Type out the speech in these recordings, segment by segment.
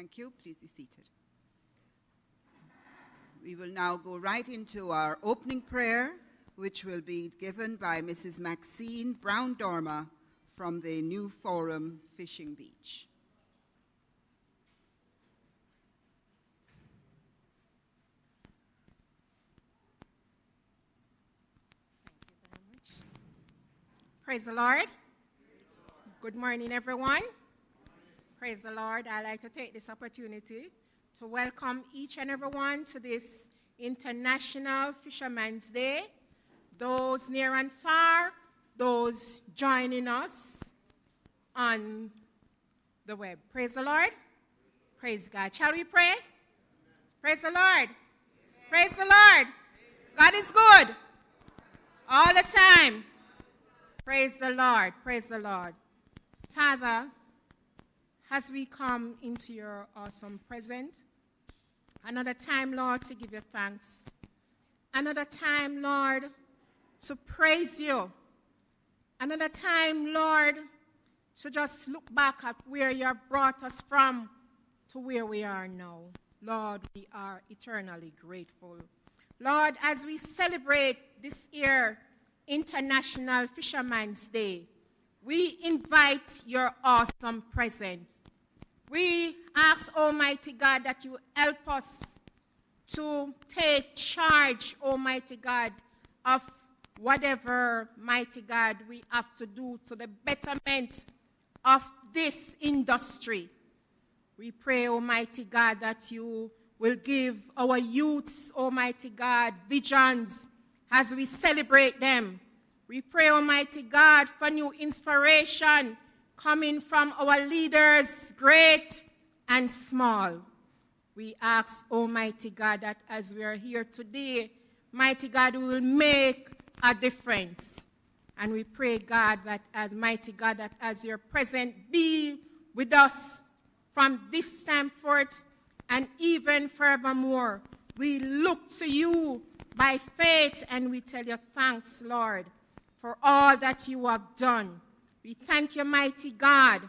Thank you. Please be seated. We will now go right into our opening prayer, which will be given by Mrs. Maxine Brown-Dormer from the New Forum Fishing Beach. Thank you very much. Praise the Lord. Good morning, everyone. Praise the Lord. I'd like to take this opportunity to welcome each and everyone to this International Fisherman's Day. Those near and far, those joining us on the web. Praise the Lord. Praise God. Shall we pray? Praise the Lord. Praise the Lord. God is good all the time. Praise the Lord. Praise the Lord. Father, as we come into your awesome presence, another time, Lord, to give you thanks. Another time, Lord, to praise you. Another time, Lord, to just look back at where you have brought us from to where we are now. Lord, we are eternally grateful. Lord, as we celebrate this year International Fisherman's Day, we invite your awesome presence. We ask, Almighty God, that you help us to take charge, Almighty God, of whatever, mighty God, we have to do to the betterment of this industry. We pray, Almighty God, that you will give our youths, Almighty God, visions as we celebrate them. We pray, Almighty God, for new inspiration coming from our leaders, great and small. We ask, Almighty God, that as we are here today, mighty God, we will make a difference. And we pray, God, that as mighty God, that as your presence be with us from this time forth and even forevermore. We look to you by faith and we tell you thanks, Lord, for all that you have done. We thank you, mighty God,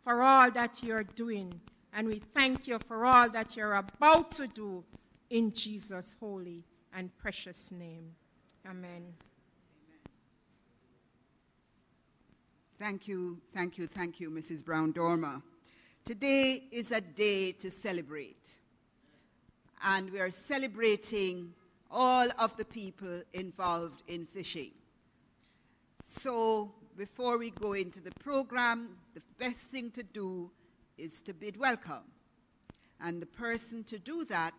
for all that you're doing. And we thank you for all that you're about to do in Jesus' holy and precious name. Amen. Thank you, Mrs. Brown-Dormer. Today is a day to celebrate. And we are celebrating all of the people involved in fishing. So before we go into the program, the best thing to do is to bid welcome. And the person to do that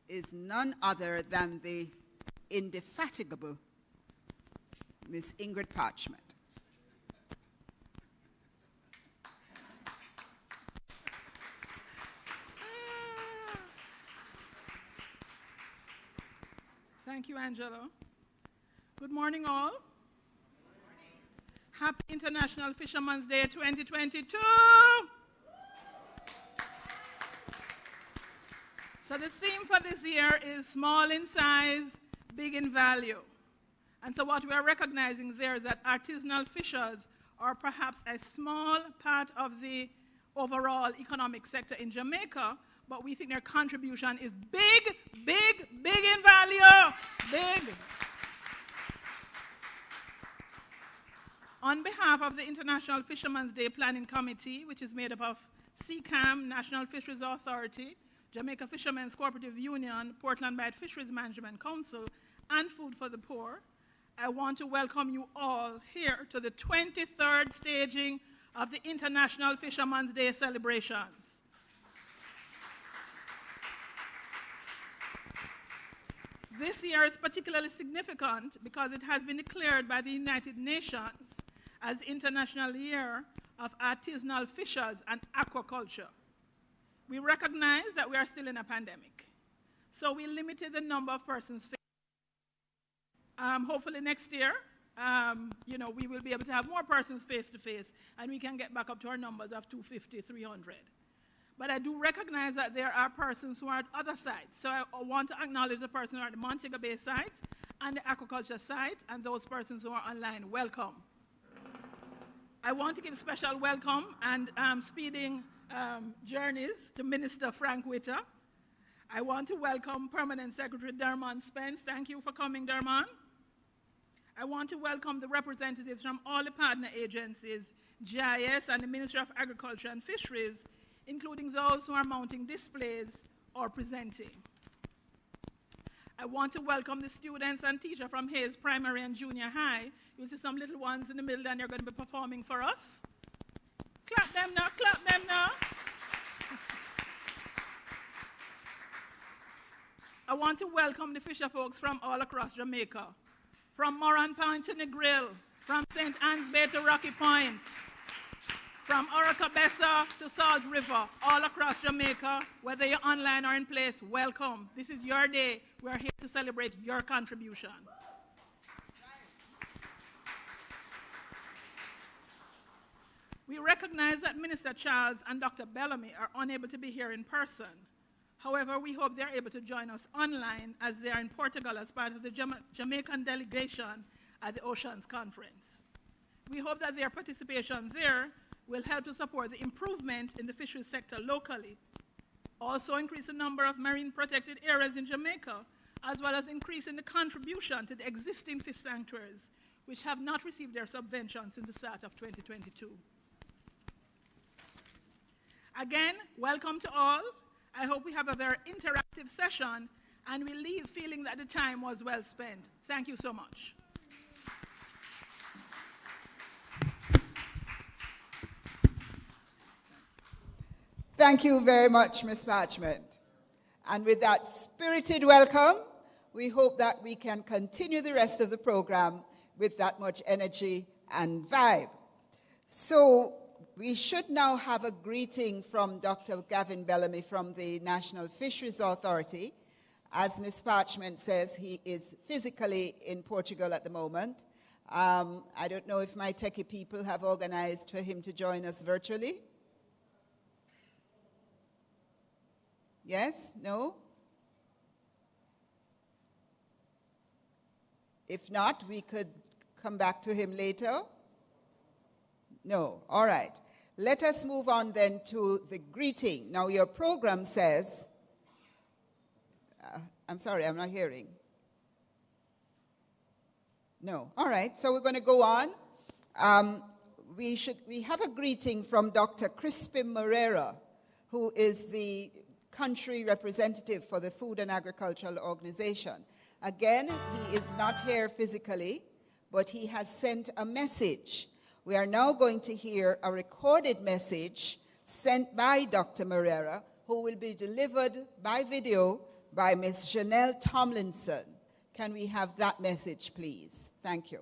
is none other than the indefatigable Miss Ingrid Parchment. Thank you, Angelo. Good morning, all. Happy International Fisherman's Day 2022. So the theme for this year is small in size, big in value. And so what we are recognizing there is that artisanal fishers are perhaps a small part of the overall economic sector in Jamaica, but we think their contribution is big, big, big in value. Big. On behalf of the International Fisherman's Day Planning Committee, which is made up of CCAM, National Fisheries Authority, Jamaica Fishermen's Cooperative Union, Portland Bight Fisheries Management Council, and Food for the Poor, I want to welcome you all here to the 23rd staging of the International Fisherman's Day celebrations. This year is particularly significant because it has been declared by the United Nations as International Year of Artisanal Fishers and Aquaculture. We recognize that we are still in a pandemic, so we limited the number of persons. Hopefully next year, we will be able to have more persons face-to-face, and we can get back up to our numbers of 250, 300. But I do recognize that there are persons who are at other sites. So I want to acknowledge the persons who are at the Montego Bay site and the aquaculture site, and those persons who are online. Welcome. I want to give special welcome and speeding journeys to Minister Frank Witter. I want to welcome Permanent Secretary Dermot Spence. Thank you for coming, Dermot. I want to welcome the representatives from all the partner agencies, GIS and the Ministry of Agriculture and Fisheries, including those who are mounting displays or presenting. I want to welcome the students and teachers from Hayes Primary and Junior High. You see some little ones in the middle and they're going to be performing for us. Clap them now, clap them now. I want to welcome the fisher folks from all across Jamaica, from Moran Point to Negril, from St. Anne's Bay to Rocky Point, from Oracabessa to Salt River, all across Jamaica, whether you're online or in place, welcome. This is your day. We're here to celebrate your contribution. We recognize that Minister Charles and Dr. Bellamy are unable to be here in person. However, we hope they're able to join us online as they are in Portugal as part of the Jamaican delegation at the Oceans Conference. We hope that their participation there will help to support the improvement in the fisheries sector locally, also increase the number of marine protected areas in Jamaica, as well as increasing the contribution to the existing fish sanctuaries, which have not received their subventions since the start of 2022. Again, welcome to all. I hope we have a very interactive session and we leave feeling that the time was well spent. Thank you so much. Thank you very much, Ms. Parchment. And with that spirited welcome, we hope that we can continue the rest of the program with that much energy and vibe. So we should now have a greeting from Dr. Gavin Bellamy from the National Fisheries Authority. As Ms. Parchment says, he is physically in Portugal at the moment. I don't know if my techie people have organized for him to join us virtually. Yes? No? If not, we could come back to him later. No. All right. Let us move on then to the greeting. Now, your program says, I'm sorry, I'm not hearing. No. All right. So we're going to go on. We have a greeting from Dr. Crispin Moreira, who is the country representative for the Food and Agricultural Organization. Again, he is not here physically, but he has sent a message. We are now going to hear a recorded message sent by Dr. Moreira, who will be delivered by video by Ms. Janelle Tomlinson. Can we have that message, please? Thank you.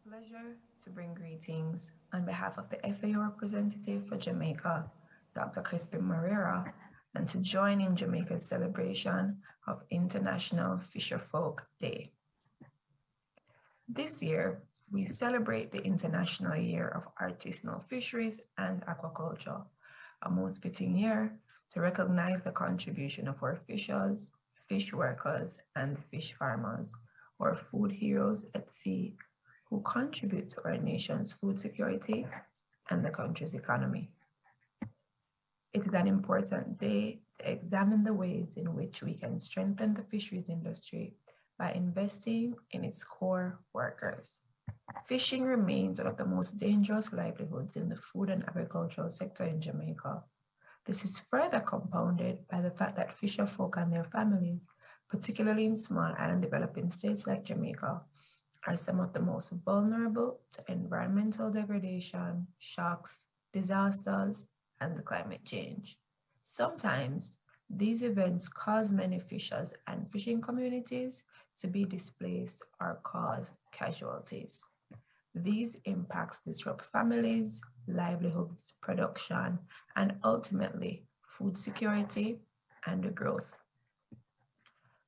Pleasure to bring greetings on behalf of the FAO representative for Jamaica, Dr. Crispin Moreira, and to join in Jamaica's celebration of International Fisherfolk Day. This year, we celebrate the International Year of Artisanal Fisheries and Aquaculture, a most fitting year to recognize the contribution of our fishers, fish workers, and fish farmers, our food heroes at sea, who contribute to our nation's food security and the country's economy. It is an important day to examine the ways in which we can strengthen the fisheries industry by investing in its core workers. Fishing remains one of the most dangerous livelihoods in the food and agricultural sector in Jamaica. This is further compounded by the fact that fisherfolk and their families, particularly in small island developing states like Jamaica, are some of the most vulnerable to environmental degradation, shocks, disasters, and climate change. Sometimes, these events cause many fishers and fishing communities to be displaced or cause casualties. These impacts disrupt families, livelihoods, production, and ultimately food security and growth.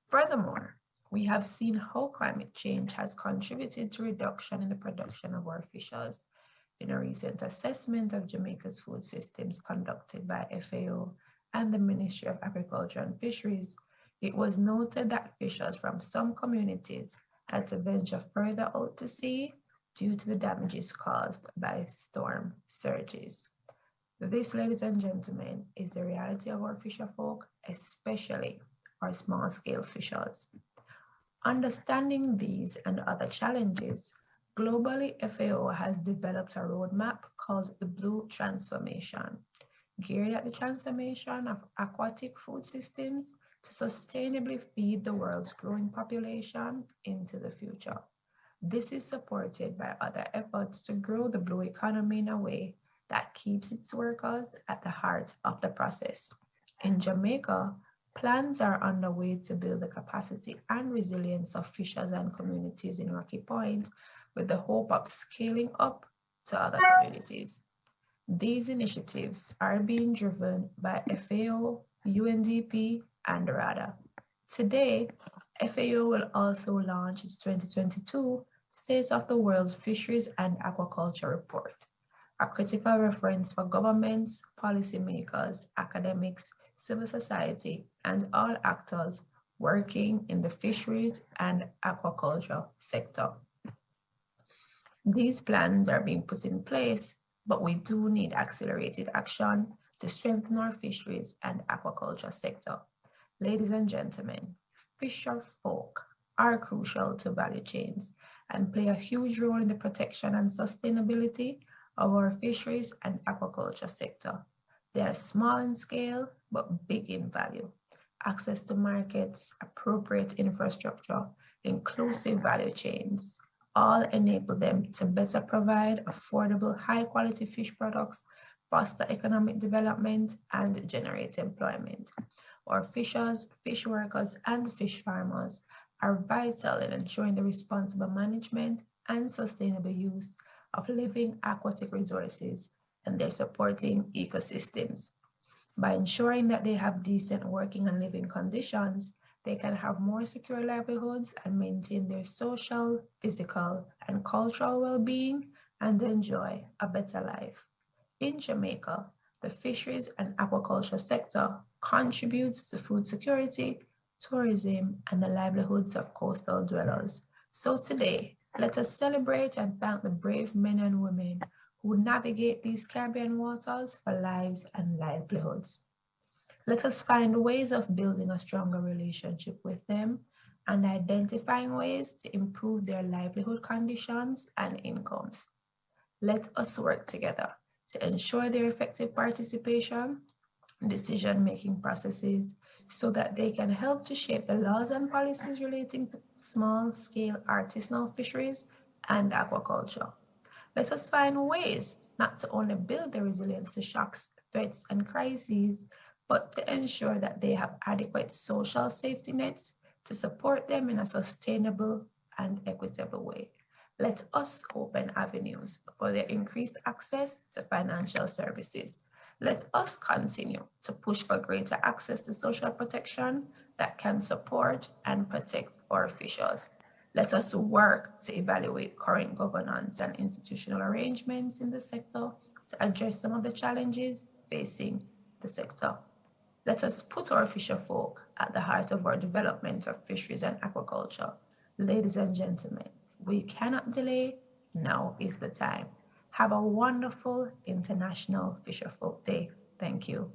Furthermore, we have seen how climate change has contributed to reduction in the production of our fishers. In a recent assessment of Jamaica's food systems conducted by FAO and the Ministry of Agriculture and Fisheries, It was noted that fishers from some communities had to venture further out to sea due to the damages caused by storm surges. This, ladies and gentlemen, is the reality of our fisher folk, especially our small-scale fishers. Understanding these and other challenges, globally, FAO has developed a roadmap called the Blue Transformation, geared at the transformation of aquatic food systems to sustainably feed the world's growing population into the future. This is supported by other efforts to grow the blue economy in a way that keeps its workers at the heart of the process. In Jamaica, plans are underway to build the capacity and resilience of fishers and communities in Rocky Point with the hope of scaling up to other communities. These initiatives are being driven by FAO, UNDP, and RADA. Today, FAO will also launch its 2022 State of the World Fisheries and Aquaculture Report, a critical reference for governments, policymakers, academics, civil society, and all actors working in the fisheries and aquaculture sector. These plans are being put in place, but we do need accelerated action to strengthen our fisheries and aquaculture sector. Ladies and gentlemen, fisher folk are crucial to value chains and play a huge role in the protection and sustainability of our fisheries and aquaculture sector. They are small in scale, but big in value. Access to markets, appropriate infrastructure, inclusive value chains, all enable them to better provide affordable, high-quality fish products, foster economic development, and generate employment. Our fishers, fish workers, and fish farmers are vital in ensuring the responsible management and sustainable use of living aquatic resources and their supporting ecosystems. By ensuring that they have decent working and living conditions, they can have more secure livelihoods and maintain their social, physical, and cultural well-being and enjoy a better life. In Jamaica, the fisheries and aquaculture sector contributes to food security, tourism, and the livelihoods of coastal dwellers. So today, let us celebrate and thank the brave men and women who navigate these Caribbean waters for lives and livelihoods. Let us find ways of building a stronger relationship with them and identifying ways to improve their livelihood conditions and incomes. Let us work together to ensure their effective participation in decision-making processes so that they can help to shape the laws and policies relating to small-scale artisanal fisheries and aquaculture. Let us find ways not to only build their resilience to shocks, threats, and crises, but to ensure that they have adequate social safety nets to support them in a sustainable and equitable way. Let us open avenues for their increased access to financial services. Let us continue to push for greater access to social protection that can support and protect our fishers. Let us work to evaluate current governance and institutional arrangements in the sector to address some of the challenges facing the sector. Let us put our fisher folk at the heart of our development of fisheries and aquaculture. Ladies and gentlemen, we cannot delay. Now is the time. Have a wonderful International Fisher Folk Day. Thank you.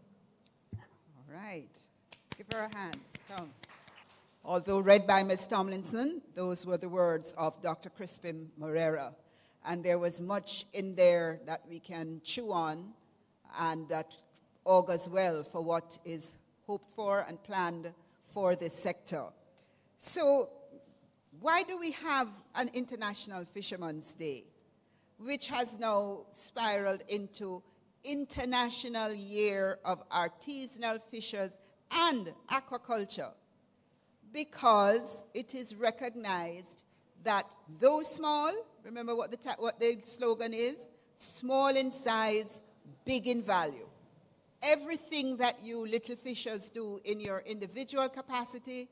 All right. Give her a hand. Come. Although read by Ms. Tomlinson, those were the words of Dr. Crispin Moreira. And there was much in there that we can chew on and that augurs well for what is hoped for and planned for this sector. So why do we have an International Fisherman's Day, which has now spiraled into International Year of Artisanal Fishers and Aquaculture? Because it is recognized that though small, remember what the slogan is? Small in size, big in value. Everything that you little fishers do in your individual capacity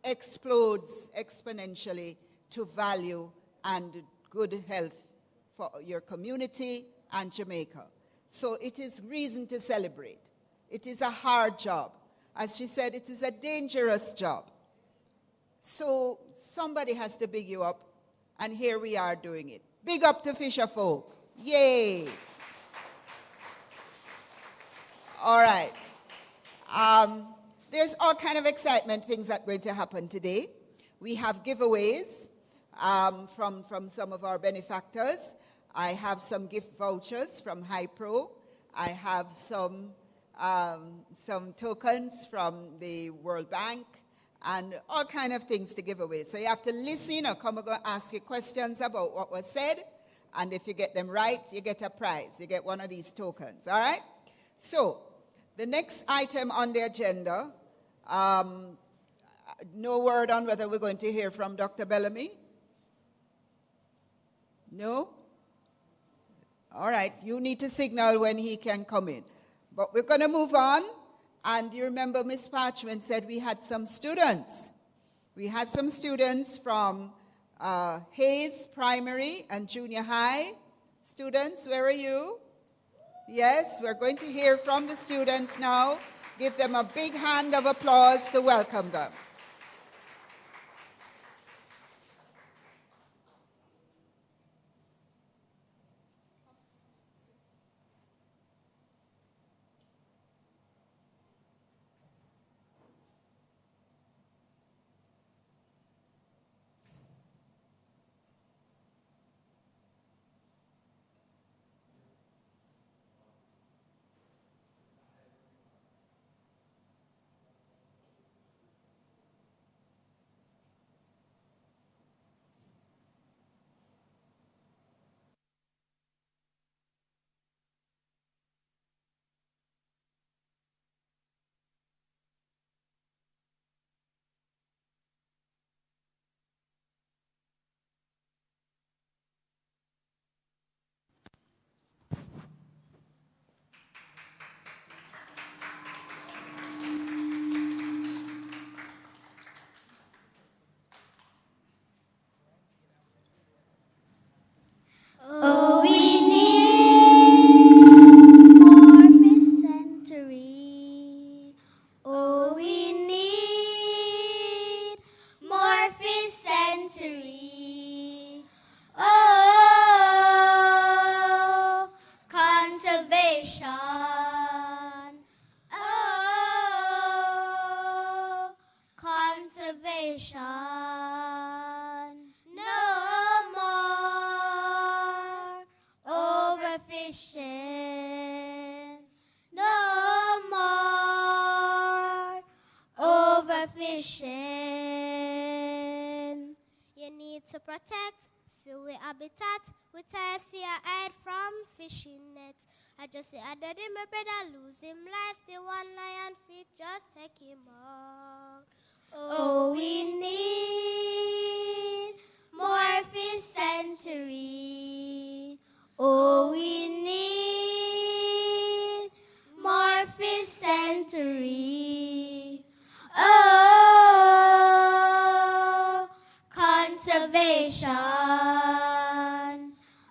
explodes exponentially to value and good health for your community and Jamaica. So it is reason to celebrate. It is a hard job. As she said, it is a dangerous job. So somebody has to big you up, and here we are doing it. Big up to fisher folk. Yay. All right. There's all kind of excitement things that are going to happen today. We have giveaways from some of our benefactors. I have some gift vouchers from HiPro. I have some tokens from the World Bank and all kind of things to give away. So you have to listen or come and go ask you questions about what was said. And if you get them right, you get a prize. You get one of these tokens, all right? So the next item on the agenda, no word on whether we're going to hear from Dr. Bellamy? No? All right, you need to signal when he can come in. But we're going to move on. And you remember Miss Parchment said we had some students. We had some students from Hayes Primary and Junior High. Students, where are you? Yes, we're going to hear from the students now. Give them a big hand of applause to welcome them. Oh, we need more fish century. Oh, we need more fish century. Oh, conservation. Oh, conservation. No more overfishing. No more overfishing. You need to protect fish habitat. We tired fear hide from fishing nets. I just say I did my brother lose him life. The one lion feet just take him out. Oh, we need more fish century. Oh, we need more fish century. Oh, conservation.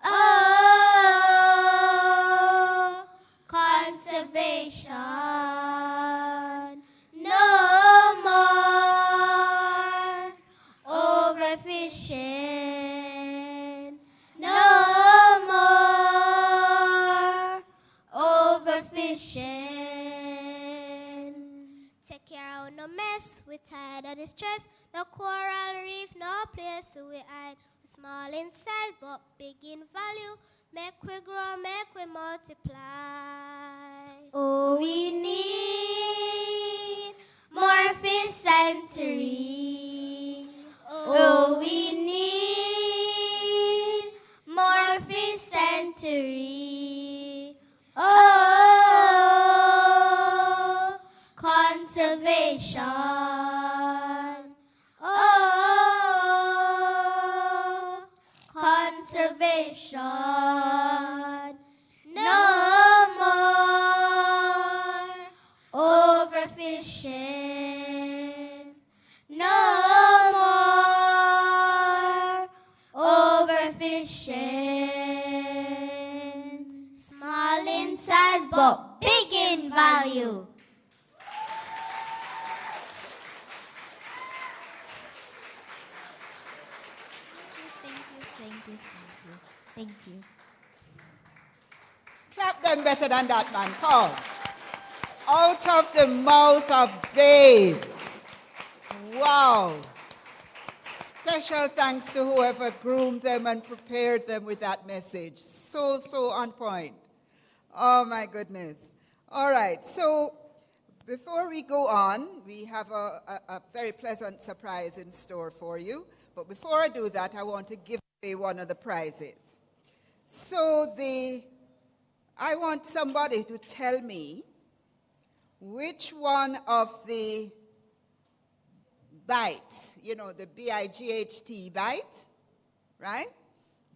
Oh, conservation. No more overfishing. No more overfishing. Take care of no mess. We're tired of the stress. No coral reef, no place we hide. We're small in size but big in value. Make we grow, make we multiply. Oh, we need more fish century. Oh, we need more fish century. Oh, conservation. Oh, conservation. No more overfishing. No more overfishing. Small in size but big in value. Thank you. Clap them better than that, man. Come. Out of the mouth of babes. Wow. Special thanks to whoever groomed them and prepared them with that message. So on point. Oh, my goodness. All right, so before we go on, we have a very pleasant surprise in store for you. But before I do that, I want to give away one of the prizes. So I want somebody to tell me which one of the bites, you know, the BIGHT bite, right?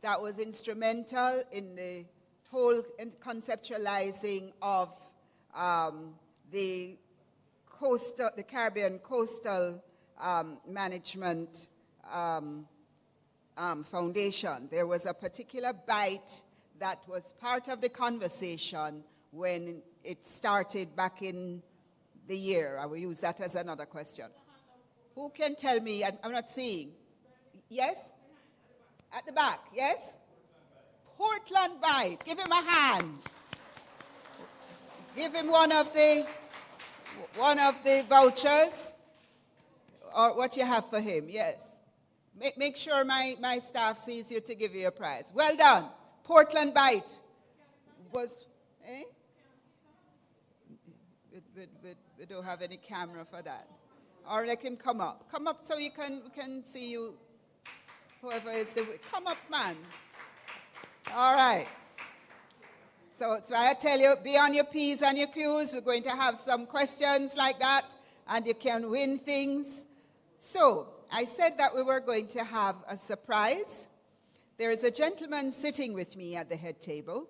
That was instrumental in the whole conceptualizing of the Caribbean Coastal Management Foundation. There was a particular bite that was part of the conversation when it started back in the year. I will use that as another question. Who can tell me? I'm not seeing. Yes? At the back, yes? Portland bite. Give him a hand. Give him one of the vouchers, or what you have for him, yes. Make sure my staff sees you to give you a prize. Well done. Portland bite was, we don't have any camera for that. Or let him come up. Come up so we can see you, whoever is come up, man. All right. So I tell you, be on your P's and your Q's. We're going to have some questions like that, and you can win things. So I said that we were going to have a surprise. There is a gentleman sitting with me at the head table.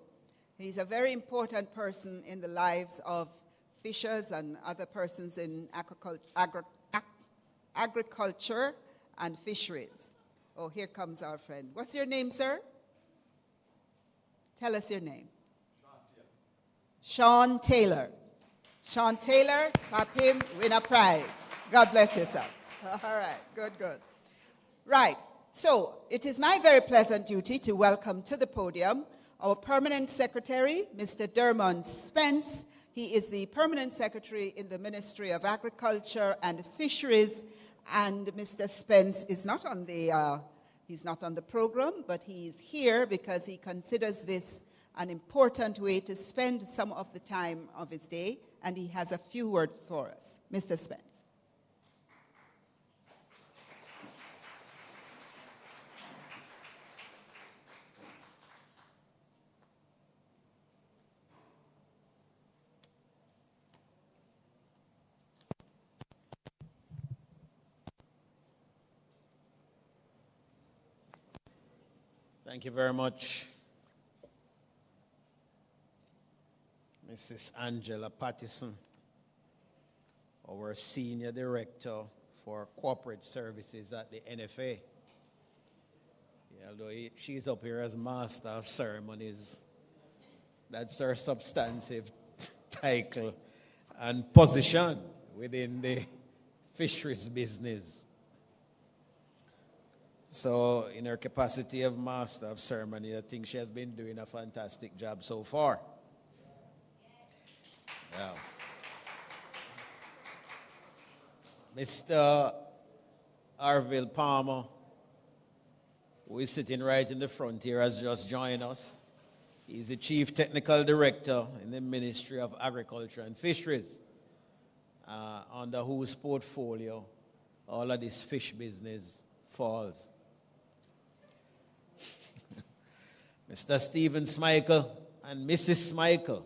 He's a very important person in the lives of fishers and other persons in agriculture and fisheries. Oh, here comes our friend. What's your name, sir? Tell us your name. Sean Taylor. Sean Taylor, clap him, win a prize. God bless you, sir. All right, good. Right, so it is my very pleasant duty to welcome to the podium our permanent secretary, Mr. Dermot Spence. He is the permanent secretary in the Ministry of Agriculture and Fisheries, and Mr. Spence is not on the he's not on the program, but he's here because he considers this an important way to spend some of the time of his day, and he has a few words for us. Mr. Spence. Thank you very much, Mrs. Angela Pattison, our Senior Director for Corporate Services at the NFA. Yeah, although she's up here as Master of Ceremonies, that's her substantive title and position within the fisheries business. So in her capacity of Master of Ceremony, I think she has been doing a fantastic job so far. Yeah. Mr. Arville Palmer, who is sitting right in the front here, has just joined us. He's the Chief Technical Director in the Ministry of Agriculture and Fisheries, under whose portfolio all of this fish business falls. Mr. Stephen Smichael and Mrs. Smichael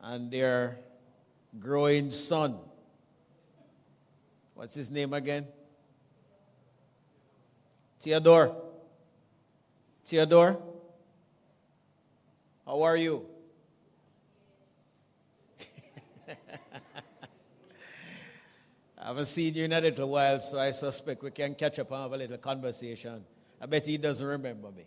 and their growing son. What's his name again? Theodore. Theodore? How are you? I haven't seen you in a little while, so I suspect we can catch up and have a little conversation. I bet he doesn't remember me.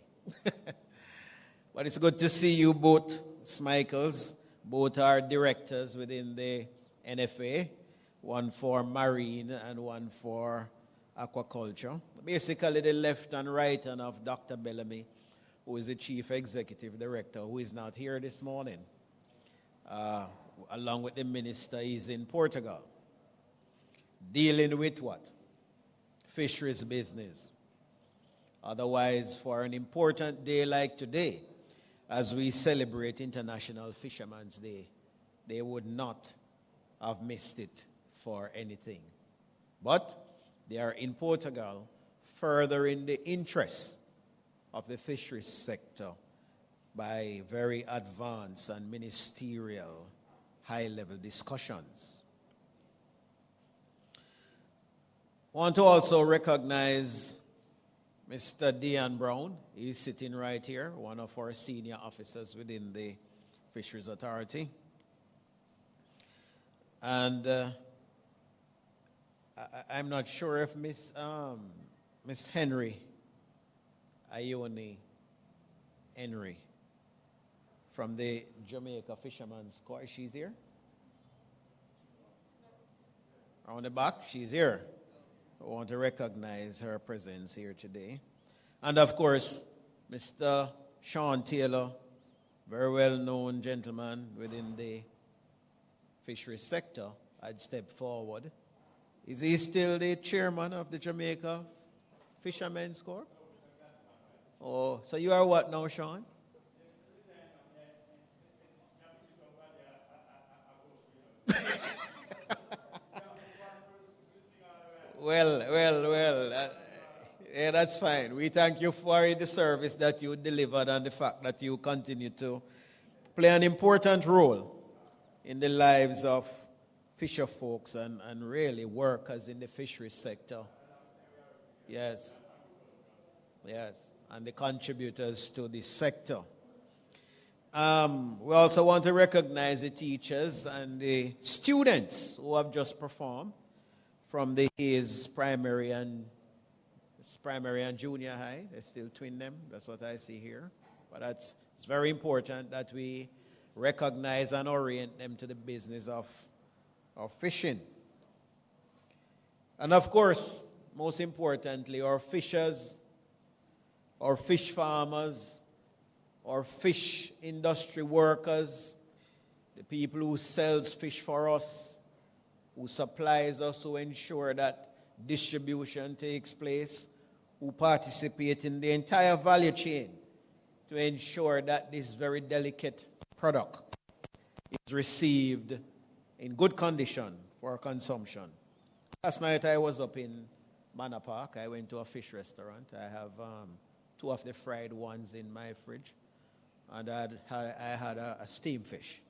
But it's good to see you both, Smichaels. Both are directors within the NFA, one for marine and one for Aquaculture. Basically, the left and right hand of Dr. Bellamy, who is the Chief Executive Director, who is not here this morning. Along with the minister, he's in Portugal, dealing with what? Fisheries business. Otherwise, for an important day like today, as we celebrate International Fisherman's Day, they would not have missed it for anything. But they are in Portugal, furthering the interests of the fisheries sector by very advanced and ministerial high-level discussions. I want to also recognize Mr. Dean Brown. He's sitting right here, one of our senior officers within the Fisheries Authority. And I'm not sure if Miss Henry, Ione Henry, from the Jamaica Fisherman's Corps, she's here? On the back, she's here. I want to recognize her presence here today. And of course, Mr. Sean Taylor, very well-known gentleman within the fisheries sector, I'd step forward. Is he still the chairman of the Jamaica Fishermen's Corps? Oh, so you are what now, Sean? Well, yeah, that's fine. We thank you for the service that you delivered and the fact that you continue to play an important role in the lives of fisher folks and really workers in the fisheries sector. Yes, and the contributors to the sector. We also want to recognize the teachers and the students who have just performed from the Hayes primary and junior high. They still twin them. That's what I see here. But it's very important that we recognize and orient them to the business of fishing. And of course, most importantly, our fishers, our fish farmers, our fish industry workers, the people who sells fish for us, who supplies us, who ensure that distribution takes place, who participate in the entire value chain to ensure that this very delicate product is received in good condition for consumption. Last night I was up in Manor Park. I went to a fish restaurant. I have 2 of the fried ones in my fridge, and I had a steamed fish.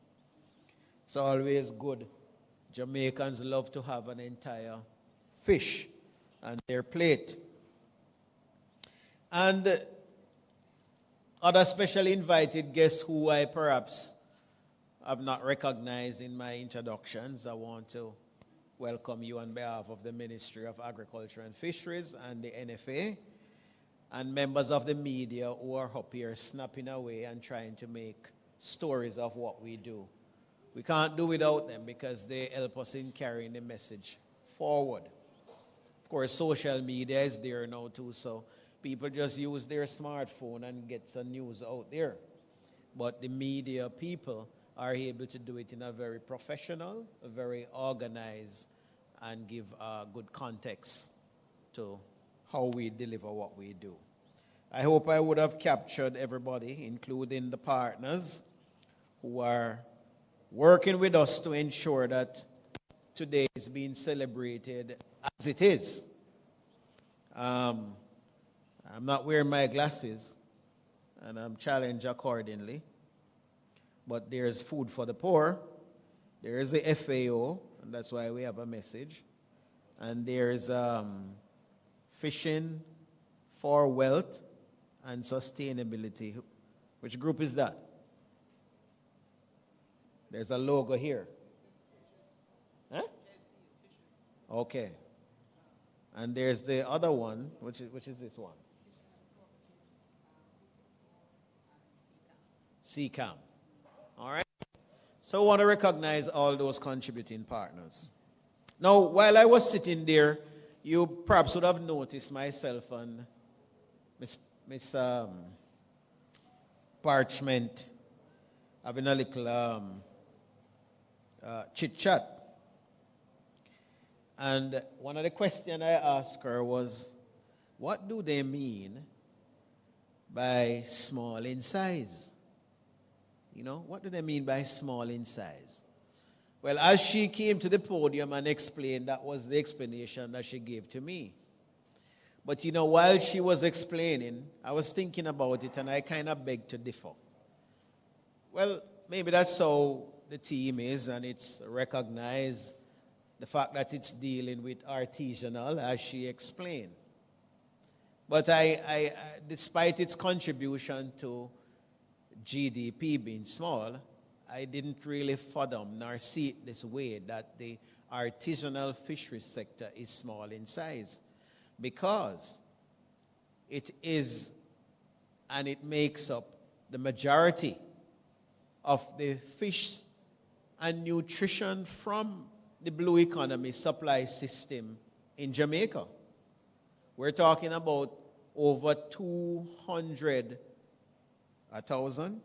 It's always good. Jamaicans love to have an entire fish on their plate. And other specially invited guests who I perhaps have not recognized in my introductions, I want to welcome you on behalf of the Ministry of Agriculture and Fisheries and the NFA, and members of the media who are up here snapping away and trying to make stories of what we do. We can't do without them because they help us in carrying the message forward. Of course, social media is there now too, so people just use their smartphone and get some news out there. But the media people are able to do it in a very professional, a very organized, and give good context to how we deliver what we do. I hope I would have captured everybody, including the partners who are working with us to ensure that today is being celebrated as it is. I'm not wearing my glasses, and I'm challenged accordingly. But there's food for the poor. There is the FAO, and that's why we have a message. And there's fishing for wealth and sustainability. Which group is that? There's a logo here. Huh? Okay. And there's the other one, which is this one. CCAM. All right? So I want to recognize all those contributing partners. Now, while I was sitting there you perhaps would have noticed myself and Miss Parchment having a little chit-chat. And one of the questions I asked her was, what do they mean by small in size? You know, what do they mean by small in size? Well, as she came to the podium and explained, that was the explanation that she gave to me. But you know, while she was explaining, I was thinking about it and I kind of begged to differ. Well, maybe that's how the team is, and it's recognized the fact that it's dealing with artisanal, as she explained. But I despite its contribution to GDP being small, I didn't really fathom nor see it this way, that the artisanal fisheries sector is small in size, because it is, and it makes up the majority of the fish and nutrition from the blue economy supply system in Jamaica. We're talking about over 200,000.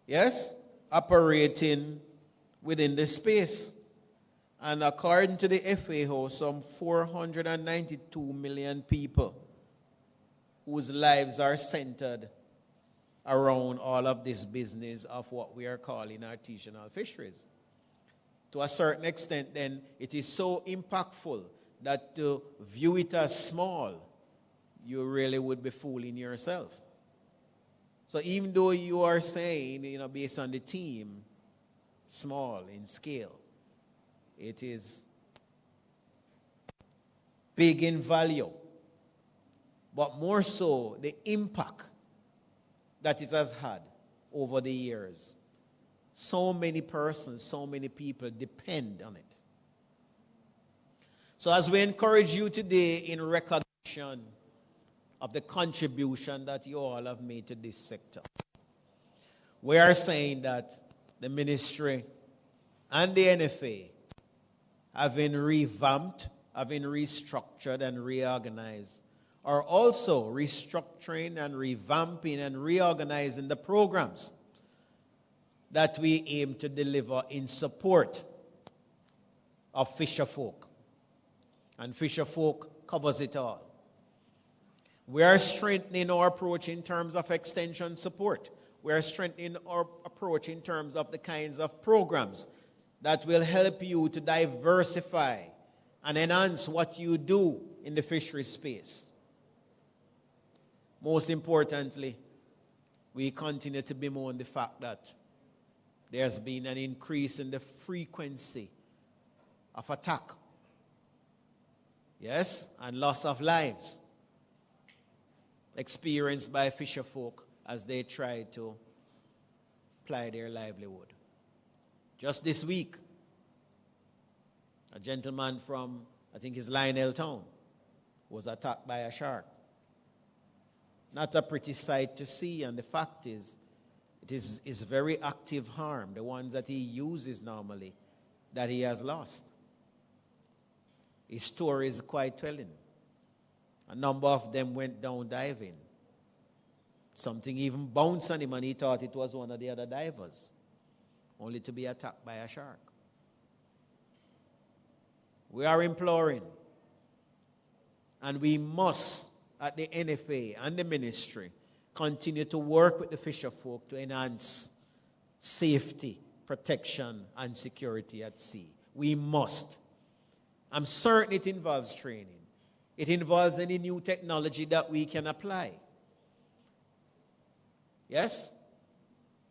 Yes, operating within this space. And according to the FAO, some 492 million people whose lives are centered around all of this business of what we are calling artisanal fisheries. To a certain extent, then, it is so impactful that to view it as small, you really would be fooling yourself. So even though you are saying, you know, based on the team, small in scale, it is big in value, but more so the impact that it has had over the years. So many persons, so many people depend on it. So as we encourage you today in recognition of the contribution that you all have made to this sector, we are saying that the ministry and the NFA have been revamped, have been restructured and reorganized, are also restructuring and revamping and reorganizing the programs that we aim to deliver in support of fisherfolk. And fisherfolk covers it all. We are strengthening our approach in terms of extension support. We are strengthening our approach in terms of the kinds of programs that will help you to diversify and enhance what you do in the fishery space. Most importantly, we continue to bemoan the fact that there's been an increase in the frequency of attack, yes, and loss of lives experienced by fisherfolk as they try to ply their livelihood. Just this week, a gentleman from, I think it's Lionel Town, was attacked by a shark. Not a pretty sight to see, and the fact is, it is very active harm, the ones that he uses normally, that he has lost. His story is quite telling. A number of them went down diving. Something even bounced on him and he thought it was one of the other divers, only to be attacked by a shark. We are imploring, and we must, at the NFA and the ministry, continue to work with the fisherfolk to enhance safety, protection, and security at sea. We must. I'm certain it involves training. It involves any new technology that we can apply. Yes?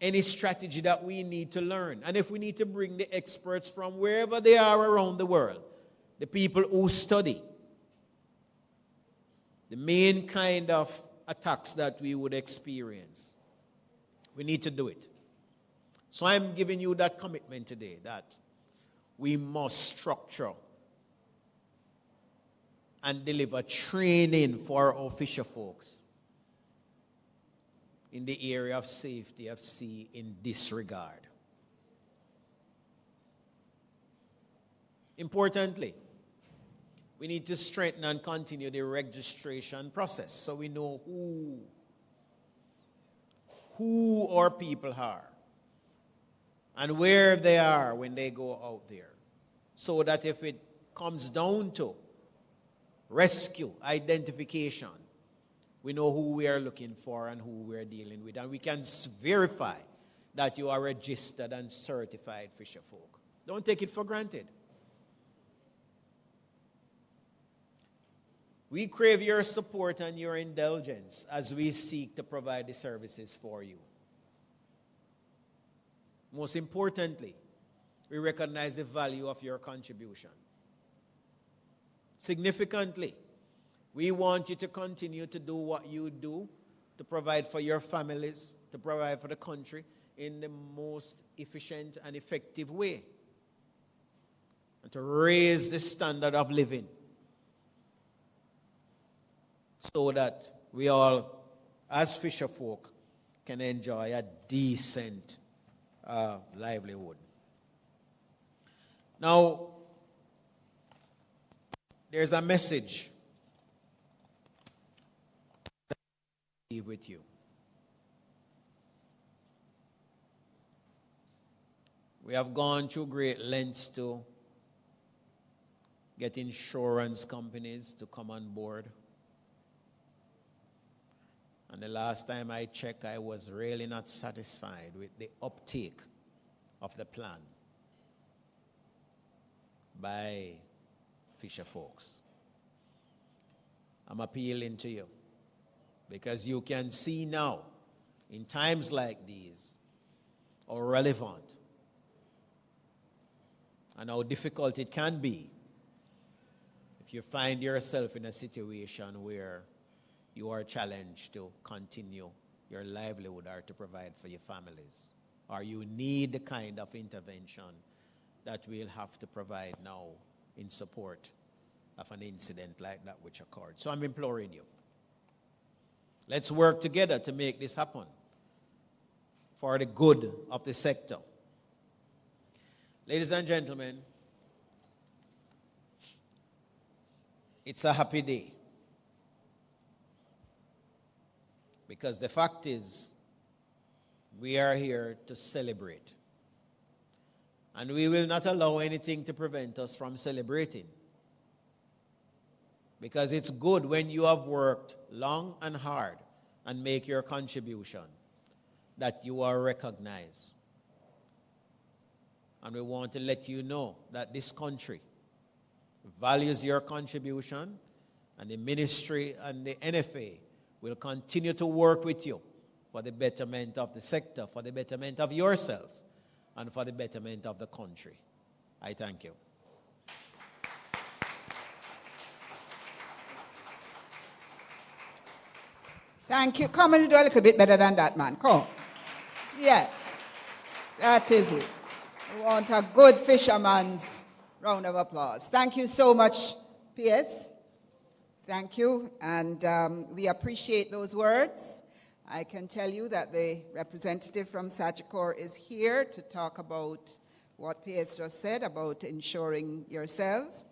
Any strategy that we need to learn. And if we need to bring the experts from wherever they are around the world, the people who study the main kind of attacks that we would experience, we need to do it. So I'm giving you that commitment today that we must structure and deliver training for our fisher folks in the area of safety of sea in this regard. Importantly, we need to strengthen and continue the registration process so we know who our people are and where they are when they go out there, so that if it comes down to rescue, identification, we know who we are looking for and who we are dealing with, and we can verify that you are registered and certified fisherfolk. Don't take it for granted. We crave your support and your indulgence as we seek to provide the services for you. Most importantly, we recognize the value of your contribution. Significantly, we want you to continue to do what you do to provide for your families, to provide for the country in the most efficient and effective way, and to raise the standard of living so that we all, as fisherfolk, can enjoy a decent livelihood. Now, there's a message that I leave with you. We have gone through great lengths to get insurance companies to come on board. And the last time I checked, I was really not satisfied with the uptake of the plan by fisher folks. I'm appealing to you because you can see now, in times like these, how relevant and how difficult it can be if you find yourself in a situation where you are challenged to continue your livelihood or to provide for your families, or you need the kind of intervention that we'll have to provide now in support of an incident like that which occurred. So I'm imploring you, let's work together to make this happen for the good of the sector. Ladies and gentlemen, it's a happy day. Because the fact is, we are here to celebrate. And we will not allow anything to prevent us from celebrating. Because it's good when you have worked long and hard and make your contribution that you are recognized. And we want to let you know that this country values your contribution, and the ministry and the NFA will continue to work with you for the betterment of the sector, for the betterment of yourselves, and for the betterment of the country. I thank you. Thank you. Come and do a little bit better than that, man. Come. Yes, that is it. We want a good fisherman's round of applause. Thank you so much, PS. Thank you, and we appreciate those words. I can tell you that the representative from Sagicor is here to talk about what PS just said about insuring yourselves.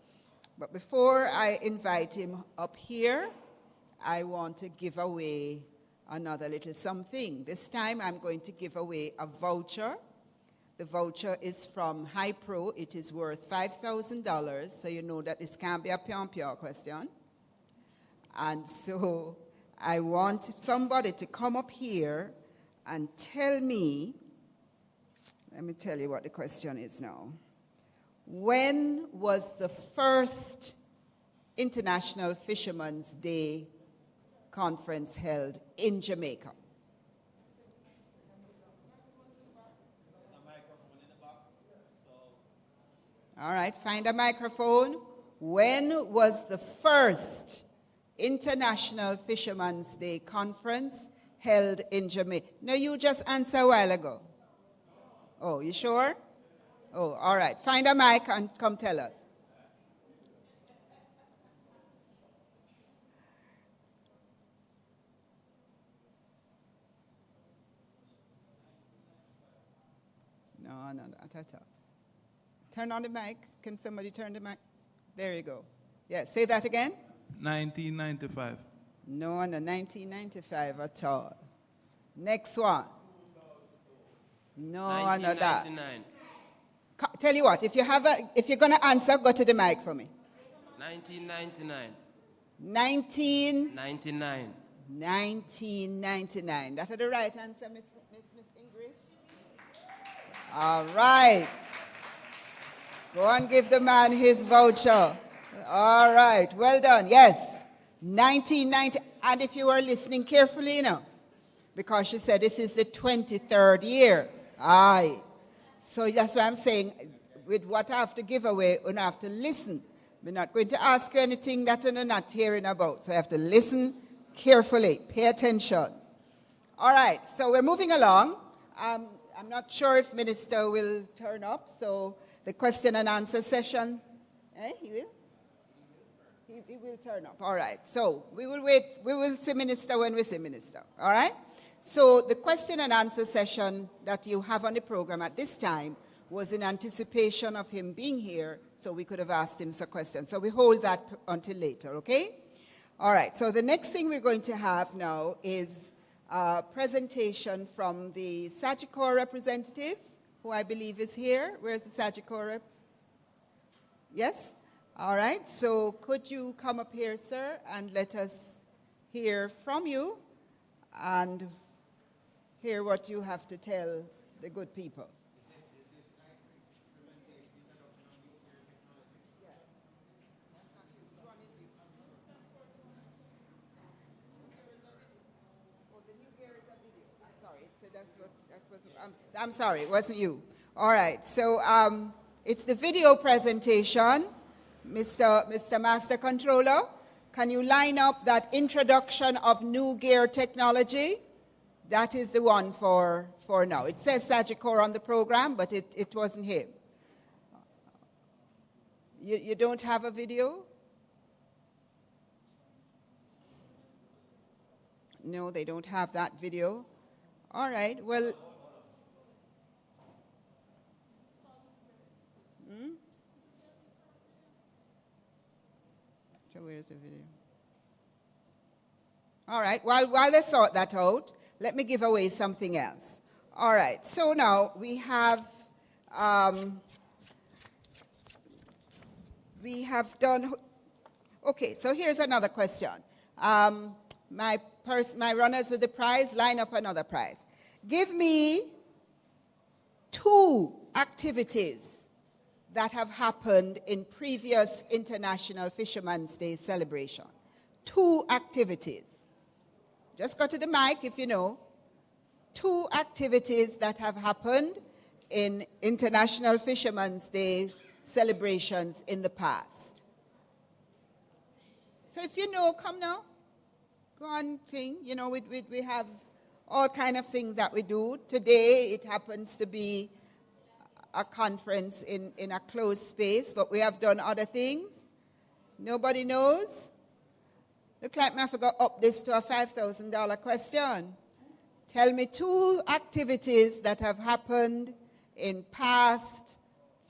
But before I invite him up here, I want to give away another little something. This time I'm going to give away a voucher. The voucher is from High Pro. It is worth $5,000, so you know that this can't be a pure question. And so I want somebody to come up here and tell me, let me tell you what the question is now. When was the first International Fisherman's Day conference held in Jamaica? All right, find a microphone. When was the first International Fisherman's Day conference held in Jamaica? No, you just answered a while ago. Oh, you sure? Oh, all right. Find a mic and come tell us. No, not at all. Turn on the mic. Can somebody turn the mic? There you go. Yes, say that again. 1995. No, on the 1995 at all. Next one. No, on that. 1999. Tell you what, if you're going to answer, go to the mic for me. 1999. 1999. 99. That is the right answer, Miss Ingrid? All right. Go and give the man his voucher. All right, well done. Yes, 1990. And if you were listening carefully, you know, because she said this is the 23rd year. Aye. So that's why I'm saying, with what I have to give away, you have to listen. We're not going to ask you anything that you're not hearing about. So you have to listen carefully. Pay attention. All right, so we're moving along. I'm not sure if Minister will turn up. So the question and answer session, he will? He will turn up. All right, so we will wait. We will see Minister when we see Minister. All right? So the question and answer session that you have on the program at this time was in anticipation of him being here, so we could have asked him some questions. So we hold that until later, okay? All right, so the next thing we're going to have now is a presentation from the Sagicor representative, who I believe is here. Where's the Sagicor rep? Yes? All right, so could you come up here, sir, and let us hear from you and hear what you have to tell the good people. I'm sorry, it wasn't you. All right, so it's the video presentation. Mr. Master Controller, can you line up that introduction of new gear technology? That is the one for now. It says Sagicor on the program, but it wasn't him. You don't have a video? No, they don't have that video. All right, well. So where's the video? All right, while they sort that out, let me give away something else. All right, so now we have done, okay, so here's another question. My runners with the prize, line up another prize. Give me 2 activities that have happened in previous International Fisherman's Day celebration. 2 activities. Just go to the mic if you know. 2 activities that have happened in International Fisherman's Day celebrations in the past. So if you know, come now. Go on, thing. You know, we have all kind of things that we do. Today, it happens to be a conference in a closed space, but we have done other things. Nobody knows? Look like I forgot up this to a $5,000 question. Tell me 2 activities that have happened in past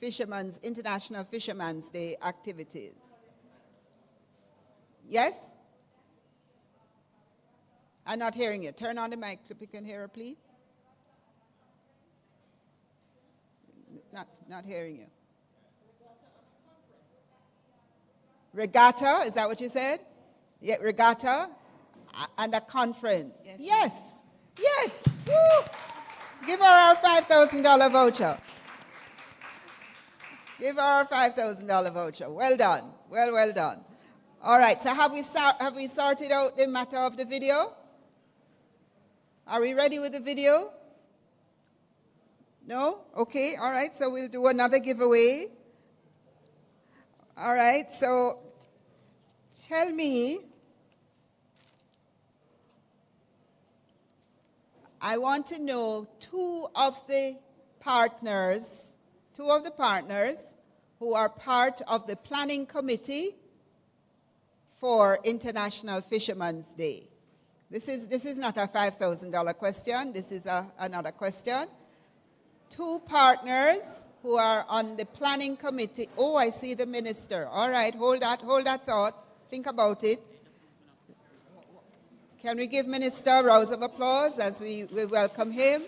International Fisherman's Day activities. Yes? I'm not hearing you. Turn on the mic so we can hear her, please. Not hearing you. Regatta, is that what you said? Yeah, regatta and a conference. Yes. Yes. Woo. Give her our $5,000 voucher. Give her our $5,000 voucher. Well done. Well done. All right, so have we sorted out the matter of the video? Are we ready with the video? No? Okay, all right, so we'll do another giveaway. All right, so tell me, I want to know 2 of the partners who are part of the planning committee for International Fisherman's Day. This is not a $5,000 question, this is another question. 2 partners who are on the planning committee. Oh, I see the minister. All right, hold that thought. Think about it. Can we give Minister a round of applause as we welcome him?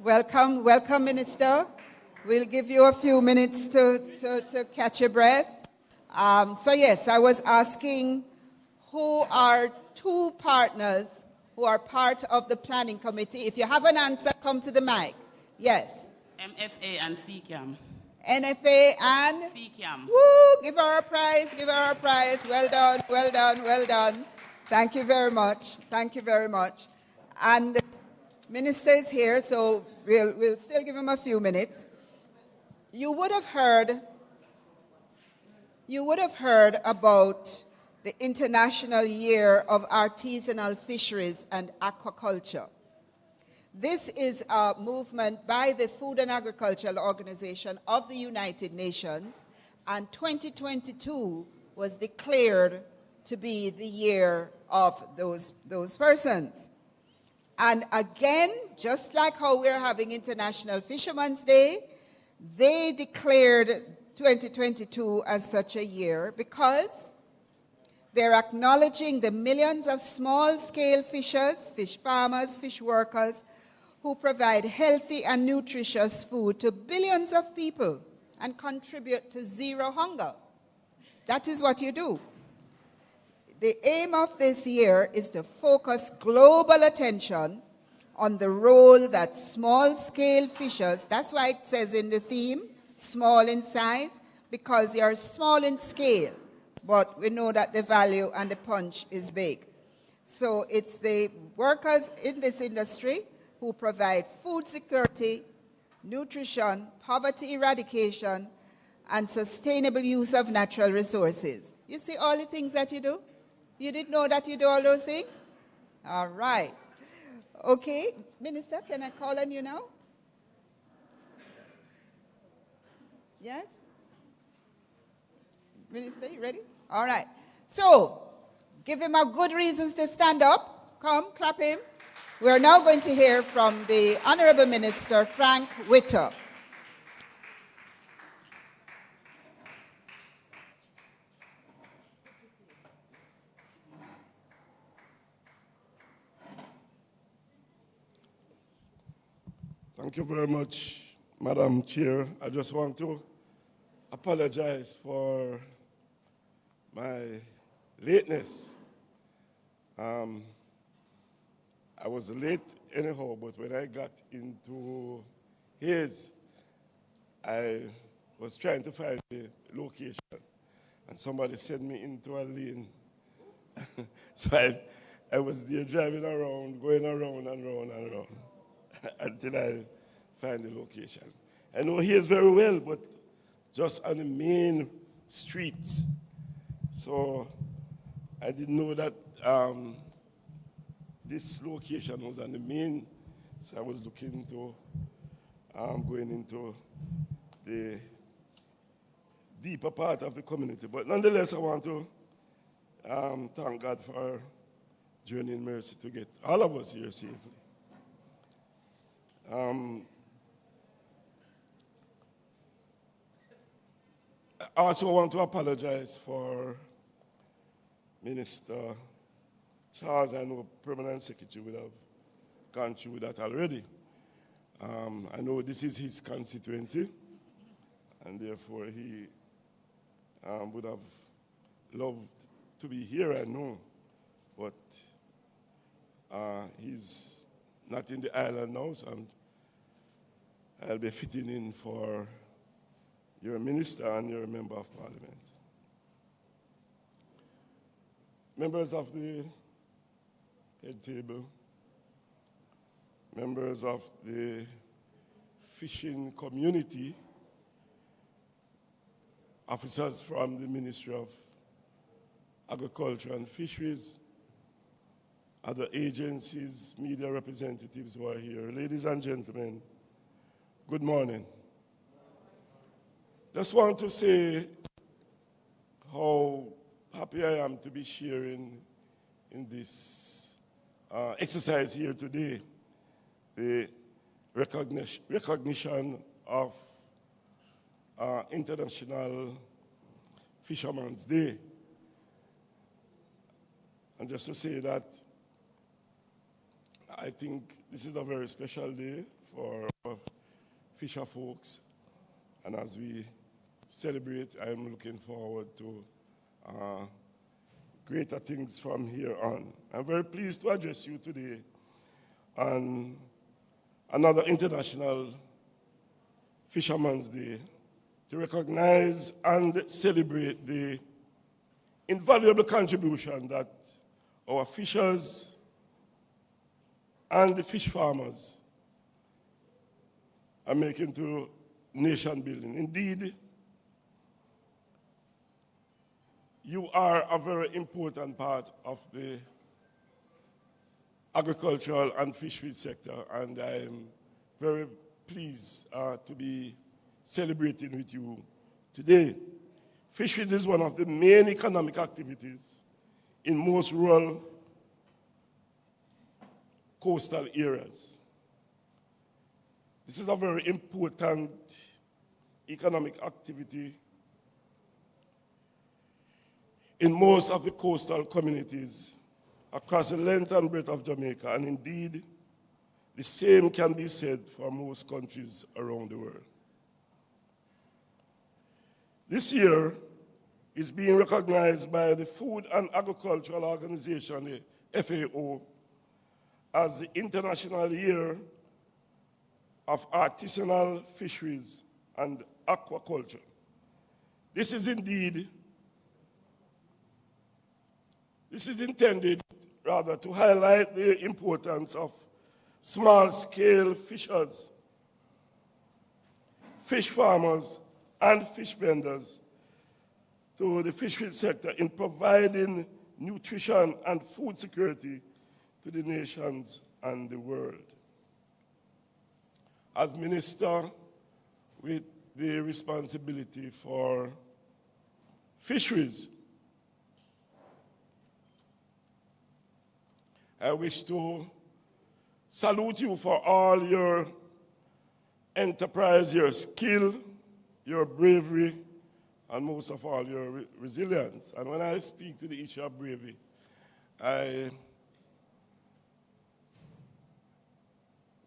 Welcome, welcome, Minister. We'll give you a few minutes to catch your breath. So yes, I was asking who are two partners who are part of the planning committee. If you have an answer, come to the mic. Yes. MFA and CCAM. NFA and? CCAM. Woo! Give her a prize, give her a prize. Well done, well done, well done. Thank you very much. Thank you very much. And Minister is here, so we'll still give him a few minutes. You would have heard about the International Year of Artisanal Fisheries and Aquaculture. This is a movement by the Food and Agricultural Organization of the United Nations, and 2022 was declared to be the year of those persons. And again, just like how we're having International Fisherman's Day, they declared 2022 as such a year because they're acknowledging the millions of small-scale fishers, fish farmers, fish workers, who provide healthy and nutritious food to billions of people and contribute to zero hunger. That is what you do. The aim of this year is to focus global attention on the role that small-scale fishers, that's why it says in the theme, small in size, because you're small in scale, but we know that the value and the punch is big. So it's the workers in this industry who provide food security, nutrition, poverty eradication, and sustainable use of natural resources. You see all the things that you do? You didn't know that you do all those things? All right. Okay, Minister, can I call on you now? Yes? Minister, you ready? All right. So, give him a good reasons to stand up. Come, clap him. We are now going to hear from the Honorable Minister, Frank Witter. Thank you very much, Madam Chair. I just want to apologize for my lateness. I was late anyhow, but when I got into Hayes, I was trying to find the location, and somebody sent me into a lane. So I was there driving around, going around and around and around until I find the location. I know Hayes very well, but just on the main streets. So I didn't know that this location was on the main, so I was looking to going into the deeper part of the community. But nonetheless, I want to thank God for journeying mercy to get all of us here safely. I also want to apologize for Minister Charles. I know Permanent Secretary would have gone through that already. I know this is his constituency, and therefore he would have loved to be here, I know, but he's not in the island now, so I'll be fitting in for your minister and your member of parliament. Members of the head table, members of the fishing community, officers from the Ministry of Agriculture and Fisheries, other agencies, media representatives who are here. Ladies and gentlemen, good morning. Just want to say how happy I am to be sharing in this exercise here today, the recognition of International Fisherman's Day. And just to say that I think this is a very special day for fisher folks, and as we celebrate, I'm looking forward to greater things from here on. I'm very pleased to address you today on another International Fisherman's Day to recognize and celebrate the invaluable contribution that our fishers and the fish farmers are making to nation building. Indeed, you are a very important part of the agricultural and fisheries sector, and I am very pleased to be celebrating with you today. Fisheries is one of the main economic activities in most rural coastal areas. This is a very important economic activity in most of the coastal communities across the length and breadth of Jamaica, and indeed, the same can be said for most countries around the world. This year is being recognized by the Food and Agricultural Organization, the FAO, as the International Year of Artisanal Fisheries and Aquaculture. This is intended rather to highlight the importance of small-scale fishers, fish farmers, and fish vendors to the fisheries sector in providing nutrition and food security to the nations and the world. As Minister with the responsibility for fisheries, I wish to salute you for all your enterprise, your skill, your bravery, and most of all, your resilience. And when I speak to the issue of bravery,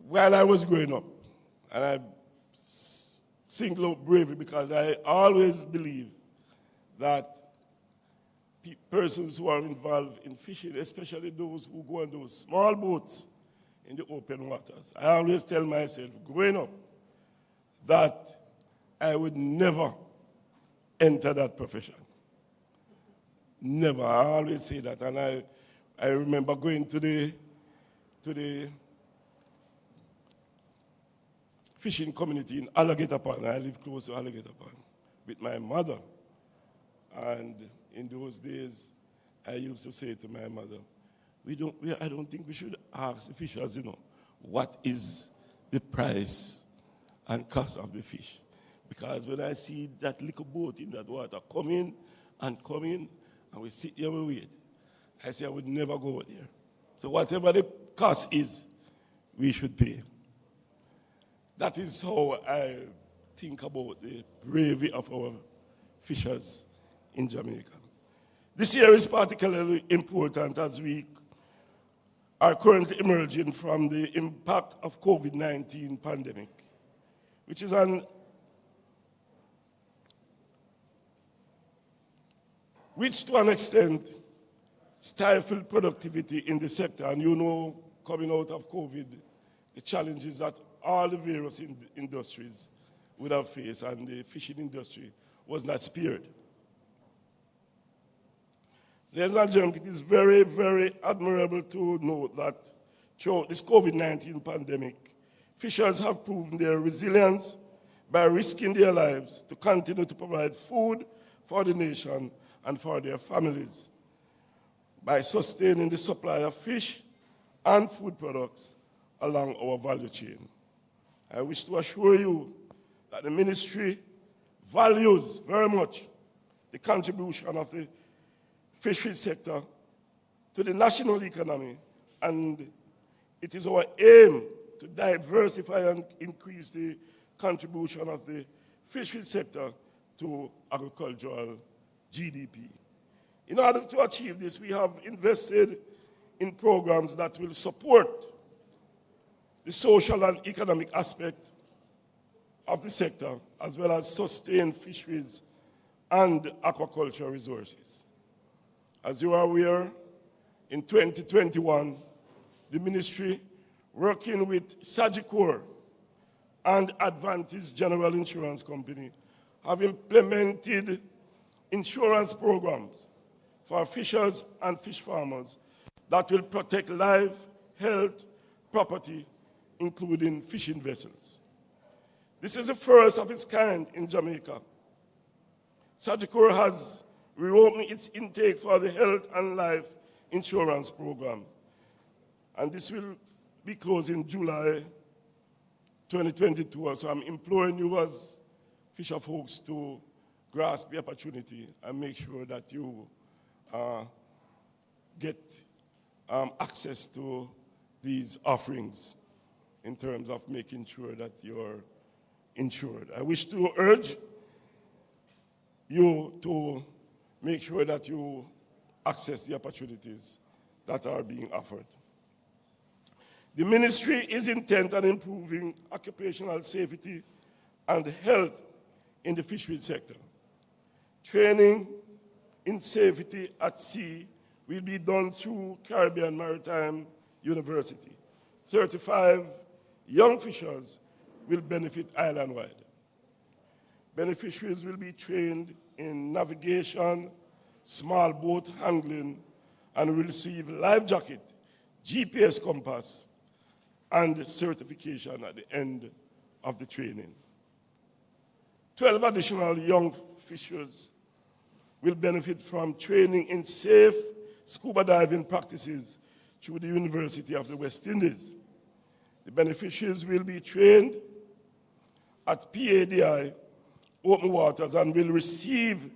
while I was growing up, and I single out bravery because I always believe that persons who are involved in fishing, especially those who go on those small boats in the open waters, I always tell myself, growing up, that I would never enter that profession. Never. I always say that. And I remember going to the fishing community in Alligator Pond. I live close to Alligator Pond with my mother. And in those days, I used to say to my mother, I don't think we should ask the fishers, what is the price and cost of the fish? Because when I see that little boat in that water coming, and we sit here and we wait, I say I would never go out there. So whatever the cost is, we should pay. That is how I think about the bravery of our fishers in Jamaica. This year is particularly important as we are currently emerging from the impact of COVID-19 pandemic, which is which to an extent stifled productivity in the sector. And coming out of COVID, the challenges that all the various industries would have faced, and the fishing industry was not spared. Ladies and gentlemen, it is very, very admirable to note that throughout this COVID-19 pandemic, fishers have proven their resilience by risking their lives to continue to provide food for the nation and for their families. by sustaining the supply of fish and food products along our value chain. I wish to assure you that the ministry values very much the contribution of the fisheries sector to the national economy, and it is our aim to diversify and increase the contribution of the fisheries sector to agricultural GDP. In order to achieve this, we have invested in programs that will support the social and economic aspect of the sector, as well as sustain fisheries and aquaculture resources. As you are aware, in 2021, the ministry, working with Sagicor and Advantage General Insurance Company, have implemented insurance programs for fishers and fish farmers that will protect life, health, property, including fishing vessels. This is the first of its kind in Jamaica. Sagicor has reopened its intake for the health and life insurance program, and this will be closed in July 2022. So I'm imploring you as fisher folks to grasp the opportunity and make sure that you get access to these offerings in terms of making sure that you're insured. I wish to urge you to make sure that you access the opportunities that are being offered. The ministry is intent on improving occupational safety and health in the fisheries sector. Training in safety at sea will be done through Caribbean Maritime University. 35 young fishers will benefit island-wide. Beneficiaries will be trained in navigation, small boat handling, and will receive life jacket, GPS compass, and certification at the end of the training. 12 additional young fishers will benefit from training in safe scuba diving practices through the University of the West Indies. The beneficiaries will be trained at PADI Open Waters and will receive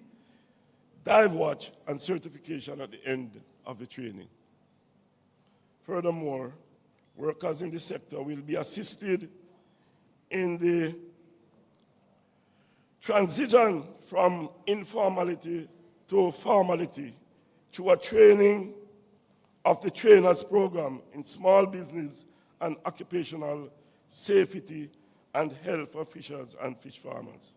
dive watch and certification at the end of the training. Furthermore, workers in the sector will be assisted in the transition from informality to formality through a training of the trainers program in small business and occupational safety and health for fishers and fish farmers.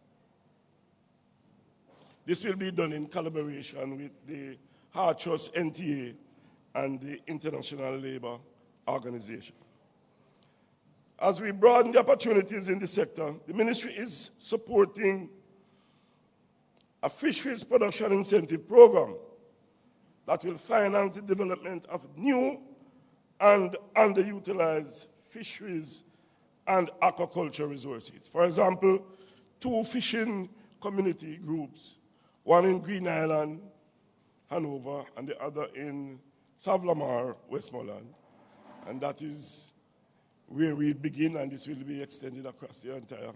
This will be done in collaboration with the Heart Trust NTA and the International Labour Organization. As we broaden the opportunities in the sector, the ministry is supporting a fisheries production incentive program that will finance the development of new and underutilized fisheries and aquaculture resources. For example, 2 fishing community groups, one in Green Island, Hanover, and the other in Savlamar, Westmoreland. And that is where we begin, and this will be extended across the entire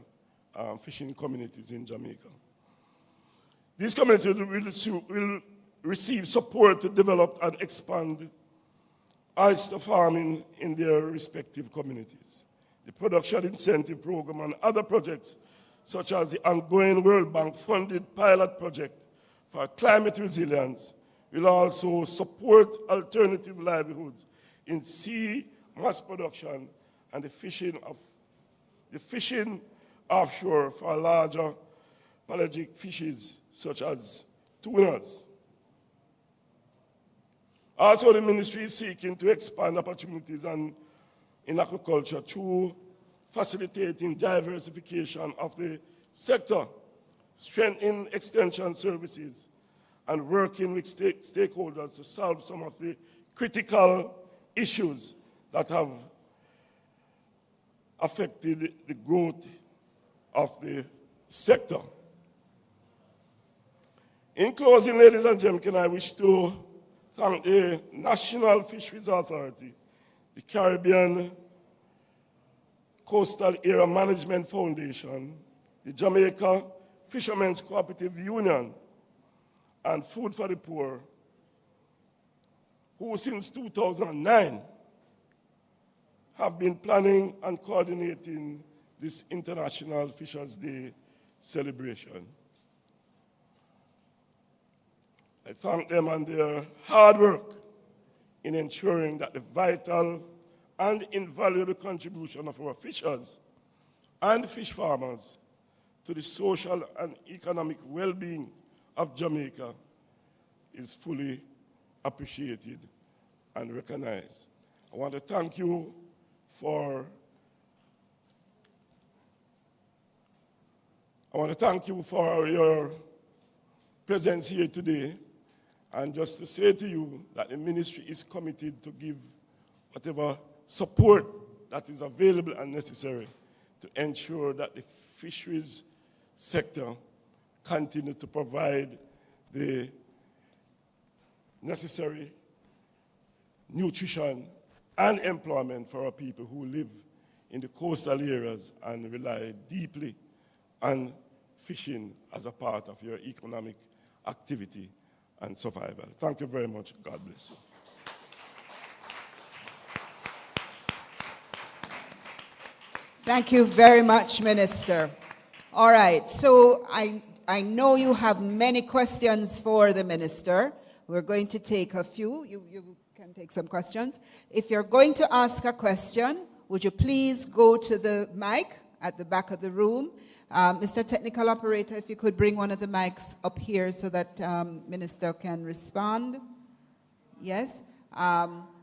fishing communities in Jamaica. These communities will receive support to develop and expand oyster farming in their respective communities. The production incentive program and other projects, such as the ongoing World Bank-funded pilot project for climate resilience, will also support alternative livelihoods in sea mass production and the fishing offshore for larger pelagic fishes such as tunas. Also, the ministry is seeking to expand opportunities in aquaculture through facilitating diversification of the sector, strengthening extension services, and working with stakeholders to solve some of the critical issues that have affected the growth of the sector. In closing, ladies and gentlemen, I wish to thank the National Fisheries Authority, the Caribbean Coastal Area Management Foundation, the Jamaica Fishermen's Cooperative Union, and Food for the Poor, who since 2009 have been planning and coordinating this International Fisher's Day celebration. I thank them and their hard work in ensuring that the vital and invaluable contribution of our fishers and fish farmers to the social and economic well-being of Jamaica is fully appreciated and recognized. I want to thank you for your presence here today, and just to say to you that the ministry is committed to give whatever support that is available and necessary to ensure that the fisheries sector continue to provide the necessary nutrition and employment for our people who live in the coastal areas and rely deeply on fishing as a part of your economic activity and survival. Thank you very much. God bless you. Thank you very much, Minister. All right, so I know you have many questions for the Minister. We're going to take a few. You can take some questions. If you're going to ask a question, would you please go to the mic at the back of the room? Mr. Technical Operator, if you could bring one of the mics up here so that Minister can respond. Yes.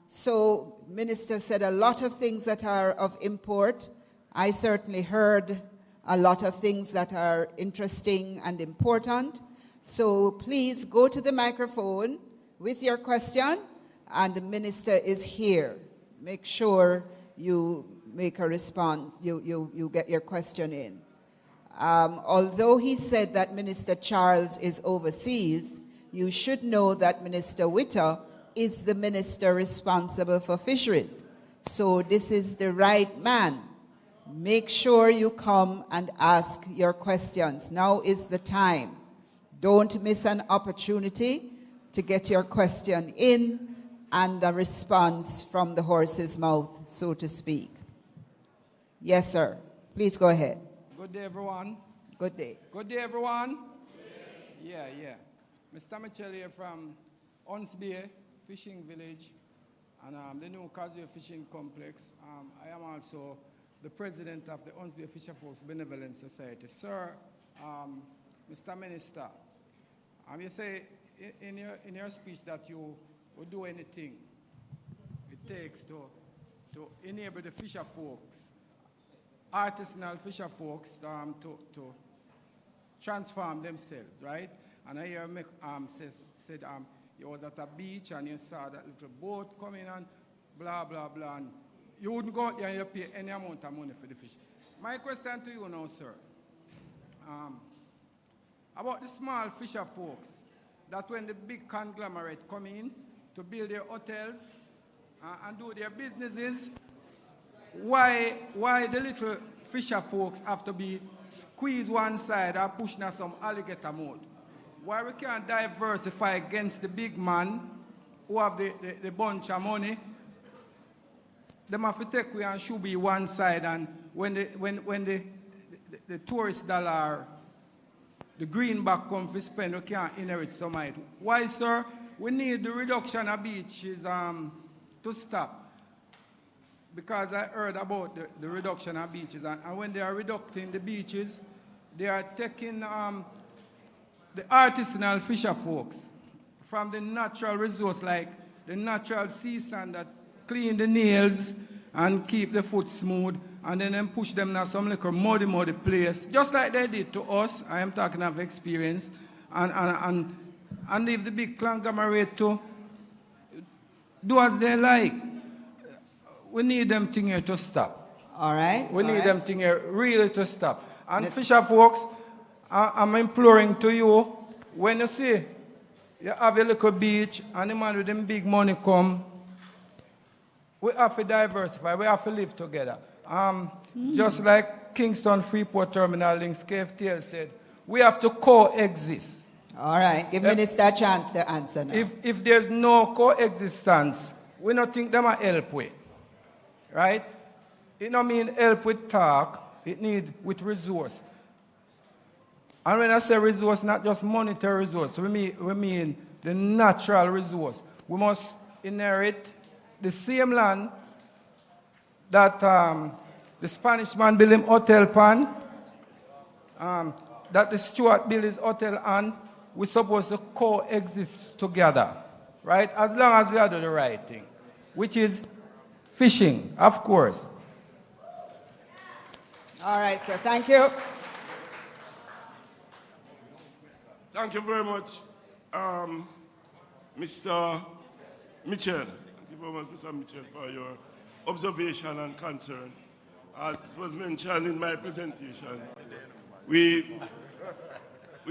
So Minister said a lot of things that are of import. I certainly heard a lot of things that are interesting and important. So please go to the microphone with your question, and the Minister is here. Make sure you make a response, you get your question in. Although he said that Minister Charles is overseas, you should know that Minister Witter is the minister responsible for fisheries. So this is the right man. Make sure you come and ask your questions. Now is the time. Don't miss an opportunity to get your question in and a response from the horse's mouth, so to speak. Yes, sir. Please go ahead. Good day, everyone. Good day. Good day, everyone. Yeah. Mr. Mitchell here from Ons Bay Fishing Village and the new Causeway Fishing Complex. I am also the president of the Ons Bay Fisher Folks Benevolent Society. Sir, Mr. Minister, you say in your speech that you will do anything it takes to enable the fisher folks, artisanal fisher folks, to transform themselves, right? And I hear said you was at a beach and you saw that little boat coming and blah, blah, blah. And you wouldn't go out there and you pay any amount of money for the fish. My question to you now, sir, about the small fisher folks, that when the big conglomerate come in to build their hotels and do their businesses, why the little fisher folks have to be squeezed one side or pushed in some alligator mode? Why we can't diversify against the big man who have the bunch of money? Them have to take away and should be one side, and when the tourist dollar, the greenback come for spend, we can't inherit some of it. Why, sir? We need the reduction of beaches to stop. Because I heard about the reduction of beaches, and when they are reducing the beaches, they are taking the artisanal fisher folks from the natural resource, like the natural sea sand that clean the nails and keep the foot smooth, and then push them in some little muddy place, just like they did to us. I am talking of experience, and leave the big conglomerate to do as they like. We need them thing here to stop. All right. We need them thing here really to stop. And fisher folks, I'm imploring to you, when you see you have a little beach, and the man with them big money come. We have to diversify. We have to live together. Just like Kingston Freeport Terminal Links, KFTL said, we have to coexist. All right, give Minister a chance to answer now. If there's no coexistence, we don't think them a help with. Right? It don't mean help with talk, it need with resource. And when I say resource, not just monetary resource, we mean the natural resource. We must inherit the same land that the Spanish man built him hotel pan, that the Stuart built his hotel on. We're supposed to coexist together, right? As long as we are doing the right thing, which is fishing, of course. All right, sir, thank you. Thank you very much, Mr. Mitchell. Thank you very much, Mr. Mitchell, for your observation and concern. As was mentioned in my presentation, we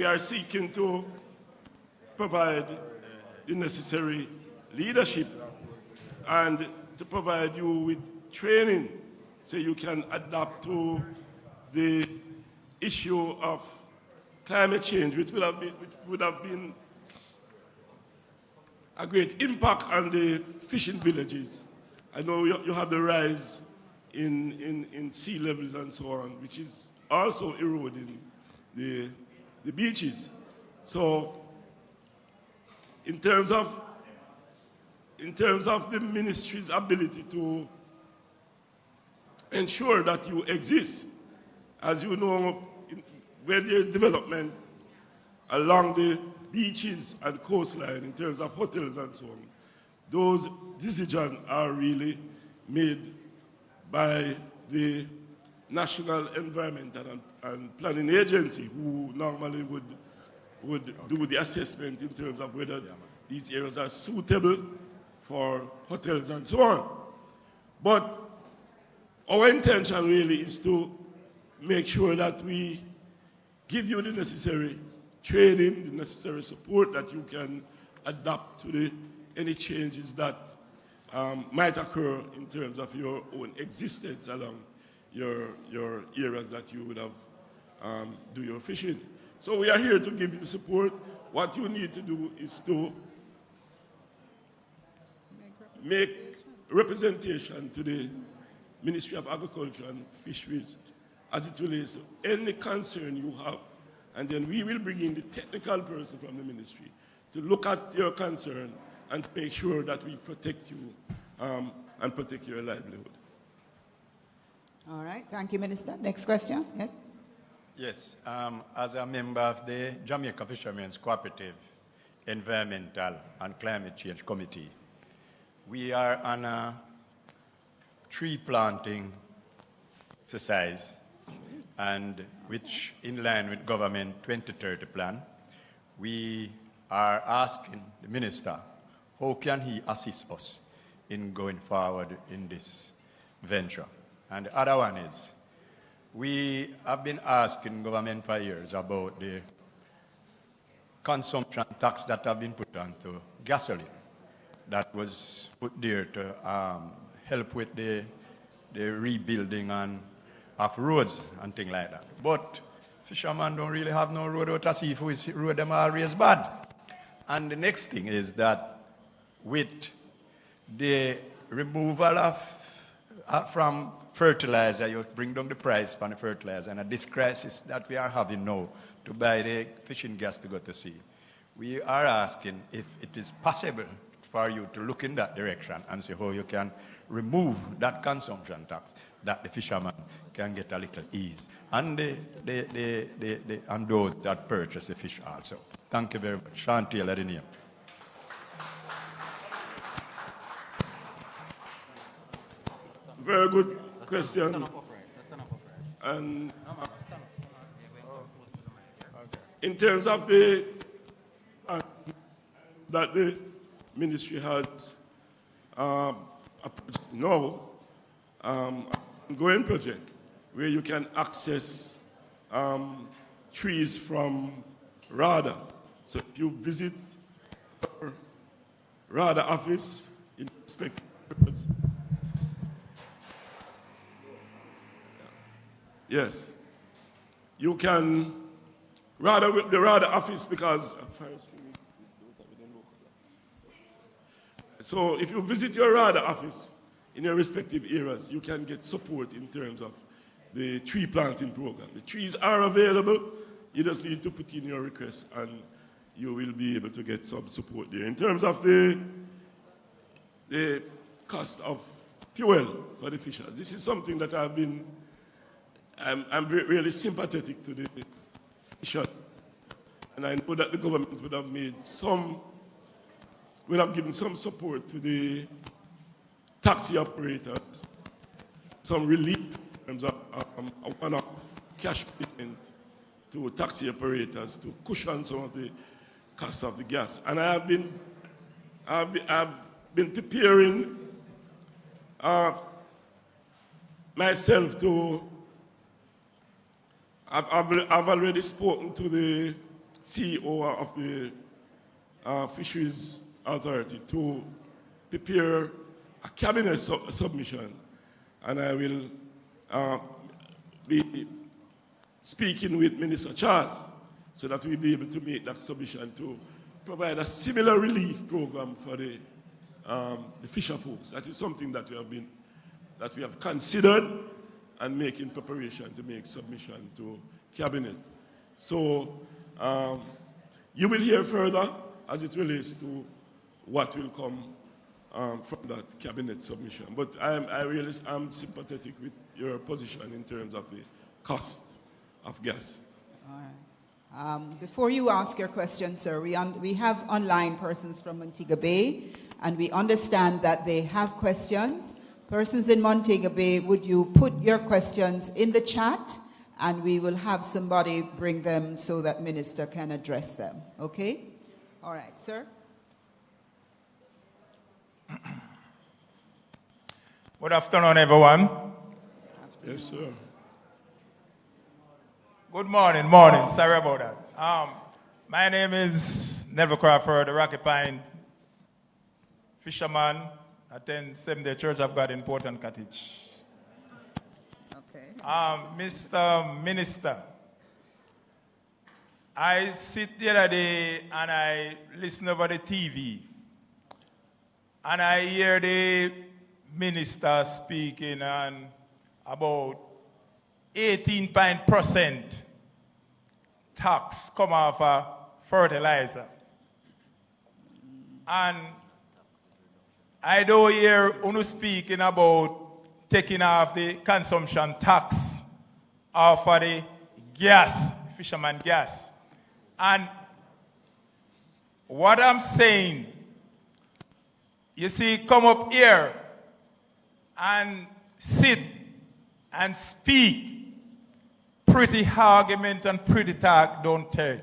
are seeking to provide the necessary leadership and to provide you with training so you can adapt to the issue of climate change, which would have been a great impact on the fishing villages. I know you have the rise in sea levels and so on, which is also eroding the beaches. So in terms of the ministry's ability to ensure that you exist, as you know, when there's development along the beaches and coastline in terms of hotels and so on, those decisions are really made by the National Environmental and Planning Agency, who normally would do the assessment in terms of whether these areas are suitable for hotels and so on. But our intention really is to make sure that we give you the necessary training, the necessary support that you can adapt to any changes that might occur in terms of your own existence along your areas that you would have do your fishing. So we are here to give you the support. What you need to do is to make representation to the Ministry of Agriculture and Fisheries as it relates to any concern you have. And then we will bring in the technical person from the ministry to look at your concern and make sure that we protect you and protect your livelihood. All right, thank you, Minister. Next question, yes? Yes, as a member of the Jamaica Fishermen's Cooperative Environmental and Climate Change Committee, we are on a tree planting exercise, and which, in line with government 2030 plan, we are asking the minister, how can he assist us in going forward in this venture? And the other one is, we have been asking government for years about the consumption tax that have been put onto gasoline that was put there to help with the rebuilding of roads and things like that. But fishermen don't really have no road out to sea if we road them always bad. And the next thing is that with the removal of from fertilizer, you bring down the price for the fertilizer, and this crisis that we are having now to buy the fishing gas to go to sea, we are asking if it is possible for you to look in that direction and see how you can remove that consumption tax, that the fisherman can get a little ease, and and those that purchase the fish also. Thank you very much. Sean Taylor, the name. Very good question. And in terms of the that the ministry has a project now, ongoing project where you can access trees from RADA. So if you visit RADA office in respect. Yes. You can rather with the RADA office because so if you visit your RADA office in your respective areas, you can get support in terms of the tree planting program. The trees are available. You just need to put in your request and you will be able to get some support there. In terms of the cost of fuel for the fishers, this is something that I'm really sympathetic to the fishers. And I know that the government would have given some support to the taxi operators, some relief in terms of a one-off cash payment to taxi operators to cushion some of the costs of the gas. And I've been preparing myself to. I've already spoken to the CEO of the Fisheries Authority to prepare a cabinet submission, and I will be speaking with Minister Charles so that we'll be able to make that submission to provide a similar relief program for the fisher folks. That is something that we have considered and making preparation to make submission to cabinet. So you will hear further as it relates to what will come from that cabinet submission. But I'm sympathetic with your position in terms of the cost of gas. All right. Before you ask your question, sir, we have online persons from Montego Bay, and we understand that they have questions. Persons in Montego Bay, would you put your questions in the chat, and we will have somebody bring them so that Minister can address them, okay? All right, sir. Good afternoon, everyone. Yes, sir. Good morning. Sorry about that. My name is Neville Crawford, the Rocky Pine fisherman. Attend Seventh-day Church of God in Portland Cottage. Okay. Mr. Minister, I sit the other day and I listen over the TV, and I hear the minister speaking on about 18% tax come off of fertilizer. And I don't hear Unu speaking about taking off the consumption tax off of the gas, fisherman gas. And what I'm saying, you see, come up here and sit and speak. Pretty argument and pretty talk don't take.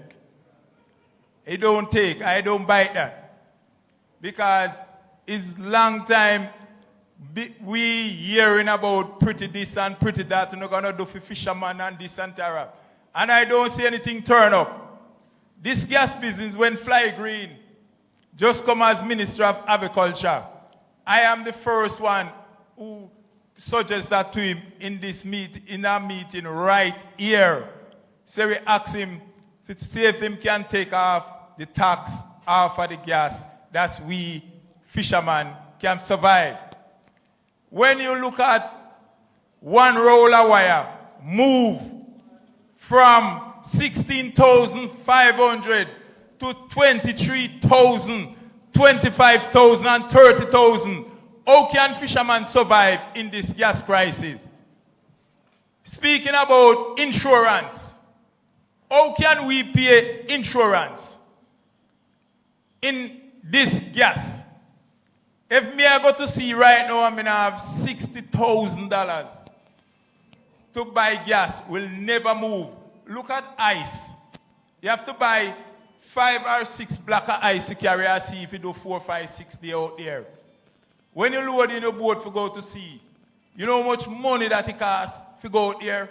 It don't take. I don't bite that. Because it's long time we hearing about pretty this and pretty that. We're not going to do for fisherman and this and that. And I don't see anything turn up. This gas business went fly green. Just come as Minister of Agriculture. I am the first one who suggests that to him in our meeting right here. So we ask him to see if him can take off the tax off of the gas. That's we fishermen can survive. When you look at one roll of wire move from 16,500 to 23,000, 25,000 and 30,000, how can fishermen survive in this gas crisis? Speaking about insurance, how can we pay insurance in this gas? If me I go to see right now, I'm going to have $60,000 to buy gas, will never move. Look at ice. You have to buy 5 or 6 blocks of ice to carry and see if you do 4, 5, 6 days out there. When you load in a boat to go to sea, you know how much money that it costs to go out there?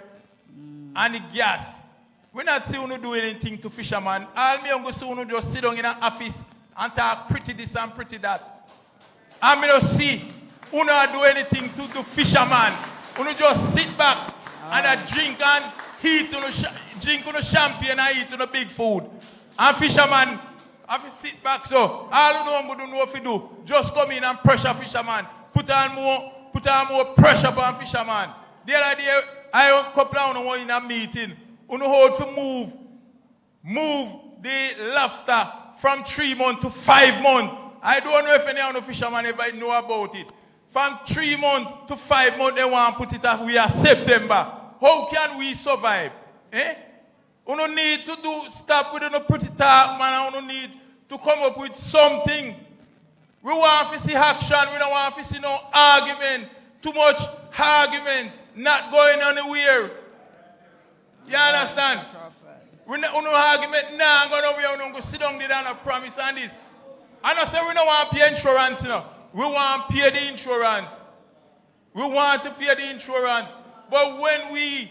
And the gas. We're not seeing you do anything to fishermen. All me going to see you just sit down in an office and talk pretty this and pretty that. And me don't see who not do anything to the fisherman. Who just sit back and drink and eat drink on champagne and eat on the big food. And fisherman have to sit back, so all you know I'm going to know if you do, just come in and pressure fisherman. Put on more pressure on fisherman. The other day, I have a couple of them in a meeting. You know how to move the lobster from 3 months to 5 months. I don't know if any of the fishermen ever know about it. From 3 months to 5 months, they want to put it up. We are September. How can we survive? You don't need to stop with the pretty talk, man. You don't need to come up with something. We want to see action. We don't want to see no argument. Too much argument. Not going anywhere. You understand? We don't no argument now. I'm going to sit down there and promise on this. I don't say we don't want to pay insurance. You know. We want to pay the insurance. We want to pay the insurance. But when we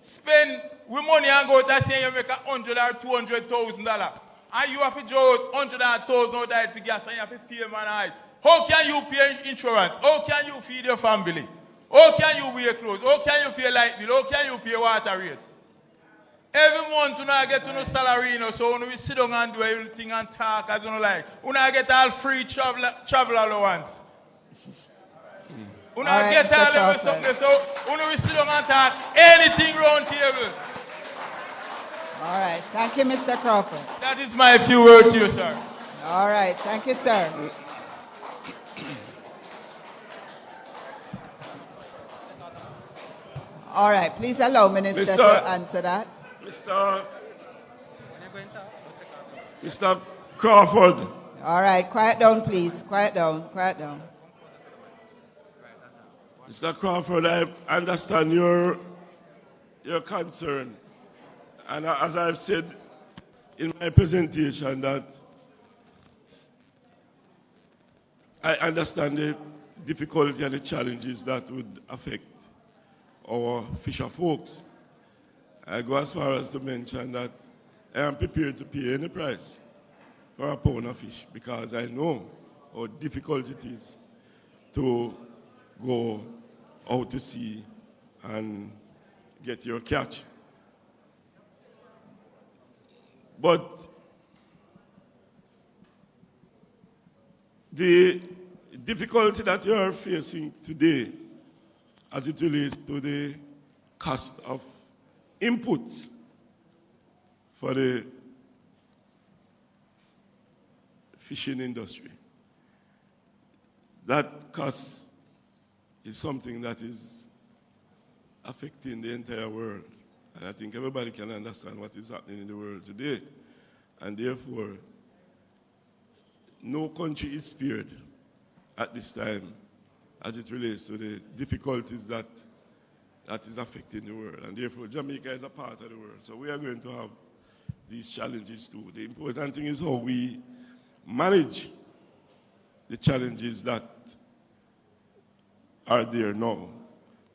spend money and go to say you make $100,000 or $200,000, and you have to draw $100,000 out of for gas and you have to pay man. How can you pay insurance? How can you feed your family? How can you wear clothes? How can you pay light bill? How can you pay water rate? Every month you not get no salary, so when we sit down and do everything and talk as you like, you not get all free travel allowance. You not get all of something, so when we sit down and talk anything round table. All right. Thank you, Mr. Crawford. That is my few words to you, sir. All right. Thank you, sir. All right. Please allow Minister to answer that. Mr. Crawford. All right. Quiet down, please. Quiet down. Quiet down. Mr. Crawford, I understand your concern. And as I've said in my presentation, that I understand the difficulty and the challenges that would affect our fisher folks. I go as far as to mention that I am prepared to pay any price for a pound of fish because I know how difficult it is to go out to sea and get your catch. But the difficulty that you are facing today as it relates to the cost of inputs for the fishing industry, that cost is something that is affecting the entire world. And I think everybody can understand what is happening in the world today. And therefore, no country is spared at this time as it relates to the difficulties that is affecting the world. And therefore, Jamaica is a part of the world. So we are going to have these challenges too. The important thing is how we manage the challenges that are there now.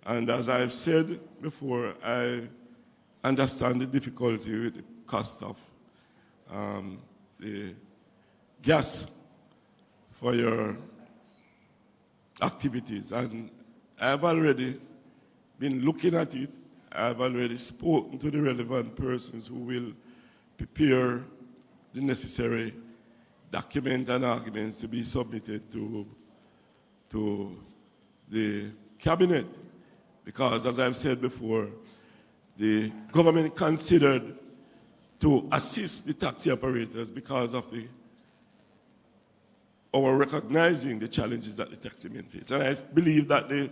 And as I've said before, I understand the difficulty with the cost of the gas for your activities. And I've already been looking at it. I've already spoken to the relevant persons who will prepare the necessary documents and arguments to be submitted to the cabinet. Because as I've said before, the government considered to assist the taxi operators because of our recognizing the challenges that the taxi men face. And I believe that the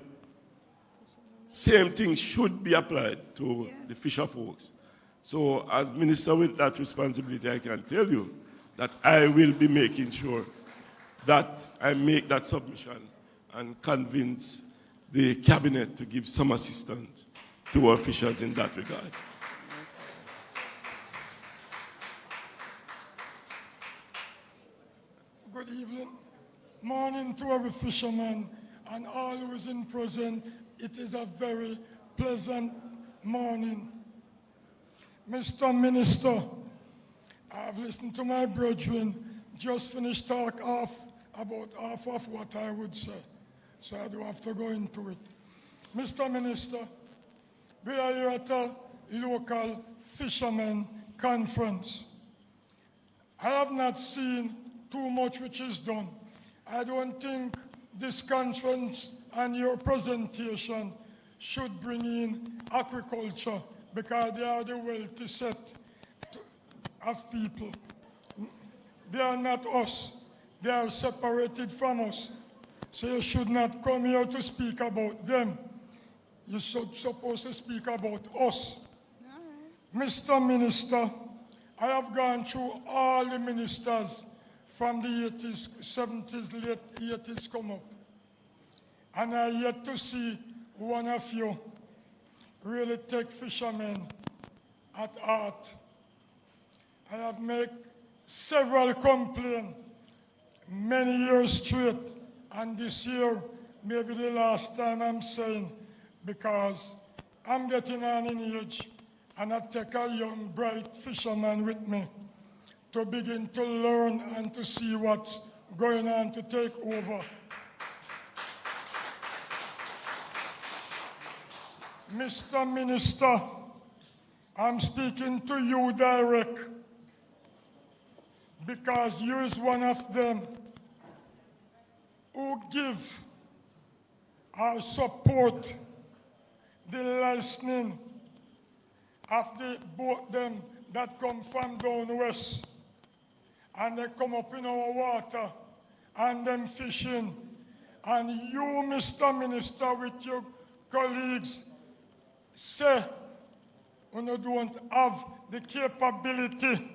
same thing should be applied to the fisher folks. So as minister with that responsibility, I can tell you that I will be making sure that I make that submission and convince the cabinet to give some assistance to our officials in that regard. Good evening. Morning to every fisherman and all who is in present. It is a very pleasant morning. Mr. Minister, I have listened to my brethren just finished talk about half of what I would say, so I don't have to go into it. Mr. Minister, we are here at a local fishermen conference. I have not seen too much which is done. I don't think this conference and your presentation should bring in agriculture because they are the wealthy set of people. They are not us. They are separated from us. So you should not come here to speak about them. You're supposed to speak about us. Mr. Minister, I have gone through all the ministers from the 80s, 70s, late 80s come up. And I yet to see one of you really take fishermen at heart. I have made several complaints many years straight, and this year may be the last time I'm saying, because I'm getting on in age, and I take a young, bright fisherman with me to begin to learn and to see what's going on to take over. Mr. Minister, I'm speaking to you direct because you is one of them who give or support the licensing of the boat them that come from down west, and they come up in our water and them fishing. And you, Mr. Minister, with your colleagues, say when you don't have the capability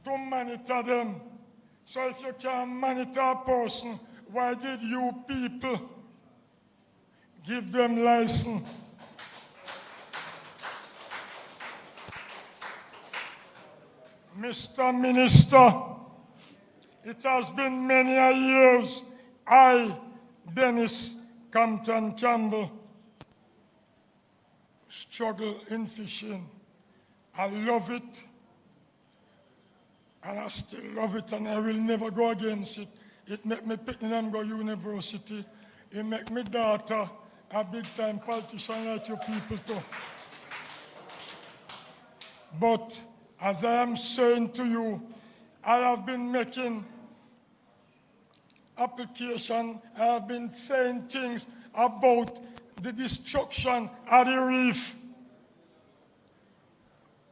to monitor them. So if you can't monitor a person, why did you people give them license? Mr. Minister, it has been many years. I, Dennis Compton Campbell, struggle in fishing. I love it, and I still love it, and I will never go against it. It make me pick them go university. It make me daughter a big-time politician like you people too. But as I am saying to you, I have been making application, I have been saying things about the destruction of the reef.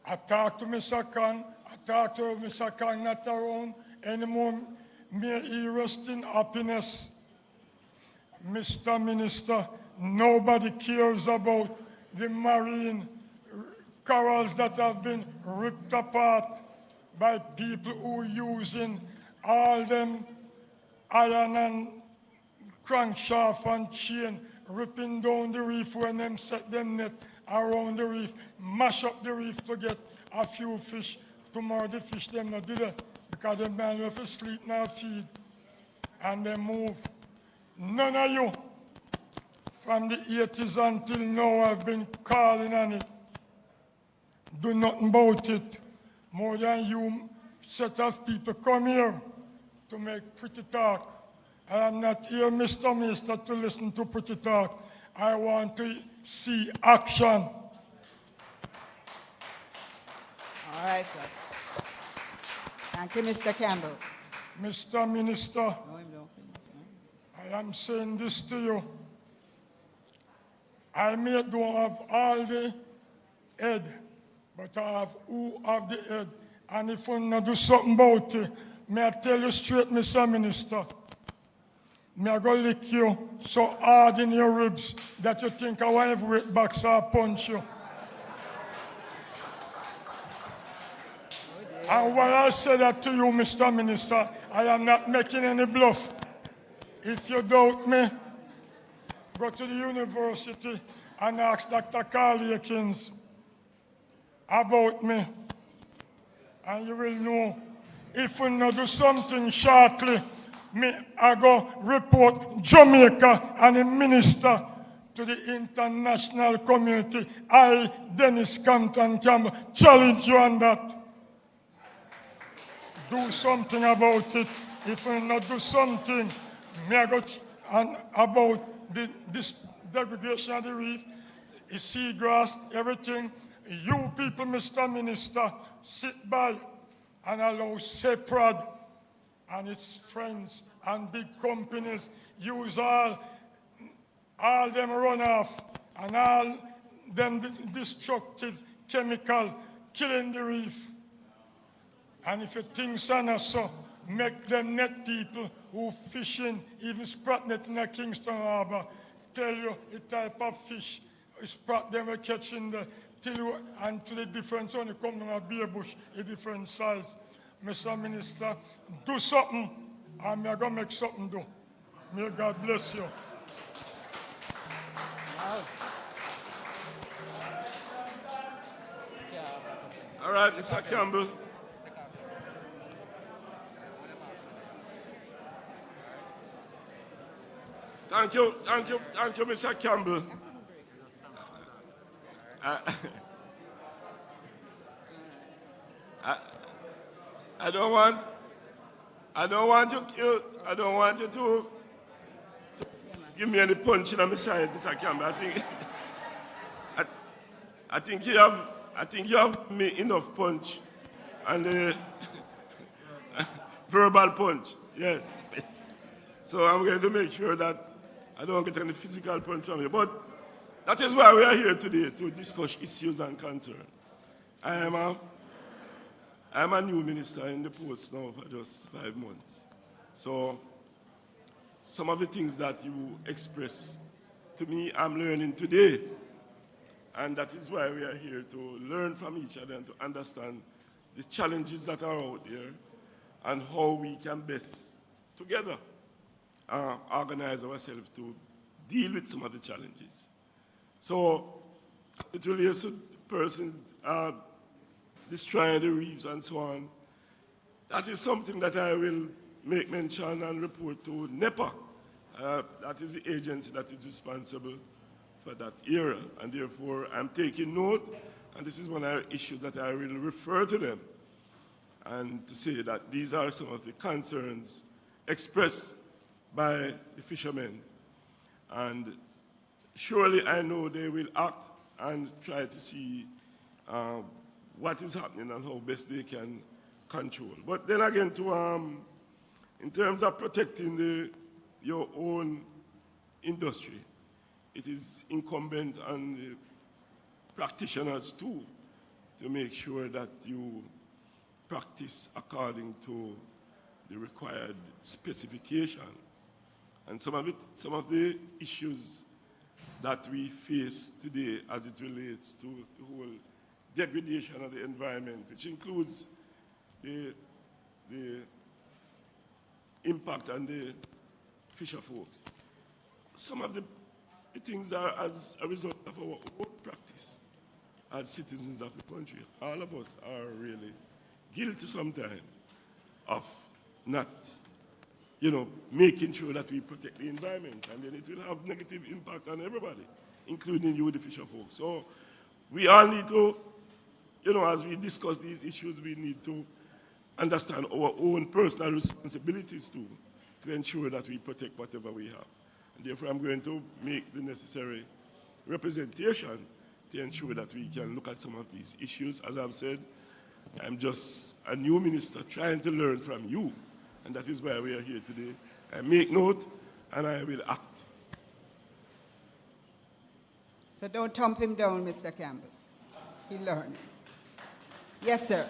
I talk to Mr. Khan, I talk to Mr. Khan not around anymore. May he rest in happiness. Mr. Minister, nobody cares about the marine corals that have been ripped apart by people who are using all them iron and crankshaft and chain, ripping down the reef when them set them net around the reef, mash up the reef to get a few fish. Tomorrow the fish them not do that because them man have to sleep now feed and they move. None of you from the 80s until now have been calling on it. Do nothing about it. More than you set of people come here to make pretty talk. I am not here, Mr. Minister, to listen to pretty talk. I want to see action. All right, sir. Thank you, Mr. Campbell. Mr. Minister, I am saying this to you. I may don't have all the head, but I have who have the head. And if you not do something about it, may I tell you straight, Mr. Minister, may I go lick you so hard in your ribs that you think I will heavyweight boxer or punch you. And while I say that to you, Mr. Minister, I am not making any bluff. If you doubt me, go to the university and ask Dr. Carl Akins about me. And you will know if we not do something shortly, I go report Jamaica and the minister to the international community. I, Dennis Compton Campbell, challenge you on that. do something about it. If we not do something, me I got and about this degradation of the reef, the seagrass, everything. You people, Mr. Minister, sit by and allow SEPRAD and its friends and big companies use all them runoff and all them destructive chemical killing the reef. And if you think so, make them net people who fishing, even sprat net in the Kingston Harbour, tell you the type of fish, sprat them are catching the till you, and to the difference only come from a beer bush, a different size. Mr. Minister, do something, and me going to make something do. May God bless you. All right, Mr. Campbell. Thank you, Mr. Campbell. I don't want you to give me any punch in my side, Mr. Campbell. I think you have me enough punch and verbal punch. Yes. So I'm going to make sure that I don't get any physical punch from you. But that is why we are here today, to discuss issues and concerns. I am a new minister in the post now for just 5 months. So some of the things that you express to me, I'm learning today. And that is why we are here, to learn from each other and to understand the challenges that are out there and how we can best together organize ourselves to deal with some of the challenges. So it relates to persons destroying the reefs and so on. That is something that I will make mention and report to NEPA. That is the agency that is responsible for that area. And therefore, I'm taking note, and this is one of the issues that I will refer to them and to say that these are some of the concerns expressed by the fishermen. And surely I know they will act and try to see what is happening and how best they can control. But then again, in terms of protecting your own industry, it is incumbent on the practitioners too to make sure that you practice according to the required specification. And some of the issues that we face today as it relates to the whole degradation of the environment, which includes the impact on the fisher folks. Some of the things are as a result of our own practice as citizens of the country. All of us are really guilty sometimes of not making sure that we protect the environment, and then it will have negative impact on everybody, including you, the fisher folks. So we all need to, as we discuss these issues, we need to understand our own personal responsibilities too, to ensure that we protect whatever we have. And therefore, I'm going to make the necessary representation to ensure that we can look at some of these issues. As I've said, I'm just a new minister trying to learn from you. And that is why we are here today. I make note and I will act. So don't thump him down, Mr. Campbell. He learned. Yes, sir.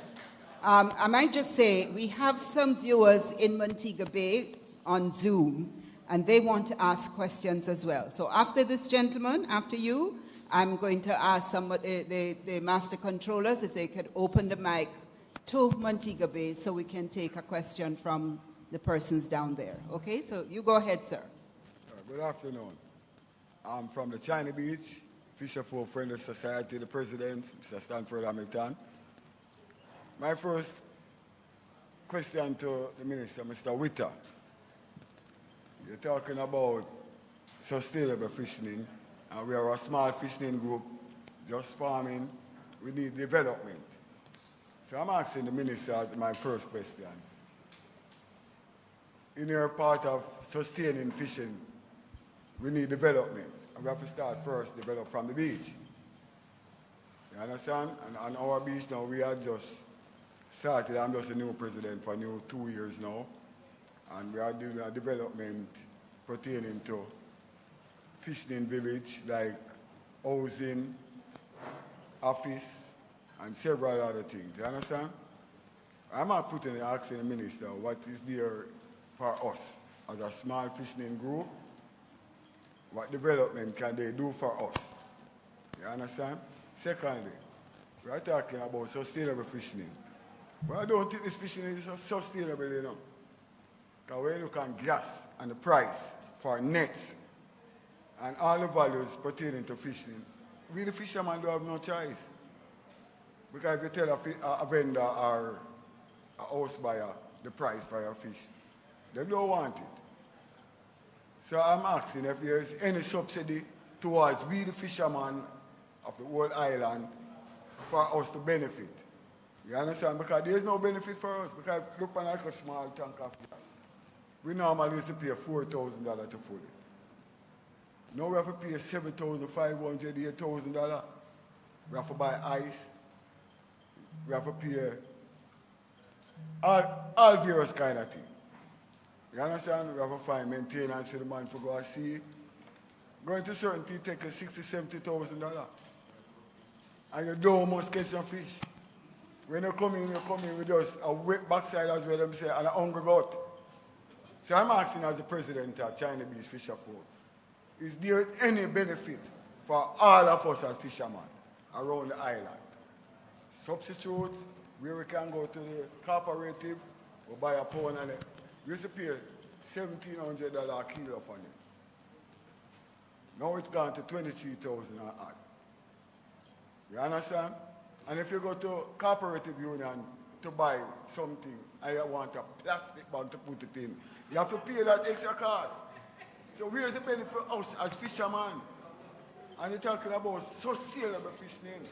I might just say, we have some viewers in Montego Bay on Zoom, and they want to ask questions as well. So after this gentleman, after you, I'm going to ask somebody, the master controllers, if they could open the mic to Montego Bay so we can take a question from the persons down there. Okay, so you go ahead, sir. Good afternoon. I'm from the China Beach, Fisherfolk Friendly Society, the president, Mr. Stanford Hamilton. My first question to the minister, Mr. Witter. You're talking about sustainable fishing, and we are a small fishing group, just farming. We need development. So I'm asking the minister my first question. In your part of sustaining fishing, we need development. And we have to start first, develop from the beach. You understand? And on our beach now, we are just started. I'm just a new president for 2 years now. And we are doing a development pertaining to fishing village, like housing, office, and several other things. You understand? I'm not asking the minister what is there for us as a small fishing group. What development can they do for us? You understand? Secondly, we are talking about sustainable fishing. But I don't think this fishing is sustainable, you know. Because when you look at gas and the price for nets and all the values pertaining to fishing, we the fishermen don't have no choice. Because if you tell a vendor or a house buyer the price for your fish, they don't want it. So I'm asking if there's any subsidy towards we the fishermen of the whole island for us to benefit. You understand? Because there's no benefit for us. Because look at like a small tank of gas. We normally used to pay $4,000 to fill it. Now we have to pay $7,500, $8,000. We have to buy ice. We have to pay all various kind of things. You understand? We have to find maintenance for the man for go and see. Going to certain things take $60,000, $70,000. And you don't must catch some fish. When you come in with just a wet backside, as well, them say, and a hungry goat. So I'm asking as the president of China Beach Fisher Force, is there any benefit for all of us as fishermen around the island? Substitute, where we can go to the cooperative, or buy a pound on it. We used to pay $1,700 a kilo for it. Now it's gone to $23,000 an odd. You understand? And if you go to cooperative union to buy something and you want a plastic bag to put it in, you have to pay that extra cost. So where's the benefit for us as fishermen? And you're talking about sustainable fishing.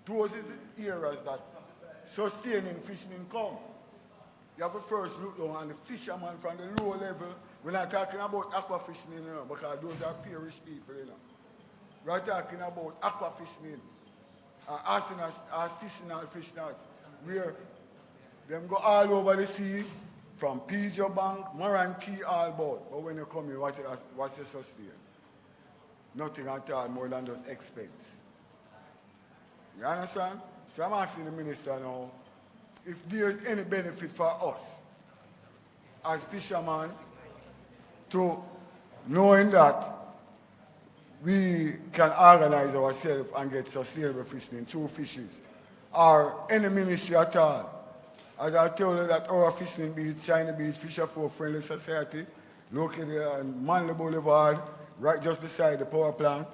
Those are the areas that sustaining fishing come. You have to first look down on the fishermen from the low level. We're not talking about aqua fishing, you know, because those are peerish people, you know. We're talking about aqua fishing, artisanal fishers, where them go all over the sea, from Pigeon Bank, Moranti, all about. But when you come here, what's the sustain? Nothing at all more than just expense. You understand? So I'm asking the minister now, if there's any benefit for us as fishermen to knowing that we can organize ourselves and get sustainable fishing through fishes, or any ministry at all. As I told you that our fishing beach, China Beach Fisher Folk Friendly Society, located on Manley Boulevard, right just beside the power plant.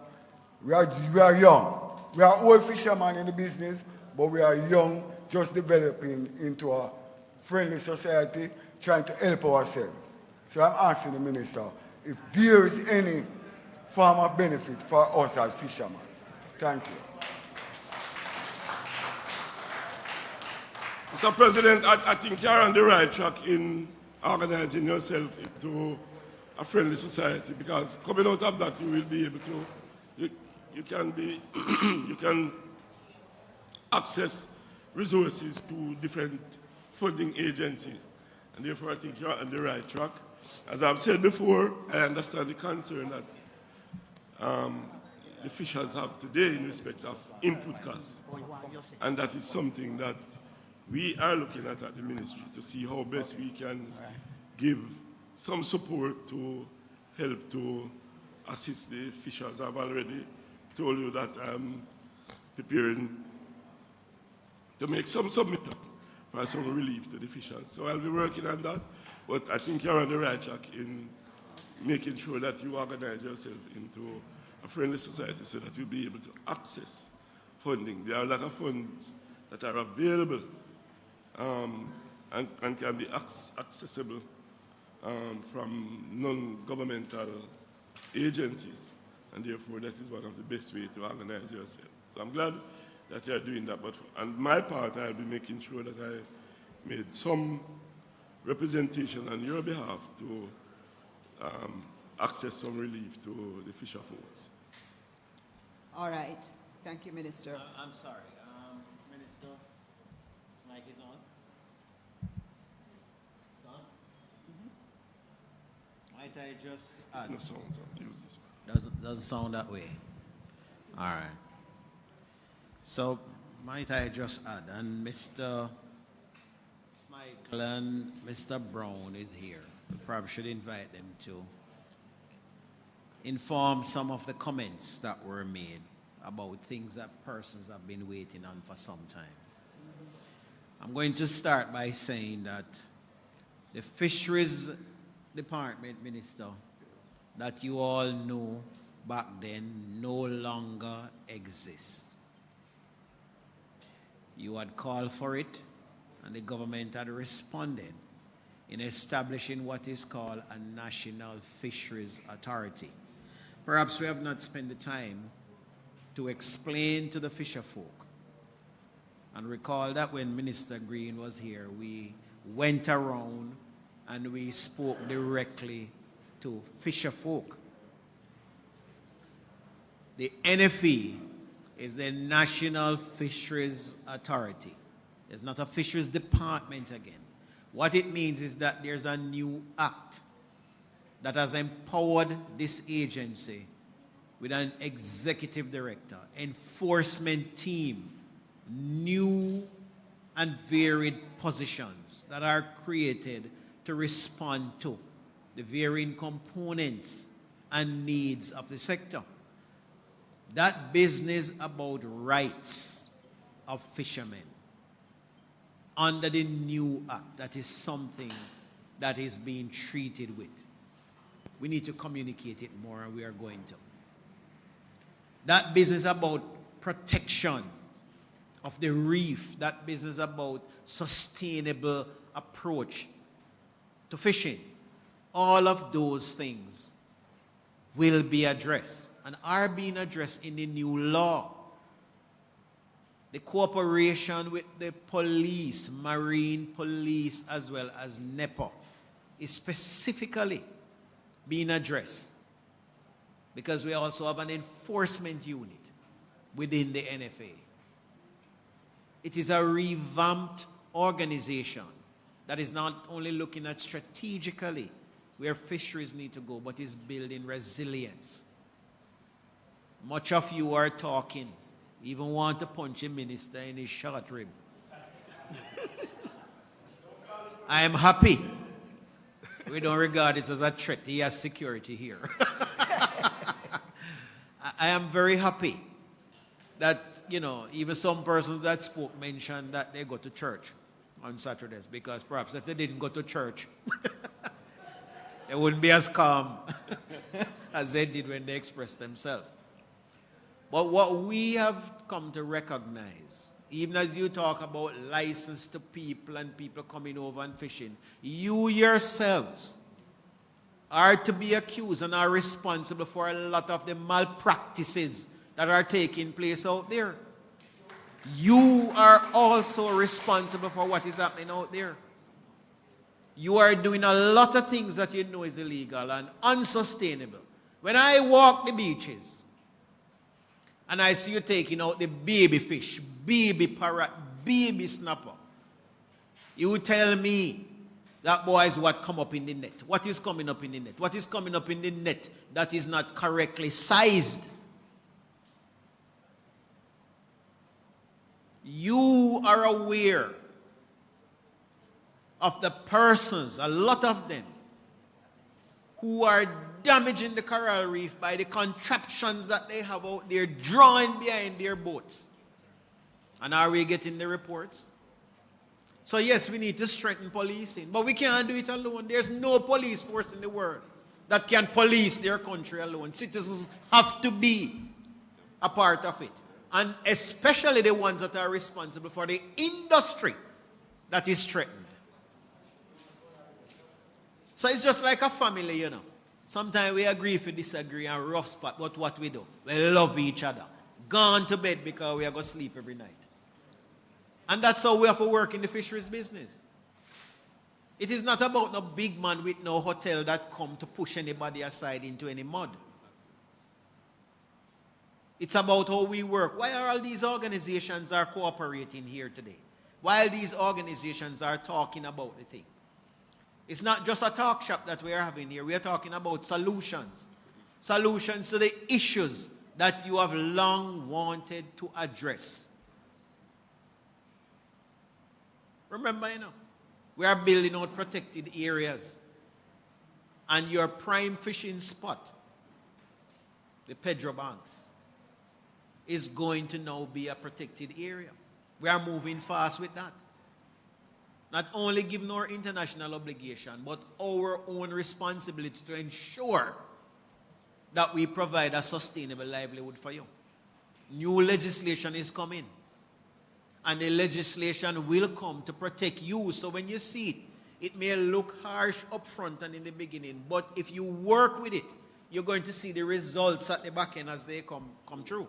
We are young. We are old fishermen in the business, but we are young, just developing into a friendly society, trying to help ourselves. So I'm asking the minister if there is any form of benefit for us as fishermen. Thank you. Mr. President, I think you're on the right track in organizing yourself into a friendly society, because coming out of that, you will be able to, you can access resources to different funding agencies. And therefore, I think you're on the right track. As I've said before, I understand the concern that the fishers have today in respect of input costs. And that is something that we are looking at the ministry to see how best we can give some support to help to assist the fishers. I've already told you that I'm preparing to make some submission for some relief to the fishers. So I'll be working on that, but I think you're on the right track in making sure that you organize yourself into a friendly society so that you'll be able to access funding. There are a lot of funds that are available and can be accessible from non-governmental agencies, and therefore that is one of the best ways to organize yourself. So I'm glad that you are doing that. But on my part, I'll be making sure that I made some representation on your behalf to access some relief to the fisher folks. All right. Thank you, Minister. I'm sorry. Minister, this mic is on. It's on? Might I just add? No sound, use this one. Doesn't sound that way. All right. So, might I just add, and Mr. Michael and Mr. Brown is here. We probably should invite them to inform some of the comments that were made about things that persons have been waiting on for some time. I'm going to start by saying that the Fisheries Department, Minister, that you all knew back then no longer exists. You had called for it, and the government had responded in establishing what is called a National Fisheries Authority. Perhaps we have not spent the time to explain to the fisher folk. And recall that when Minister Green was here, we went around and we spoke directly to fisher folk. The NFE is the National Fisheries Authority. It's not a fisheries department again. What it means is that there's a new act that has empowered this agency with an executive director, enforcement team, new and varied positions that are created to respond to the varying components and needs of the sector. That business about rights of fishermen under the new act, that is something that is being treated with. We need to communicate it more, and we are going to. That business about protection of the reef, that business about sustainable approach to fishing, all of those things will be addressed and are being addressed in the new law. The cooperation with the police, marine police, as well as NEPA, is specifically being addressed, because we also have an enforcement unit within the NFA. It is a revamped organization that is not only looking at strategically where fisheries need to go, but is building resilience. Much of you are talking, even want to punch a minister in his short rib. I am happy. We don't regard it as a threat. He has security here. I am very happy that, even some persons that spoke mentioned that they go to church on Saturdays, because perhaps if they didn't go to church, they wouldn't be as calm as they did when they expressed themselves. But what we have come to recognize, even as you talk about license to people and people coming over and fishing, you yourselves are to be accused and are responsible for a lot of the malpractices that are taking place out there. You are also responsible for what is happening out there. You are doing a lot of things that you know is illegal and unsustainable. When I walk the beaches and I see you taking out the baby fish, baby parrot, baby snapper, you tell me that boy is what come up in the net. What is coming up in the net? What is coming up in the net that is not correctly sized? You are aware of the persons, a lot of them, who are damaging the coral reef by the contraptions that they have out there drawing behind their boats. And are we getting the reports? So yes, we need to strengthen policing, but we can't do it alone. There's no police force in the world that can police their country alone. Citizens have to be a part of it. And especially the ones that are responsible for the industry that is threatened. So it's just like a family, Sometimes we agree if we disagree and rough spot, but what we do, we love each other. gone to bed because we are going to sleep every night. And that's how we have to work in the fisheries business. It is not about no big man with no hotel that come to push anybody aside into any mud. It's about how we work. Why are all these organizations are cooperating here today? Why these organizations are talking about the thing? It's not just a talk shop that we are having here. We are talking about solutions. Solutions to the issues that you have long wanted to address. Remember, we are building out protected areas. And your prime fishing spot, the Pedro Banks, is going to now be a protected area. We are moving fast with that. Not only given our international obligation, but our own responsibility to ensure that we provide a sustainable livelihood for you. New legislation is coming. And the legislation will come to protect you. So when you see it, it may look harsh up front and in the beginning, but if you work with it, you're going to see the results at the back end as they come true.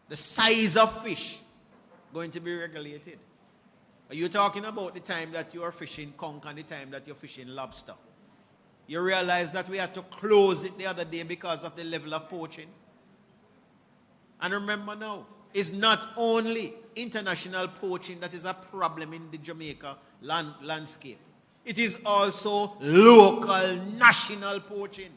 The size of fish going to be regulated. Are you talking about the time that you are fishing conch and the time that you're fishing lobster? You realize that we had to close it the other day because of the level of poaching. And remember now, it's not only international poaching that is a problem in the Jamaica landscape. It is also local, national poaching.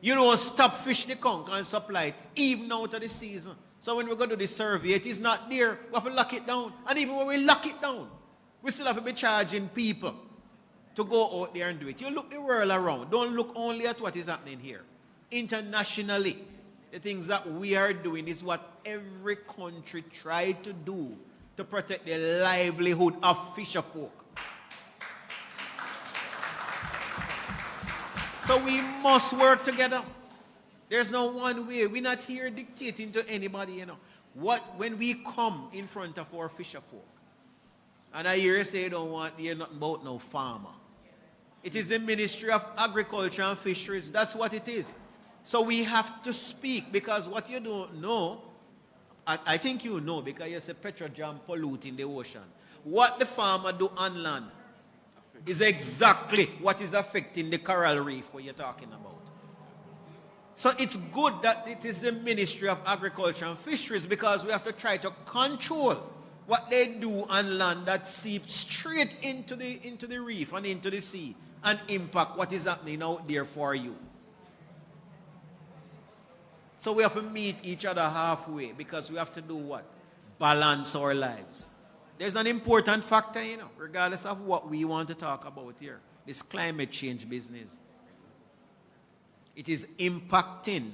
You don't stop fish the conch and supply it, even out of the season. So when we go to the survey, it is not there. We have to lock it down. And even when we lock it down, we still have to be charging people to go out there and do it. You look the world around. Don't look only at what is happening here. Internationally, the things that we are doing is what every country tried to do to protect the livelihood of fisherfolk. So we must work together. There's no one way. We're not here dictating to anybody, When we come in front of our fisherfolk, and I hear you say you don't want to hear nothing about no farmer. It is the Ministry of Agriculture and Fisheries. That's what it is. So we have to speak, because what you don't know, I think you know, because you say petrojam polluting the ocean. What the farmer do on land is exactly what is affecting the coral reef what you're talking about. So it's good that it is the Ministry of Agriculture and Fisheries, because we have to try to control what they do on land that seeps straight into the reef and into the sea and impact what is happening out there for you. So we have to meet each other halfway, because we have to do what? Balance our lives. There's an important factor, regardless of what we want to talk about here. This climate change business. It is impacting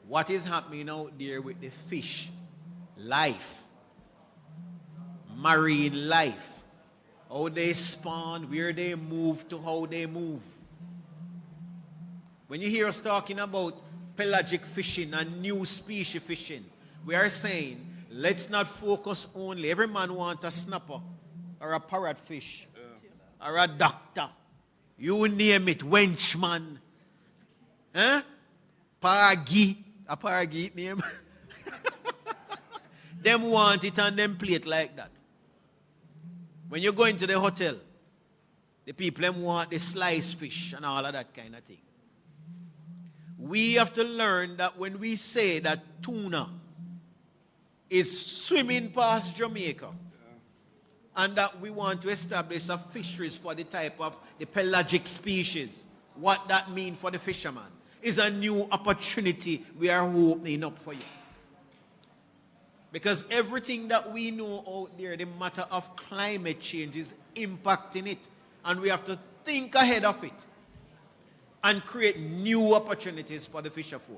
what is happening out there with the fish life, marine life, how they spawn, where they move to how they move. When you hear us talking about pelagic fishing and new species fishing, we are saying, let's not focus only. Every man wants a snapper or a parrotfish or a doctor. You name it, wenchman. Paragi, a paragi name. Them want it and them play it like that. When you go into the hotel, the people them want the sliced fish and all of that kind of thing. We have to learn that when we say that tuna is swimming past Jamaica, and that we want to establish a fisheries for the type of the pelagic species, what that means for the fisherman is a new opportunity we are opening up for you. Because everything that we know out there, the matter of climate change is impacting it. And we have to think ahead of it and create new opportunities for the fisherfolk.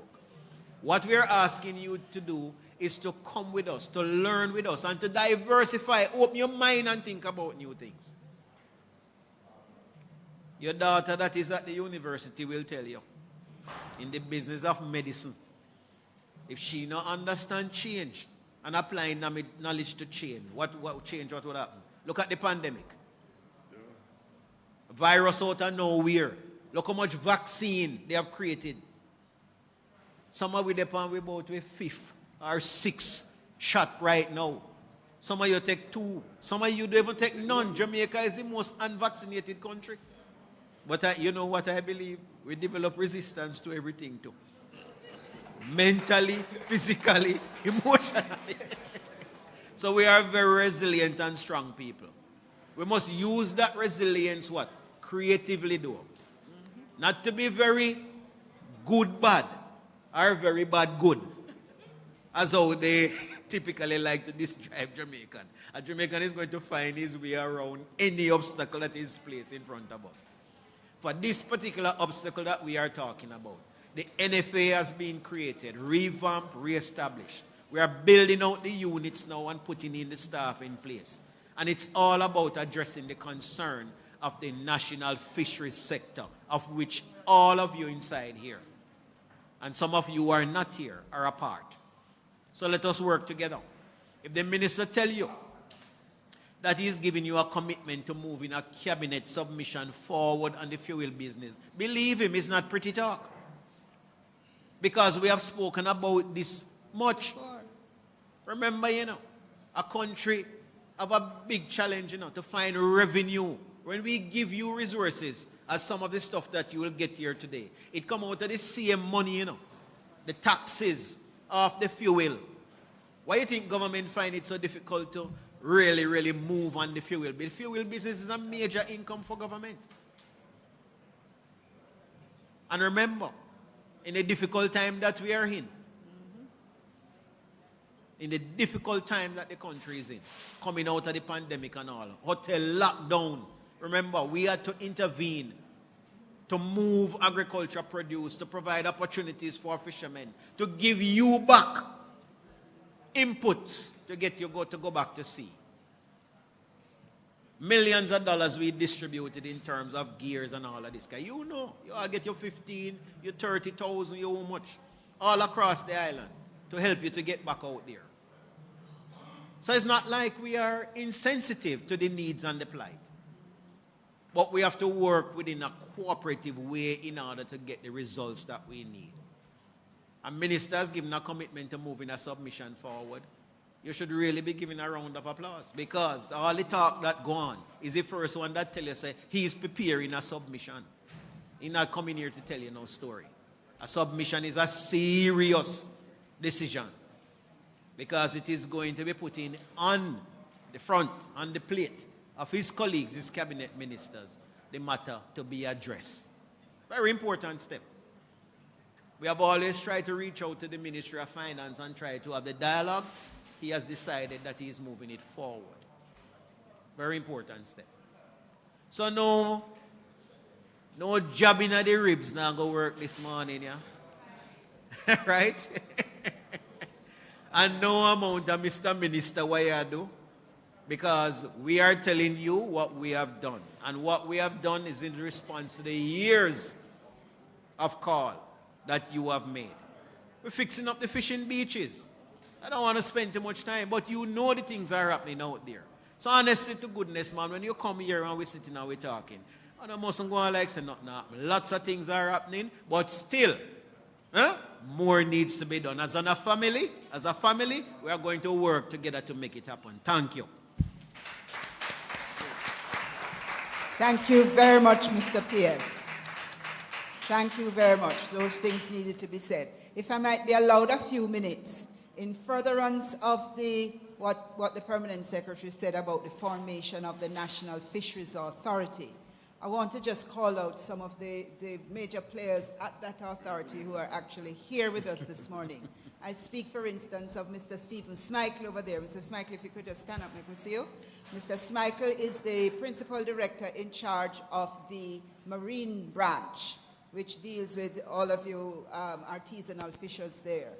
What we are asking you to do is to come with us, to learn with us, and to diversify, open your mind and think about new things. Your daughter that is at the university will tell you, in the business of medicine, if she not understand change and applying knowledge to change, what would happen? Look at the pandemic. Virus out of nowhere. Look how much vaccine they have created. Some of them are about a fifth or 6 shots right now. Some of you take 2. Some of you don't even take none. Jamaica is the most unvaccinated country. But you know what I believe? We develop resistance to everything too. Mentally, physically, emotionally. So we are very resilient and strong people. We must use that resilience what? Creatively do. Not to be very good bad or very bad good. As how they typically like to describe Jamaican. A Jamaican is going to find his way around any obstacle that is placed in front of us. For this particular obstacle that we are talking about, the NFA has been created, revamped, re-established. We are building out the units now and putting in the staff in place. And it's all about addressing the concern of the national fisheries sector, of which all of you inside here, and some of you who are not here, are a part. So let us work together. If the minister tell you that he is giving you a commitment to move in a cabinet submission forward on the fuel business, believe him, it's not pretty talk. Because we have spoken about this much. Remember, a country have a big challenge, to find revenue. When we give you resources, as some of the stuff that you will get here today, it come out of the same money, the taxes of the fuel. Why do you think government find it so difficult to really move on the fuel? The fuel business is a major income for government. And remember, in the difficult time that we are in the difficult time that the country is in, coming out of the pandemic and all, hotel lockdown, remember, we had to intervene to move agriculture produce, to provide opportunities for fishermen, to give you back inputs to get you to go back to sea. Millions of dollars we distributed in terms of gears and all of this. You all get your 15, your 30,000, your how much, all across the island to help you to get back out there. So it's not like we are insensitive to the needs and the plight. But we have to work within a cooperative way in order to get the results that we need. And minister has given a commitment to moving a submission forward. You should really be giving a round of applause, because all the talk that go on is the first one that tell you, say, he is preparing a submission. He's not coming here to tell you no story. A submission is a serious decision, because it is going to be put in on the front, on the plate of his colleagues, his cabinet ministers, the matter to be addressed. Very important step. We have always tried to reach out to the Ministry of Finance and try to have the dialogue. He has decided that he is moving it forward. Very important step. So no jabbing at the ribs now go work this morning, yeah? Right? And no amount of Mr. Minister, what you do? Because we are telling you what we have done. And what we have done is in response to the years of call that you have made. We're fixing up the fishing beaches. I don't want to spend too much time, but you know the things are happening out there. So honestly to goodness, man, when you come here and we're sitting and we're talking, and I mustn't go on like say nothing happening. Lots of things are happening, but still, more needs to be done. As a family, we are going to work together to make it happen. Thank you. Thank you very much, Mr. Pierce. Thank you very much. Those things needed to be said. If I might be allowed a few minutes in furtherance of what the Permanent Secretary said about the formation of the National Fisheries Authority, I want to just call out some of the major players at that authority who are actually here with us this morning. I speak, for instance, of Mr. Stephen Smikle over there. Mr. Smikle, if you could just stand up, I can see you. Mr. Smikle is the Principal Director in charge of the Marine Branch, which deals with all of you artisanal fishers there.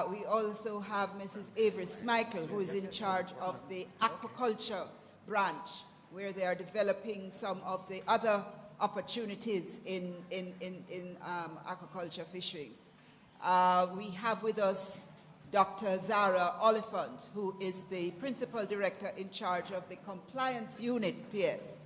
We also have Mrs. Avery Smikle, who is in charge of the Aquaculture Branch, where they are developing some of the other opportunities in aquaculture fisheries. We have with us Dr. Zara Oliphant, who is the Principal Director in charge of the Compliance Unit, PS.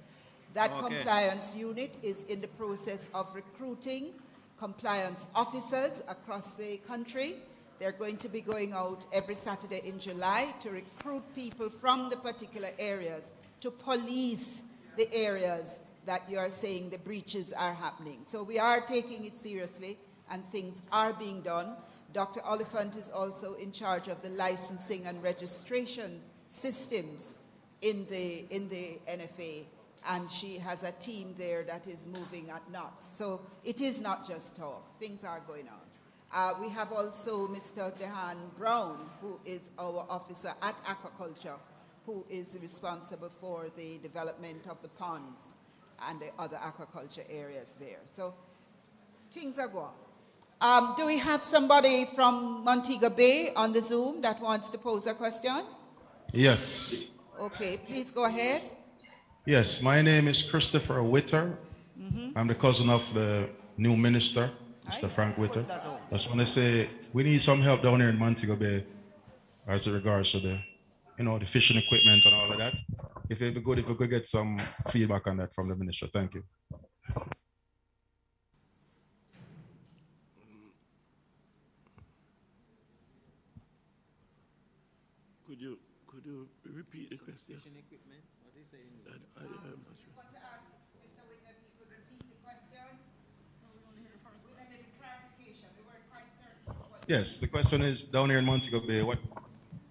That compliance unit is in the process of recruiting compliance officers across the country, They're going to be going out every Saturday in July to recruit people from the particular areas to police the areas that you are saying the breaches are happening. So we are taking it seriously and things are being done. Dr. Oliphant is also in charge of the licensing and registration systems in the NFA, and she has a team there that is moving at knots. So it is not just talk, things are going on. We have also Mr. Dehan Brown, who is our officer at Aquaculture, who is responsible for the development of the ponds and the other aquaculture areas there. So things are going. Do we have somebody from Montego Bay on the Zoom that wants to pose a question? Yes. Okay, please go ahead. Yes, my name is Christopher Witter. I'm the cousin of the new minister, Mr. Frank Witter. I just want to say we need some help down here in Montego Bay as regards to the, the fishing equipment and all of that. If it'd be good if we could get some feedback on that from the minister. Thank you. Could you repeat the question? Fishing equipment? What is it? I'm not sure. Want to ask Mr. Witter if he could repeat the question? We only heard the first one. We need clarification. We weren't quite certain. Yes, the question is down here in Montego Bay, what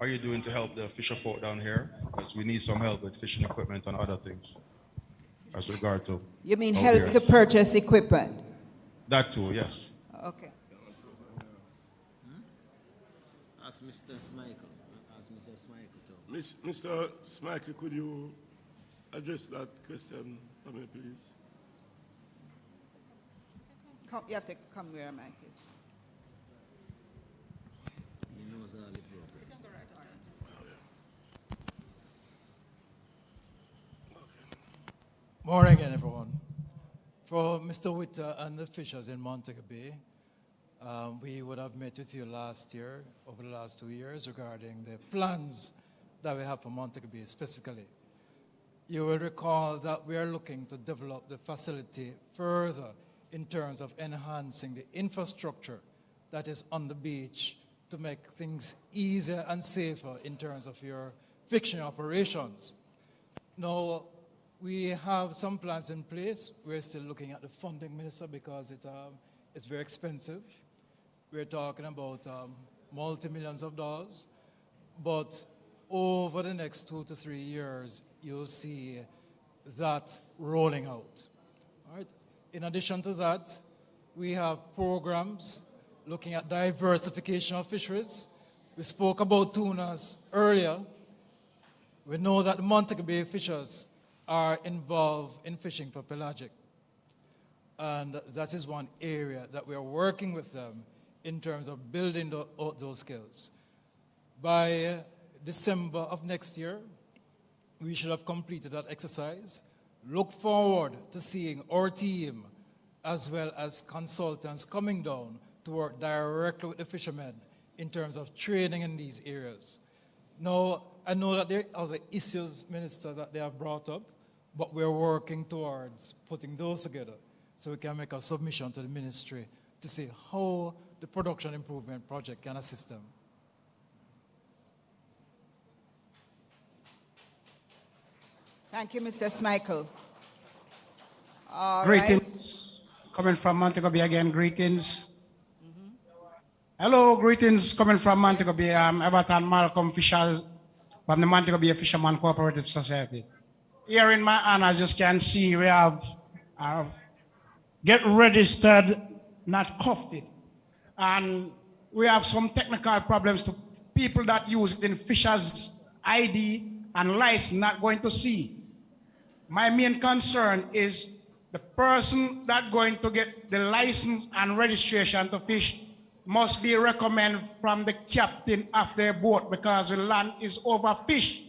are you doing to help the fisher folk down here? Because we need some help with fishing equipment and other things as regard to. You mean help to purchase equipment? That too, yes. Okay. Ask Mr. Smichael. Ask Mr. Smichael too. Mr. Smichael, could you address that question for me, please? You have to come where Mike is. He knows all the progress. Morning again, everyone. For Mr. Witter and the fishers in Montego Bay, we would have met with you last year, over the last 2 years, regarding the plans that we have for Montego Bay specifically. You will recall that we are looking to develop the facility further in terms of enhancing the infrastructure that is on the beach to make things easier and safer in terms of your fishing operations. Now, we have some plans in place. We're still looking at the funding, Minister, because it's very expensive. We're talking about multi-millions of dollars. But over the next 2 to 3 years, you'll see that rolling out. All right? In addition to that, we have programs looking at diversification of fisheries. We spoke about tunas earlier. We know that the Montego Bay fishers are involved in fishing for pelagic. And that is one area that we are working with them in terms of building those skills. By December of next year, we should have completed that exercise. Look forward to seeing our team as well as consultants coming down to work directly with the fishermen in terms of training in these areas. Now, I know that there are other issues, Minister, that they have brought up, but we're working towards putting those together so we can make a submission to the ministry to see how the production improvement project can assist them. Thank you, Mr. Smichael. Greetings. Coming from Montego Bay again, greetings. Hello, greetings coming from Montego Bay. I'm Everton Malcolm Fisher from the Montego Bay Fisherman Cooperative Society. Here in my hand, as you can see, we have get registered, not cuffed it. And we have some technical problems to people that use in Fisher's ID and license not going to see. My main concern is the person that going to get the license and registration to fish must be recommended from the captain of their boat because the land is overfished.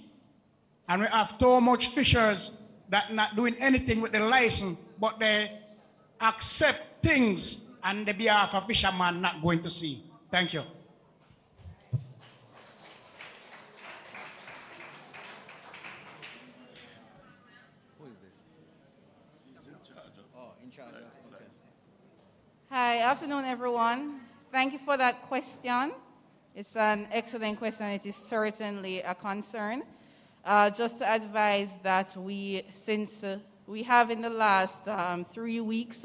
And we have too much fishers that not doing anything with the license, but they accept things on the behalf of fishermen not going to sea. Thank you. Who is this? She's in charge of. Oh, in charge of. Okay. Hi, afternoon, everyone. Thank you for that question. It's an excellent question. It is certainly a concern. Just to advise that since we have in the last 3 weeks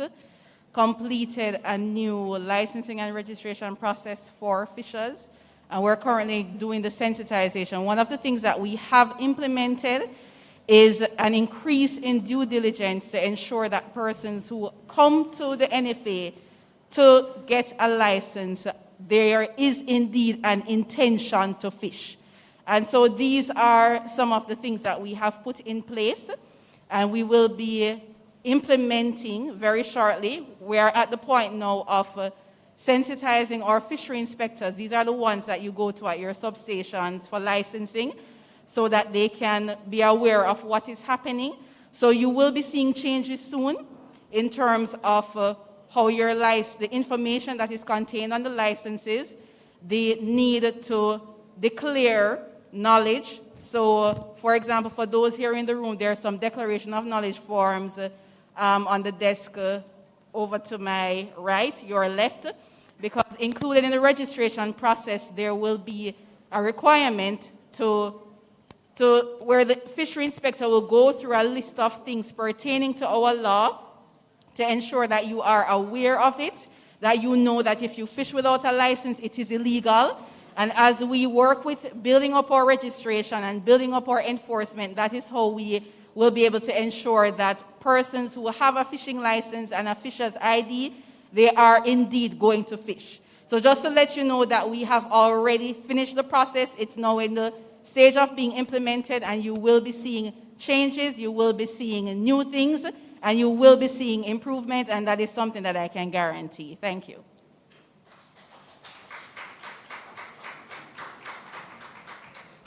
completed a new licensing and registration process for fishers, and we're currently doing the sensitization. One of the things that we have implemented is an increase in due diligence to ensure that persons who come to the NFA to get a license, there is indeed an intention to fish. And so these are some of the things that we have put in place, and we will be implementing very shortly. We are at the point now of sensitizing our fishery inspectors. These are the ones that you go to at your substations for licensing, so that they can be aware of what is happening. So you will be seeing changes soon in terms of how the information that is contained on the licenses, the need to declare knowledge. So, for example, for those here in the room, there are some declaration of knowledge forms on the desk over to my right, your left, because included in the registration process, there will be a requirement to where the fishery inspector will go through a list of things pertaining to our law to ensure that you are aware of it, that you know that if you fish without a license, it is illegal. And as we work with building up our registration and building up our enforcement, that is how we will be able to ensure that persons who have a fishing license and a fisher's ID, they are indeed going to fish. So just to let you know that we have already finished the process. It's now in the stage of being implemented, and you will be seeing changes, you will be seeing new things, and you will be seeing improvement, and that is something that I can guarantee. Thank you.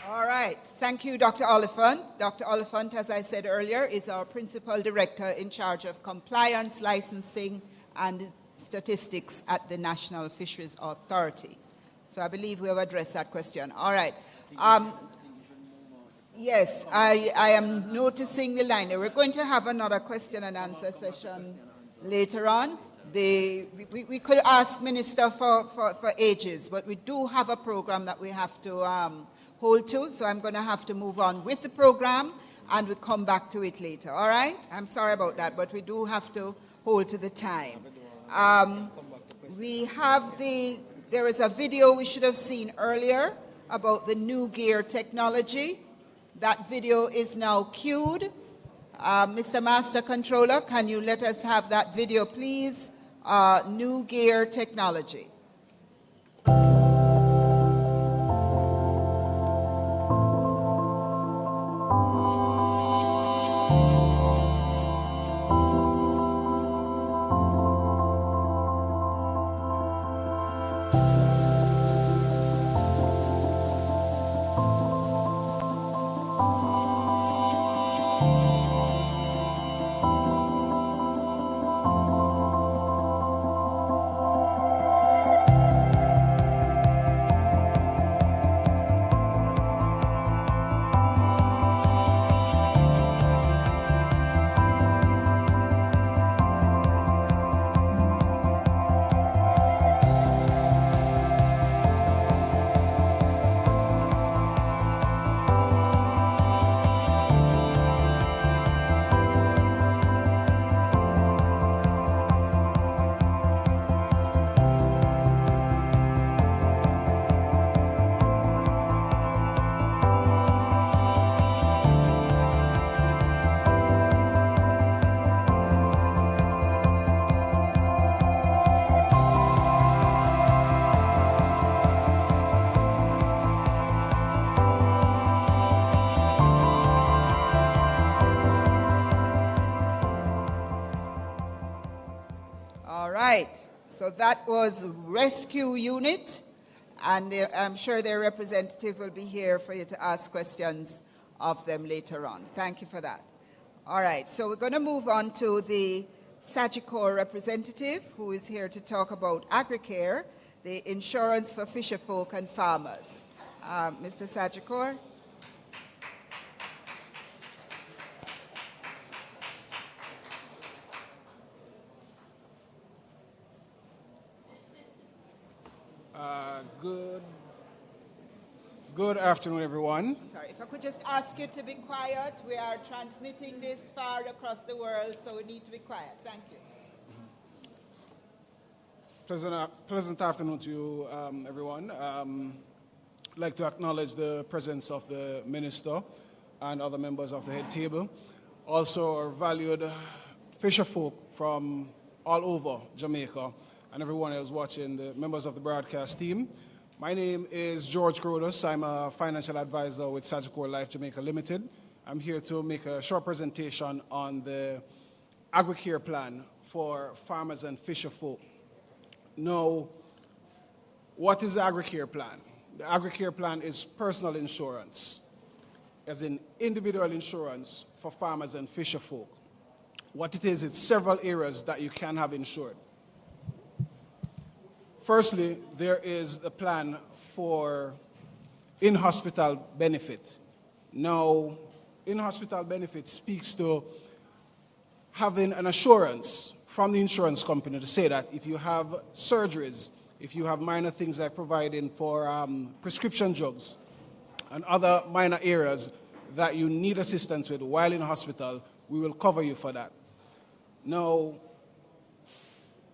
All right. Thank you, Dr. Oliphant. Dr. Oliphant, as I said earlier, is our principal director in charge of compliance, licensing, and statistics at the National Fisheries Authority. So I believe we have addressed that question. All right. Yes, I am noticing the line. We're going to have another question and answer session later on. We could ask Minister for ages, but we do have a program that we have to hold to, so I'm going to have to move on with the program, and we'll come back to it later, all right? I'm sorry about that, but we do have to hold to the time. There is a video we should have seen earlier about the new gear technology. That video is now queued. Mr. Master Controller, can you let us have that video, please? New gear technology. So that was Rescue Unit, and I'm sure their representative will be here for you to ask questions of them later on. Thank you for that. All right, so we're going to move on to the Sagicor representative, who is here to talk about AgriCare, the insurance for fisherfolk and farmers. Mr. Sagicor. Good Good afternoon, everyone. Sorry, if I could just ask you to be quiet. We are transmitting this far across the world, so we need to be quiet. Thank you. Pleasant afternoon to you, everyone. I'd like to acknowledge the presence of the Minister and other members of the head table. Also, our valued fisherfolk from all over Jamaica and everyone else watching, the members of the broadcast team. My name is George Crodus. I'm a financial advisor with Sagicor Life Jamaica Limited. I'm here to make a short presentation on the AgriCare plan for farmers and fisherfolk. Now, what is the AgriCare plan? The AgriCare plan is personal insurance, as in individual insurance for farmers and fisherfolk. What it is, it's several areas that you can have insured. Firstly, there is the plan for in-hospital benefit. Now, in-hospital benefit speaks to having an assurance from the insurance company to say that if you have surgeries, if you have minor things like providing for prescription drugs and other minor areas that you need assistance with while in hospital, we will cover you for that. Now,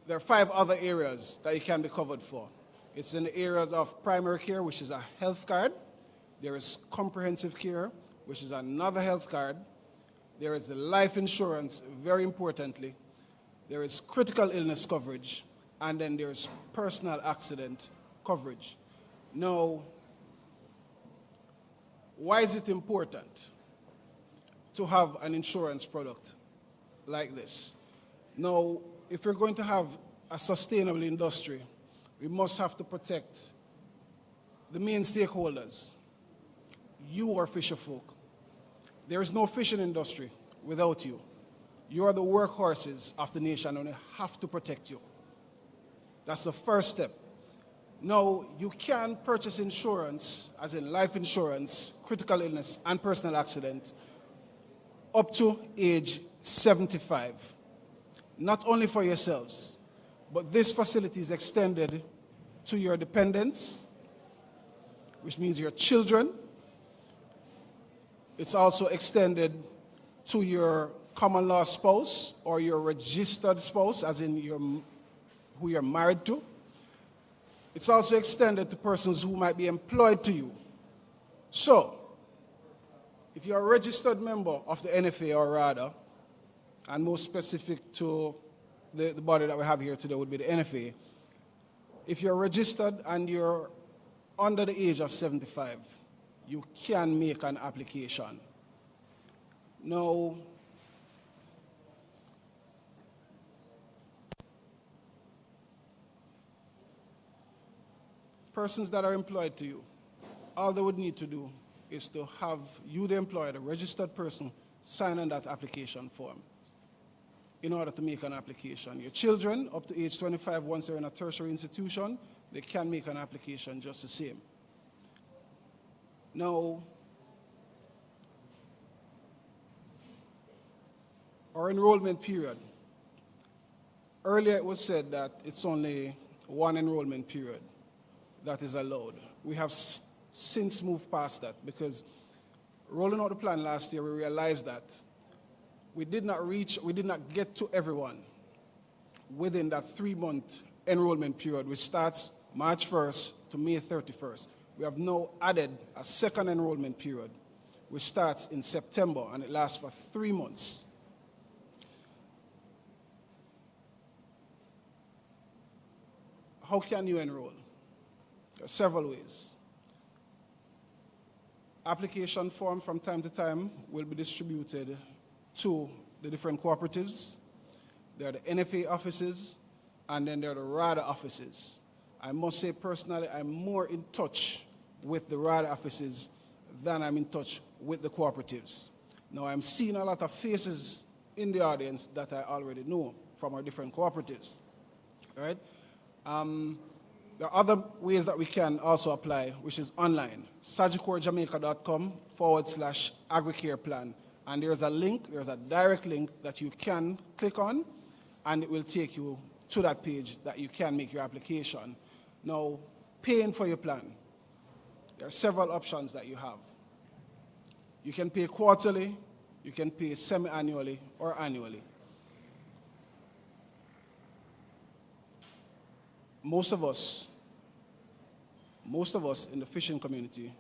there are 5 other areas that you can be covered for. It's in the areas of primary care, which is a health card. There is comprehensive care, which is another health card. There is the life insurance, very importantly. There is critical illness coverage, and then there's personal accident coverage. Now, why is it important to have an insurance product like this? Now, if we're going to have a sustainable industry, we must have to protect the main stakeholders. You are fisherfolk. There is no fishing industry without you. You are the workhorses of the nation, and we have to protect you. That's the first step. Now, you can purchase insurance, as in life insurance, critical illness, and personal accident, up to age 75. Not only for yourselves, but this facility is extended to your dependents, which means your children. It's also extended to your common law spouse or your registered spouse, as in who you're married to. It's also extended to persons who might be employed to you. So, if you're a registered member of the NFA or RADA, and more specific to the body that we have here today would be the NFA, if you're registered and you're under the age of 75, you can make an application. Now, persons that are employed to you, all they would need to do is to have you, the employer, the registered person, sign on that application form in order to make an application. Your children, up to age 25, once they're in a tertiary institution, they can make an application just the same. Now, our enrollment period. Earlier it was said that it's only one enrollment period that is allowed. We have since moved past that, because rolling out the plan last year, we realized that we did not get to everyone within that 3-month enrollment period, which starts March 1st to May 31st. We have now added a second enrollment period, which starts in September, and it lasts for 3 months. How can you enroll? There are several ways. Application form from time to time will be distributed to the different cooperatives. There are the NFA offices, and then there are the RADA offices. I must say personally, I'm more in touch with the RADA offices than I'm in touch with the cooperatives. Now, I'm seeing a lot of faces in the audience that I already know from our different cooperatives. All right? There are other ways that we can also apply, which is online. sagicorjamaica.com/AgriCare plan. And there's a link, there's a direct link that you can click on, and it will take you to that page that you can make your application. Now, paying for your plan. There are several options that you have. You can pay quarterly, you can pay semi-annually or annually. Most of us in the fishing community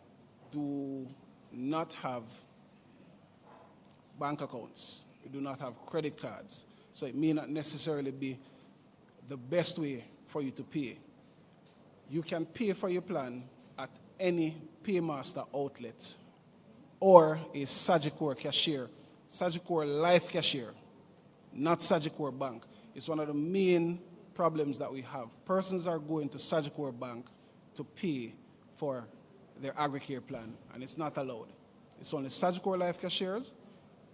do not have bank accounts. We do not have credit cards. So it may not necessarily be the best way for you to pay. You can pay for your plan at any paymaster outlet or a Sagicor cashier, Sagicor Life cashier, not Sagicor Bank. It's one of the main problems that we have. Persons are going to Sagicor Bank to pay for their AgriCare plan, and it's not allowed. It's only Sagicor Life cashiers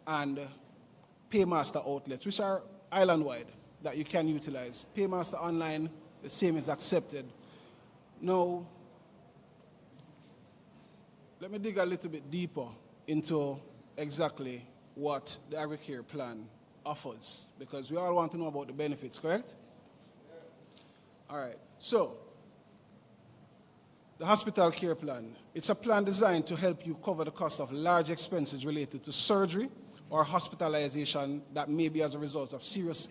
and paymaster outlets, which are island-wide, that you can utilize. Paymaster online, the same is accepted. Now, let me dig a little bit deeper into exactly what the AgriCare plan offers, because we all want to know about the benefits, correct? All right, so the hospital care plan, it's a plan designed to help you cover the cost of large expenses related to surgery or hospitalization that may be as a result of serious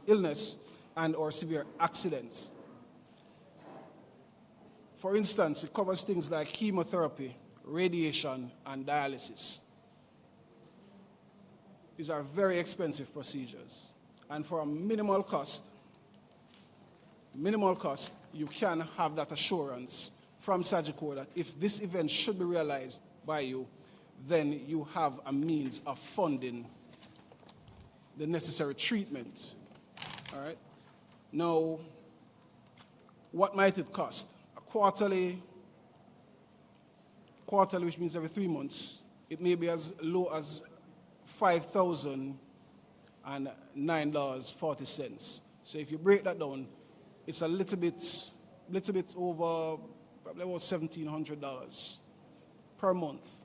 illness and or severe accidents. For instance, it covers things like chemotherapy, radiation, and dialysis. These are very expensive procedures. And for a minimal cost, you can have that assurance from Sagicor that if this event should be realized by you, then you have a means of funding the necessary treatment. All right? Now, what might it cost? A quarterly, which means every 3 months, it may be as low as $5,009.40. So if you break that down, it's a little bit over probably about $1,700 per month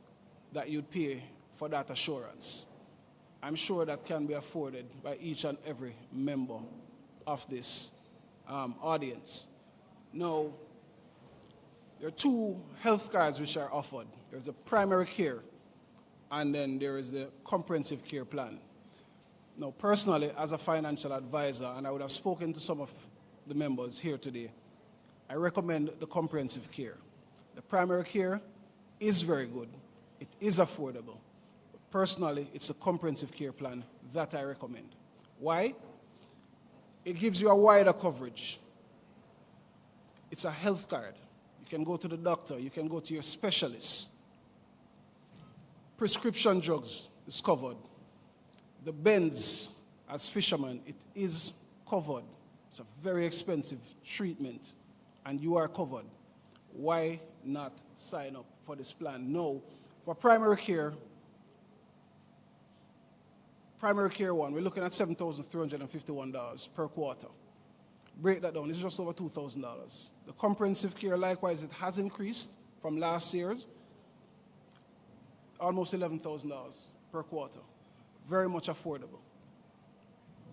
that you'd pay for that assurance. I'm sure that can be afforded by each and every member of this audience. Now, there are two health cards which are offered. There's a primary care, and then there is the comprehensive care plan. Now, personally, as a financial advisor, and I would have spoken to some of the members here today, I recommend the comprehensive care. The primary care is very good. It is affordable. But personally, it's a comprehensive care plan that I recommend. Why? It gives you a wider coverage. It's a health card. You can go to the doctor. You can go to your specialist. Prescription drugs is covered. The bends, as fishermen, it is covered. It's a very expensive treatment, and you are covered. Why not sign up for this plan? No. For primary care one, we're looking at $7,351 per quarter. Break that down, it's just over $2,000. The comprehensive care, likewise, it has increased from last year's, almost $11,000 per quarter. Very much affordable.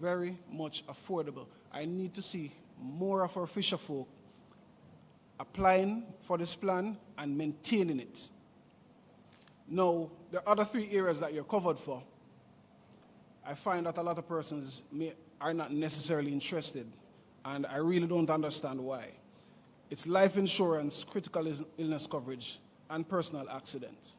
Very much affordable. I need to see more of our fisher folk applying for this plan and maintaining it. Now, the other three areas that you're covered for, I find that a lot of persons are not necessarily interested, and I really don't understand why. It's life insurance, critical illness coverage, and personal accident.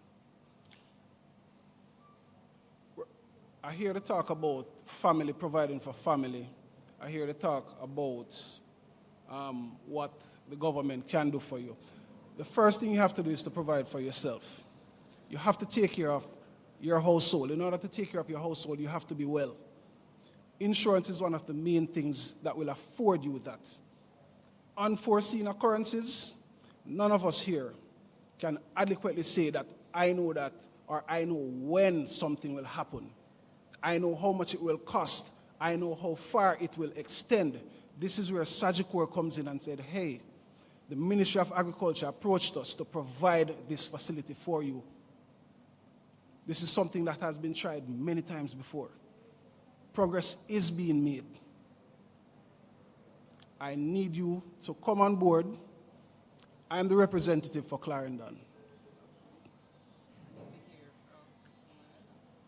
I hear the talk about family, providing for family. I hear the talk about what the government can do for you. The first thing you have to do is to provide for yourself. You have to take care of your household. In order to take care of your household, you have to be well. Insurance is one of the main things that will afford you that. Unforeseen occurrences, none of us here can adequately say that I know that, or I know when something will happen. I know how much it will cost. I know how far it will extend. This is where Sagicor comes in and said, hey, the Ministry of Agriculture approached us to provide this facility for you. This is something that has been tried many times before. Progress is being made. I need you to come on board I'm the representative for Clarendon.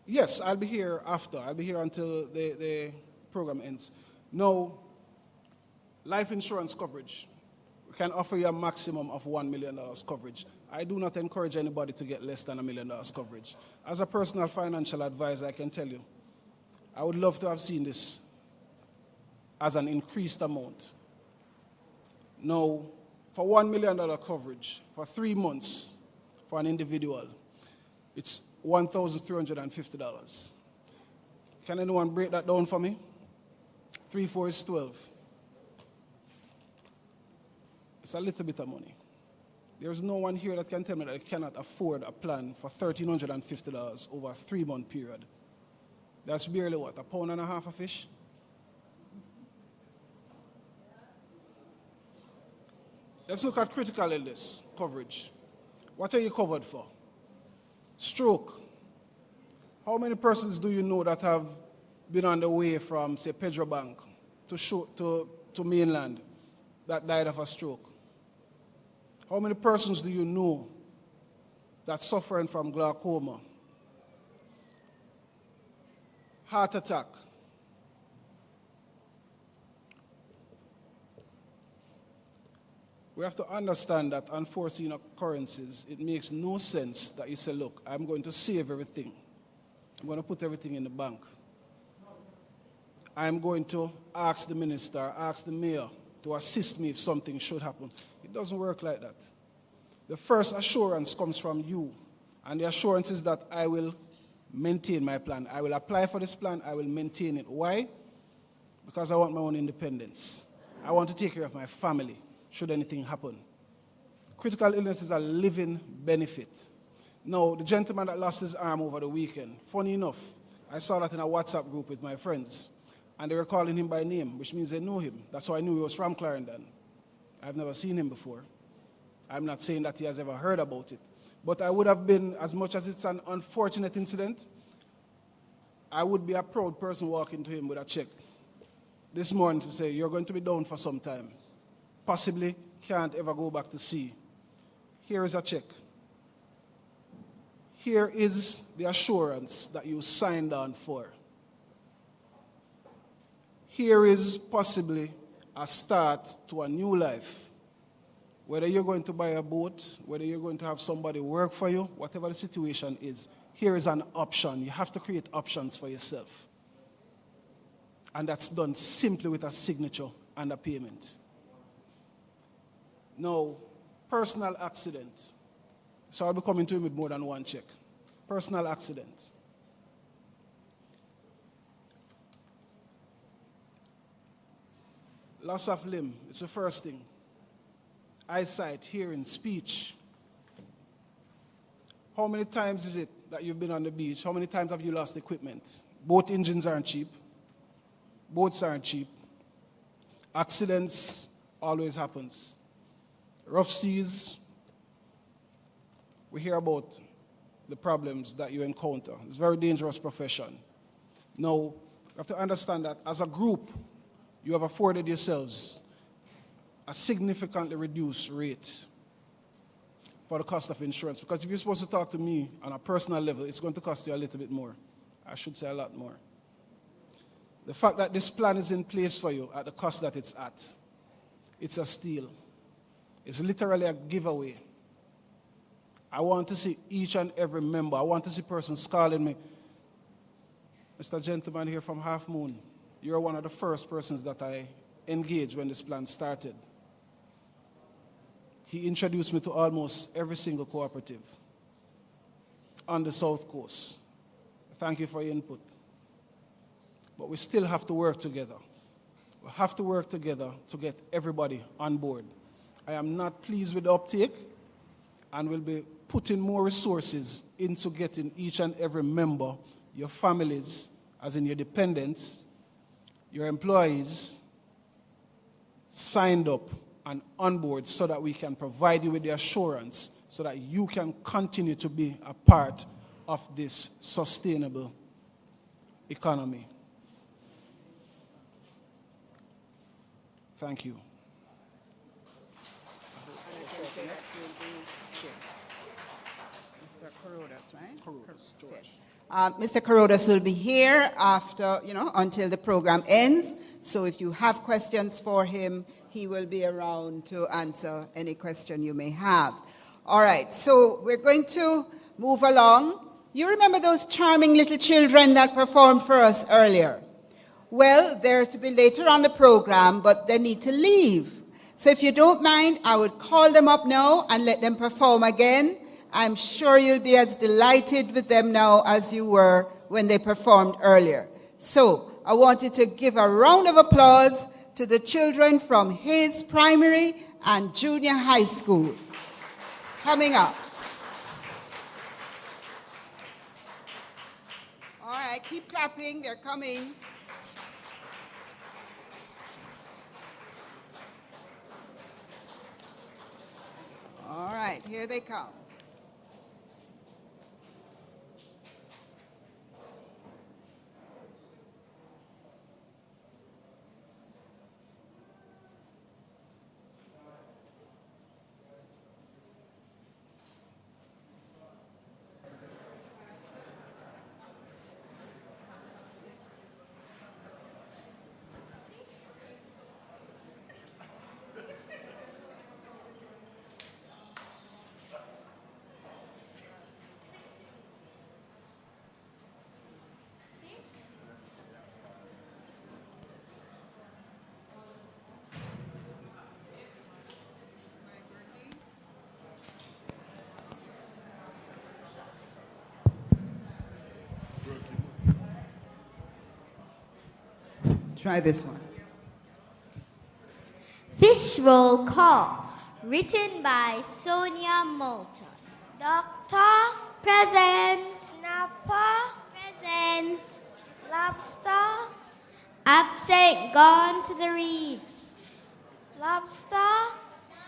Yes, I'll be here after. I'll be here until the program ends. Now, life insurance coverage. We can offer you a maximum of $1 million coverage. I do not encourage anybody to get less than $1 million coverage. As a personal financial advisor, I can tell you, I would love to have seen this as an increased amount. Now, for $1 million coverage for 3 months for an individual, it's $1,350. Can anyone break that down for me? 3 4 is 12. It's a little bit of money. There's no one here that can tell me that they cannot afford a plan for $1,350 over a 3-month period. That's barely what, £1.50 a fish? Let's look at critical illness coverage. What are you covered for? Stroke. How many persons do you know that have been on the way from, say, Pedro Bank to mainland that died of a stroke? How many persons do you know that's suffering from glaucoma? Heart attack. We have to understand that unforeseen occurrences, it makes no sense that you say, look, I'm going to save everything. I'm going to put everything in the bank. I'm going to ask the minister, ask the mayor to assist me if something should happen. It doesn't work like that. The first assurance comes from you, and the assurance is that I will maintain my plan. I will apply for this plan. I will maintain it. Why? Because I want my own independence. I want to take care of my family should anything happen. Critical illness is a living benefit. Now, the gentleman that lost his arm over the weekend, funny enough, I saw that in a WhatsApp group with my friends, and they were calling him by name, which means they know him. That's how I knew he was from Clarendon. I've never seen him before. I'm not saying that he has ever heard about it. But I would have been, as much as it's an unfortunate incident, I would be a proud person walking to him with a check this morning to say, you're going to be down for some time. Possibly can't ever go back to sea. Here is a check. Here is the assurance that you signed on for. Here is possibly a start to a new life. Whether you're going to buy a boat, whether you're going to have somebody work for you, whatever the situation is, here is an option. You have to create options for yourself. And that's done simply with a signature and a payment. Now, personal accident. So I'll be coming to him with more than one check. Personal accident. Loss of limb, it's the first thing. Eyesight, hearing, speech. How many times is it that you've been on the beach? How many times have you lost equipment? Boat engines aren't cheap. Boats aren't cheap. Accidents always happens. Rough seas, we hear about the problems that you encounter. It's a very dangerous profession. Now, you have to understand that as a group, you have afforded yourselves a significantly reduced rate for the cost of insurance. Because if you're supposed to talk to me on a personal level, it's going to cost you a little bit more. I should say a lot more. The fact that this plan is in place for you at the cost that it's at, it's a steal. It's literally a giveaway. I want to see each and every member. I want to see persons calling me, Mr. Gentleman here from Half Moon, you're one of the first persons that I engaged when this plan started. He introduced me to almost every single cooperative on the South Coast. Thank you for your input. But we still have to work together. We have to work together to get everybody on board. I am not pleased with the uptake and will be putting more resources into getting each and every member, your families, as in your dependents, your employees, signed up and on board so that we can provide you with the assurance so that you can continue to be a part of this sustainable economy. Thank you. will be here. Mr. Corodas, right? Corodas, George. Mr. Corodas will be here after, until the program ends. So if you have questions for him, he will be around to answer any question you may have. All right, so we're going to move along. You remember those charming little children that performed for us earlier? Well, they're to be later on the program, but they need to leave. So if you don't mind, I would call them up now and let them perform again. I'm sure you'll be as delighted with them now as you were when they performed earlier. So I want you to give a round of applause to the children from Hayes Primary and Junior High School. Coming up. All right, keep clapping, they're coming. All right, here they come. Try this one. Fish Roll Call, written by Sonia Moulton. Doctor, present. Snapper, present. Lobster, absent, gone to the reefs. Lobster,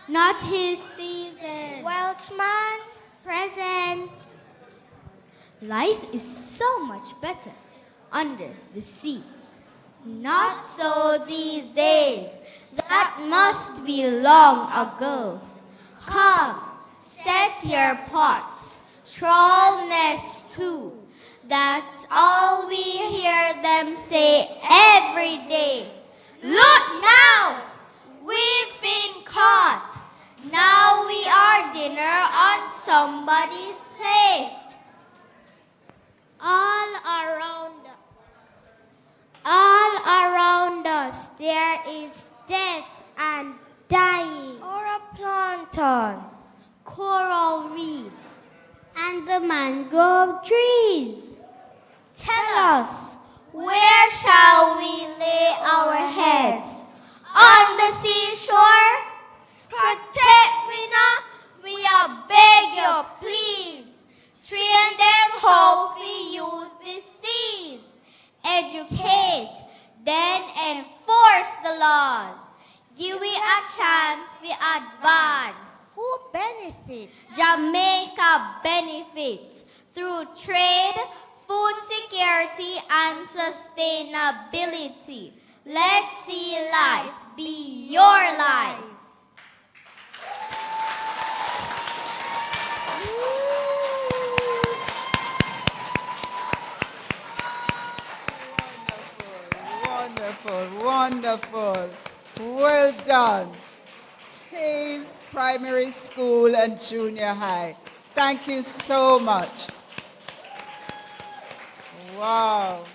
not his season. Welchman, present. Life is so much better under the sea. Not so these days, that must be long ago. Come, set your pots, trawl nest too. That's all we hear them say every day. Look now, we've been caught. Now we are dinner on somebody's plate. All around us there is death and dying. Plankton, coral reefs, and the mangrove trees. Tell us, where shall we lay our heads? On the seashore? Protect we not, we are beg you please. Train them how we use the seas. Educate, then enforce the laws. Give we a chance, we advance. Who benefits? Jamaica benefits through trade, food security, and sustainability. Let's see life be your life. Wonderful, wonderful. Well done. Hayes Primary School and Junior High. Thank you so much. Wow.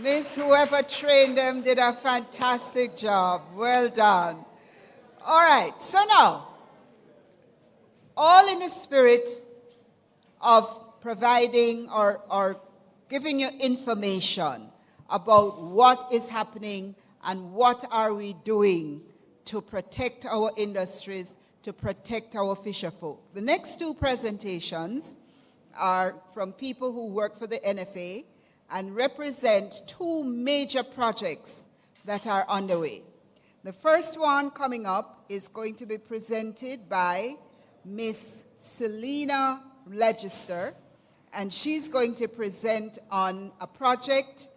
Miss, whoever trained them did a fantastic job. Well done. All right, so now, all in the spirit of providing or giving you information about what is happening and what are we doing to protect our industries, to protect our fisher folk. The next two presentations are from people who work for the NFA and represent two major projects that are underway. The first one coming up is going to be presented by Miss Selena Legister, and she's going to present on a project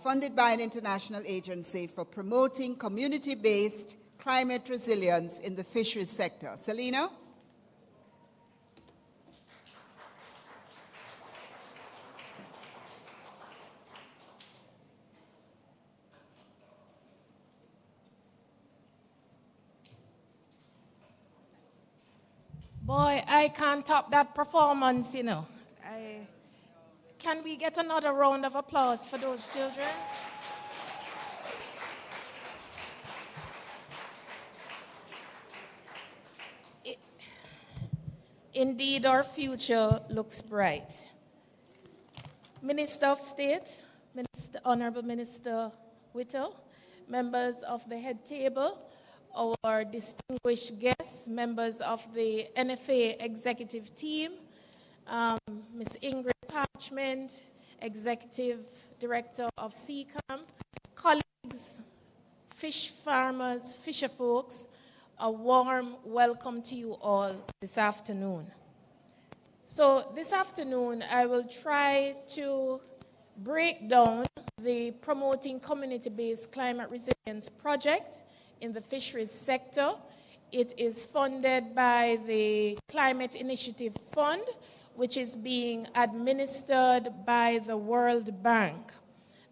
funded by an international agency for promoting community-based climate resilience in the fisheries sector. Selena? Boy, I can't top that performance, you know. Can we get another round of applause for those children? Indeed, our future looks bright. Minister of State, Honorable Minister Whittle, members of the head table, our distinguished guests, members of the NFA executive team, Ms. Ingrid Parchment, Executive Director of CCAM, colleagues, fish farmers, fisher folks, a warm welcome to you all this afternoon. So this afternoon, I will try to break down the Promoting Community-Based Climate Resilience project in the fisheries sector. It is funded by the Climate Initiative Fund, which is being administered by the World Bank.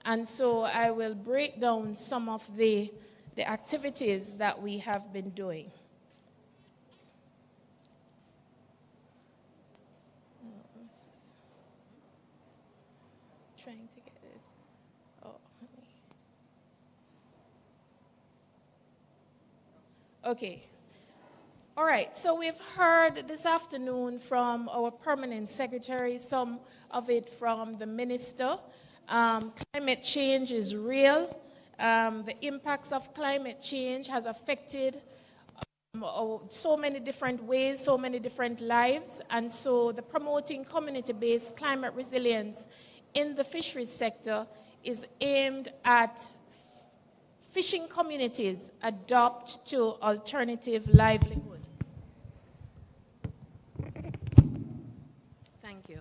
And so I will break down some of the activities that we have been doing. Trying to get this. Oh, okay. All right, so we've heard this afternoon from our permanent secretary, some of it from the minister. Climate change is real. The impacts of climate change has affected so many different ways, so many different lives. And so the Promoting Community-Based Climate Resilience in the fisheries sector is aimed at fishing communities adopt to alternative livelihood. Thank you.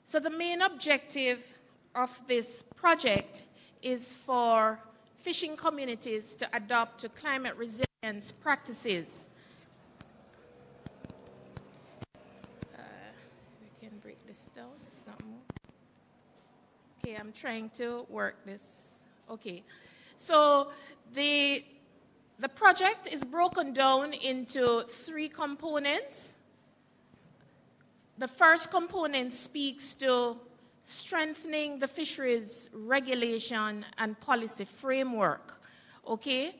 So the main objective of this project is for fishing communities to adopt to climate resilience practices. We can break this down, it's not more. Okay, I'm trying to work this. Okay, so the project is broken down into 3 components. The first component speaks to strengthening the fisheries regulation and policy framework, okay?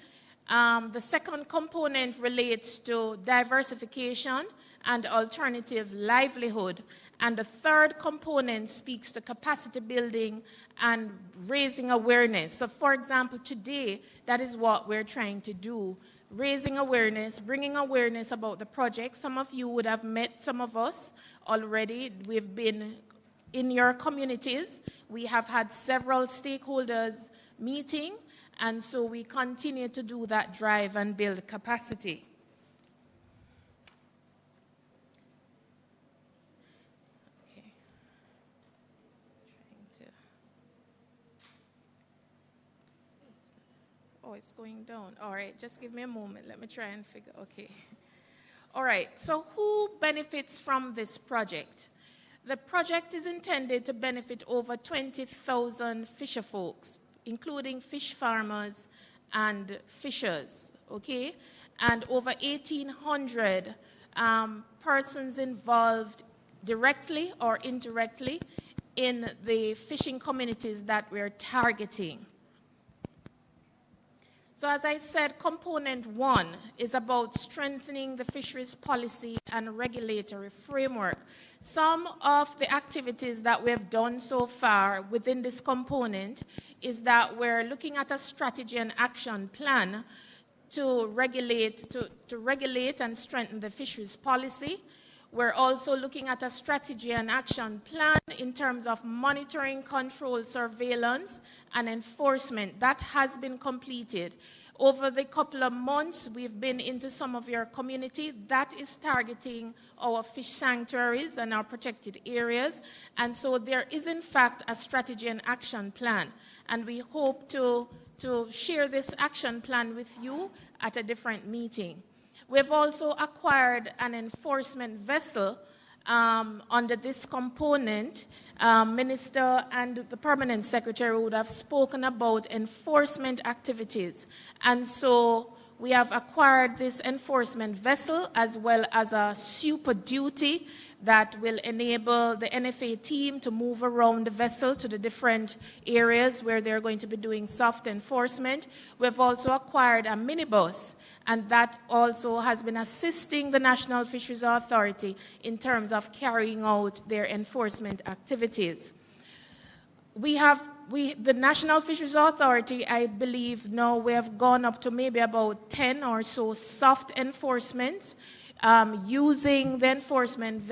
The second component relates to diversification and alternative livelihood. And the third component speaks to capacity building and raising awareness. So for example, today, that is what we're trying to do. Raising awareness, bringing awareness about the project. Some of you would have met some of us already. We've been in your communities. We have had several stakeholders meeting, and so we continue to do that drive and build capacity. Okay. It's going down. All right, just give me a moment. Let me try and figure, okay. All right, so who benefits from this project? The project is intended to benefit over 20,000 fisher folks, including fish farmers and fishers, okay? And over 1,800 persons involved directly or indirectly in the fishing communities that we're targeting. So as I said, component 1 is about strengthening the fisheries policy and regulatory framework. Some of the activities that we have done so far within this component is that we're looking at a strategy and action plan to regulate and strengthen the fisheries policy. We're also looking at a strategy and action plan in terms of monitoring, control, surveillance, and enforcement. That has been completed. Over the couple of months, we've been into some of your community. That is targeting our fish sanctuaries and our protected areas. And so there is, in fact, a strategy and action plan. And we hope to share this action plan with you at a different meeting. We've also acquired an enforcement vessel under this component. Minister and the permanent secretary would have spoken about enforcement activities. And so we have acquired this enforcement vessel as well as a super duty that will enable the NFA team to move around the vessel to the different areas where they're going to be doing soft enforcement. We've also acquired a minibus, and that also has been assisting the National Fisheries Authority in terms of carrying out their enforcement activities. The National Fisheries Authority, I believe now we have gone up to maybe about 10 or so soft enforcements using the enforcement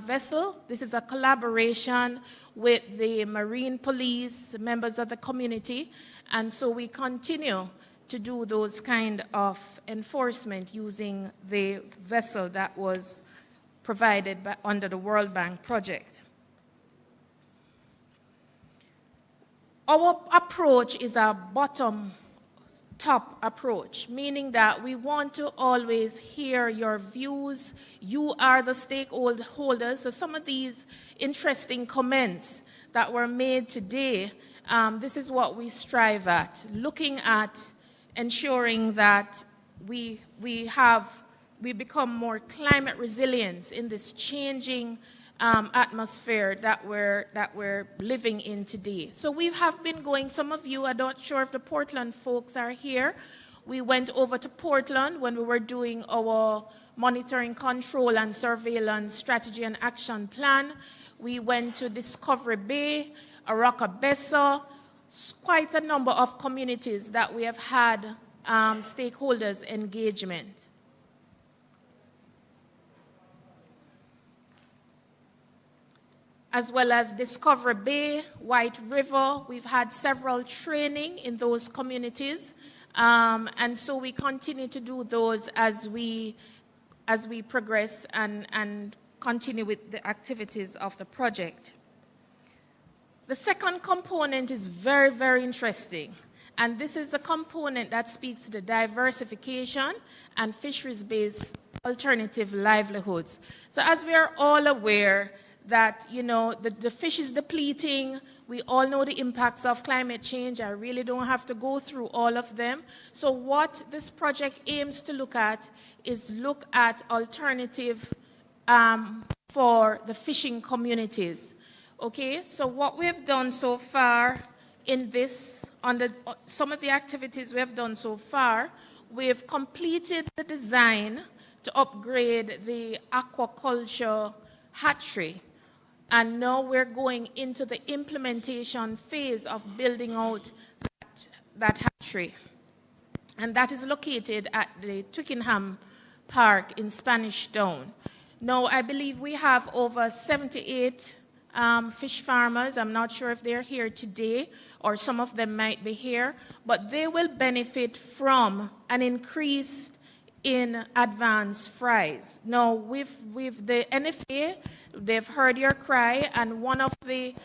vessel. This is a collaboration with the Marine Police, members of the community, and so we continue to do those kind of enforcement using the vessel that was provided under the World Bank project. Our approach is a bottom-top approach, meaning that we want to always hear your views. You are the stakeholders. So some of these interesting comments that were made today, this is what we strive at, looking at ensuring that we become more climate resilient in this changing atmosphere that we're living in today. So we have been going, some of you, I'm not sure if the Portland folks are here. We went over to Portland when we were doing our monitoring, control, and surveillance strategy and action plan. We went to Discovery Bay, Aracabessa, quite a number of communities that we have had stakeholders engagement. As well as Discovery Bay, White River. We've had several training in those communities, and so we continue to do those as we progress and continue with the activities of the project. The second component is very, very interesting, and this is the component that speaks to the diversification and fisheries-based alternative livelihoods. So as we are all aware, that, you know, the fish is depleting. We all know the impacts of climate change. I really don't have to go through all of them. So what this project aims to look at is look at alternative for the fishing communities. Okay, so what we have done so far in this, some of the activities we have done so far, we have completed the design to upgrade the aquaculture hatchery. And now we're going into the implementation phase of building out that hatchery. And that is located at the Twickenham Park in Spanish Town. Now, I believe we have over 78 fish farmers. I'm not sure if they're here today, or some of them might be here, but they will benefit from an increased in advanced fries. Now, with the NFA, they've heard your cry, and one of the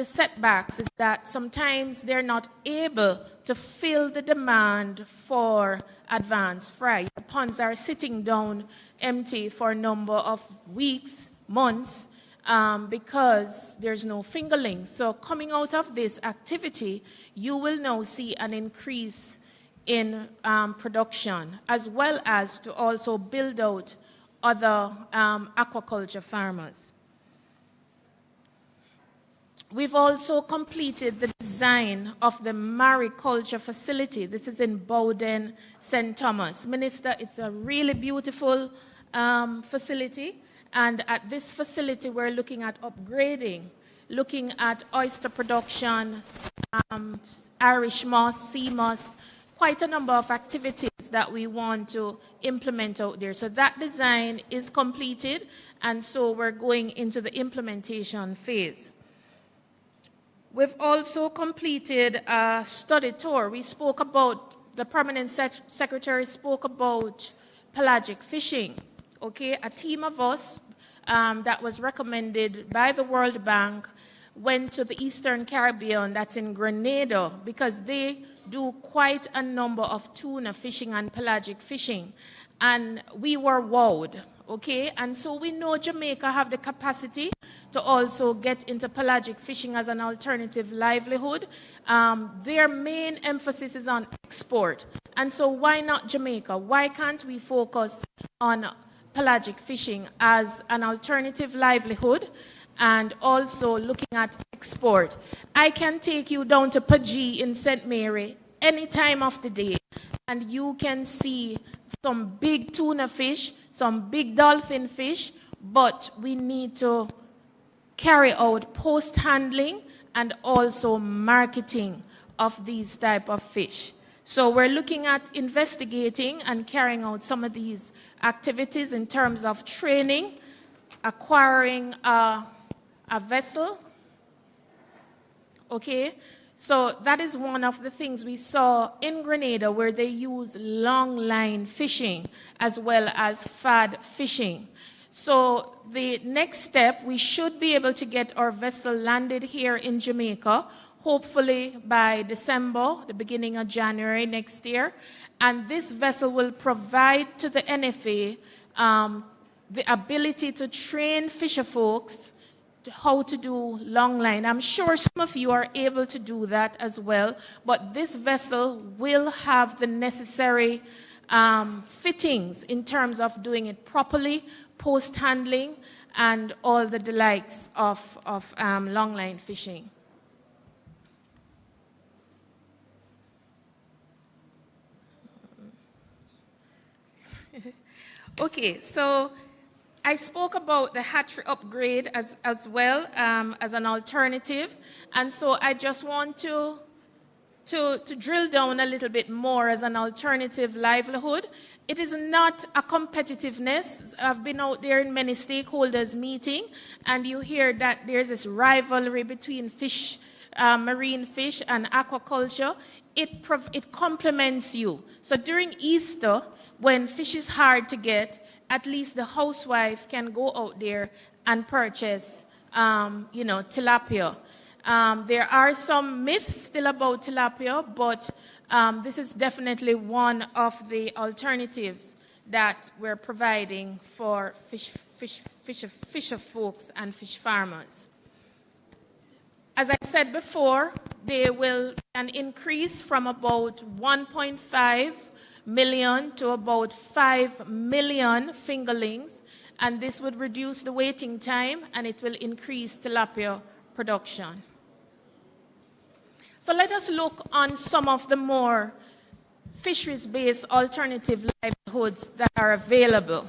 setbacks is that sometimes they're not able to fill the demand for advanced fry. The ponds are sitting down empty for a number of weeks, months, because there's no fingerling. So coming out of this activity, you will now see an increase in production, as well as to also build out other aquaculture farmers. We've also completed the design of the mariculture facility. This is in Bowden, St. Thomas. Minister, it's a really beautiful facility, and at this facility we're looking at upgrading, looking at oyster production, Irish moss, sea moss, quite a number of activities that we want to implement out there. So that design is completed, and so we're going into the implementation phase. We've also completed a study tour. We spoke about, the Permanent Secretary spoke about pelagic fishing. Okay, a team of us that was recommended by the World Bank went to the Eastern Caribbean, that's in Grenada, because they do quite a number of tuna fishing and pelagic fishing. And we were wowed, okay? And so we know Jamaica have the capacity to also get into pelagic fishing as an alternative livelihood. Their main emphasis is on export. And so why not Jamaica? Why can't we focus on pelagic fishing as an alternative livelihood and also looking at export? I can take you down to Pajee in St. Mary any time of the day, and you can see some big tuna fish, some big dolphin fish, but we need to carry out post-handling and also marketing of these type of fish. So we're looking at investigating and carrying out some of these activities in terms of training, acquiring a vessel. Okay, so that is one of the things we saw in Grenada, where they use long line fishing as well as fad fishing. So the next step, we should be able to get our vessel landed here in Jamaica, hopefully by December, the beginning of January next year. And this vessel will provide to the NFA the ability to train fisher folks how to do long line. I'm sure some of you are able to do that as well, but this vessel will have the necessary fittings in terms of doing it properly, post-handling, and all the likes of long line fishing. Okay, so I spoke about the hatchery upgrade as well as an alternative, and so I just want to drill down a little bit more as an alternative livelihood. It is not a competitiveness. I've been out there in many stakeholders meeting, and you hear that there's this rivalry between fish, marine fish and aquaculture. It complements you. So during Easter, when fish is hard to get, at least the housewife can go out there and purchase, tilapia. There are some myths still about tilapia, but this is definitely one of the alternatives that we're providing for fisher folks and fish farmers. As I said before, they will an increase from about 1.5 million to about 5 million fingerlings, and this would reduce the waiting time and it will increase tilapia production. So let us look on some of the more fisheries-based alternative livelihoods that are available.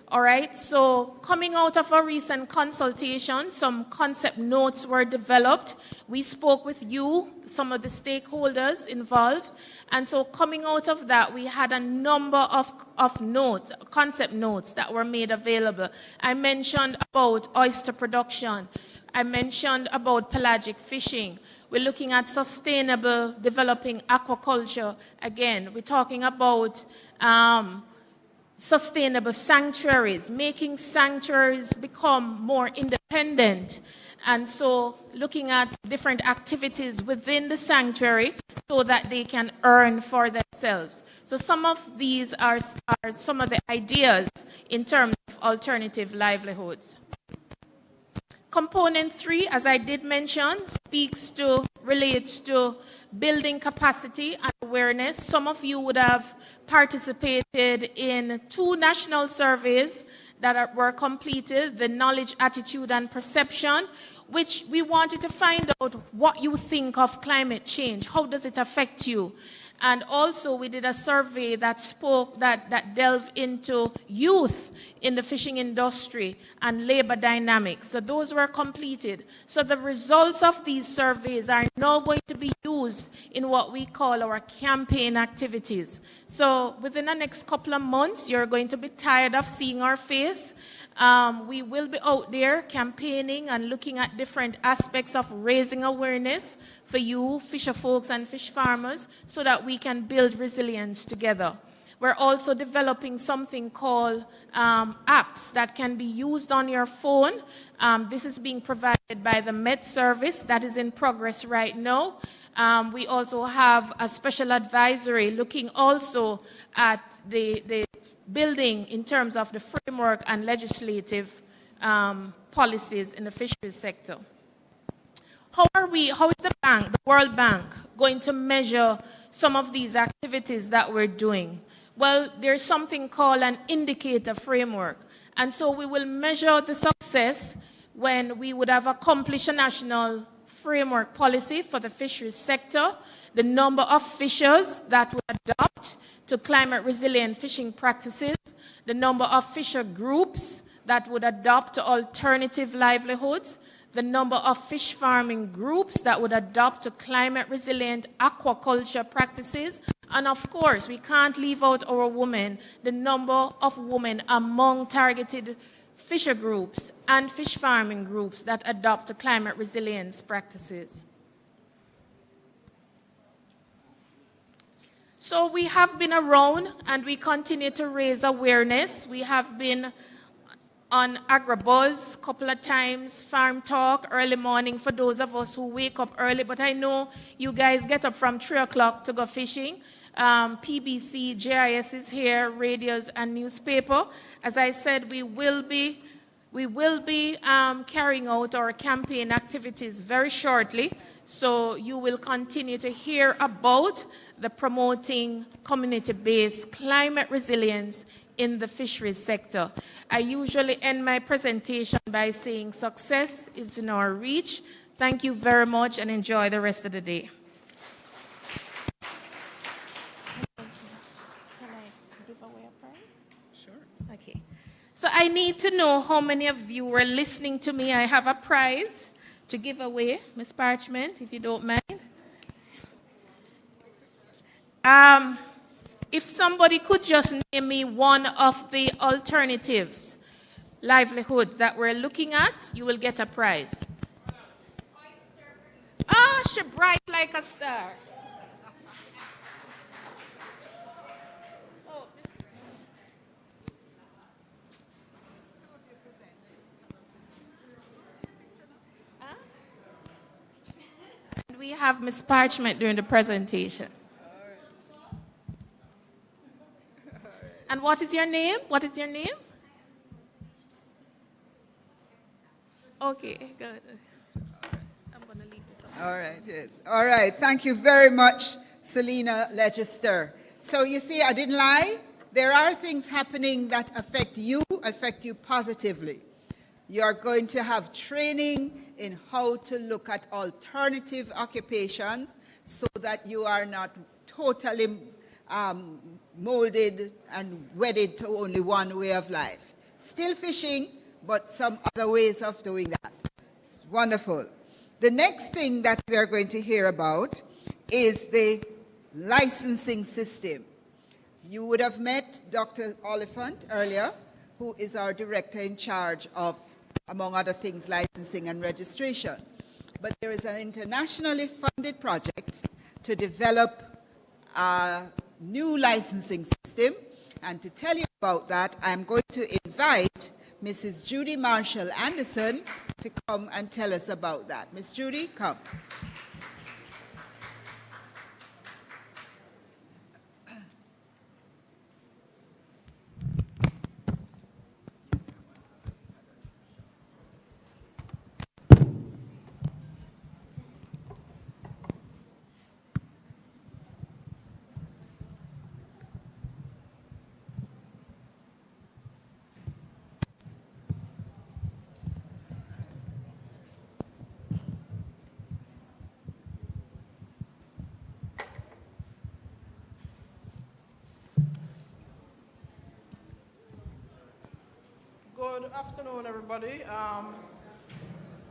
All right, so coming out of a recent consultation, some concept notes were developed. We spoke with you, some of the stakeholders involved, and so coming out of that, we had a number of notes, concept notes that were made available. I mentioned about oyster production. I mentioned about pelagic fishing. We're looking at sustainable developing aquaculture. Again, we're talking about sustainable sanctuaries, making sanctuaries become more independent. And so looking at different activities within the sanctuary so that they can earn for themselves. So some of these are some of the ideas in terms of alternative livelihoods. Component 3, as I did mention, relates to building capacity and awareness. Some of you would have participated in 2 national surveys that were completed, the knowledge, attitude, and perception, which we wanted to find out what you think of climate change. How does it affect you? And also we did a survey that delved into youth in the fishing industry and labor dynamics. So those were completed. So the results of these surveys are now going to be used in what we call our campaign activities. So within the next couple of months, you're going to be tired of seeing our face. We will be out there campaigning and looking at different aspects of raising awareness for you, fisher folks and fish farmers, so that we can build resilience together. We're also developing something called apps that can be used on your phone. This is being provided by the Met Service that is in progress right now. We also have a special advisory looking also at the building in terms of the framework and legislative policies in the fisheries sector. How is the World Bank going to measure some of these activities that we're doing? Well, there's something called an indicator framework. And so we will measure the success when we would have accomplished a national framework policy for the fisheries sector, the number of fishers that would adopt to climate resilient fishing practices, the number of fisher groups that would adopt to alternative livelihoods, the number of fish farming groups that would adopt to climate resilient aquaculture practices, and of course, we can't leave out our women, the number of women among targeted fisher groups and fish farming groups that adopt to climate resilience practices. So we have been around and we continue to raise awareness. We have been on AgriBuzz a couple of times, Farm Talk, early morning for those of us who wake up early, but I know you guys get up from 3 o'clock to go fishing. PBC, JIS is here, radios and newspaper. As I said, we will be carrying out our campaign activities very shortly, so you will continue to hear about the promoting community-based climate resilience in the fisheries sector. I usually end my presentation by saying success is in our reach. Thank you very much and enjoy the rest of the day. Can I give away a prize? Sure. Okay. So I need to know how many of you were listening to me. I have a prize to give away, Ms. Parchment, if you don't mind. If somebody could just name me one of the alternatives, livelihoods that we're looking at, you will get a prize. Ah, she bright like a star. We have Ms. Parchment during the presentation. And what is your name? What is your name? Okay, good. I'm going to leave this up. All right, yes. All right, thank you very much, Selena Legister. So you see, I didn't lie. There are things happening that affect you positively. You are going to have training in how to look at alternative occupations so that you are not totally molded and wedded to only one way of life. Still fishing, but some other ways of doing that. It's wonderful. The next thing that we are going to hear about is the licensing system. You would have met Dr. Oliphant earlier, who is our director in charge of, among other things, licensing and registration. But there is an internationally funded project to develop a new licensing system. And to tell you about that, I'm going to invite Mrs. Judy Marshall Anderson to come and tell us about that. Miss Judy, come. Good afternoon, everybody.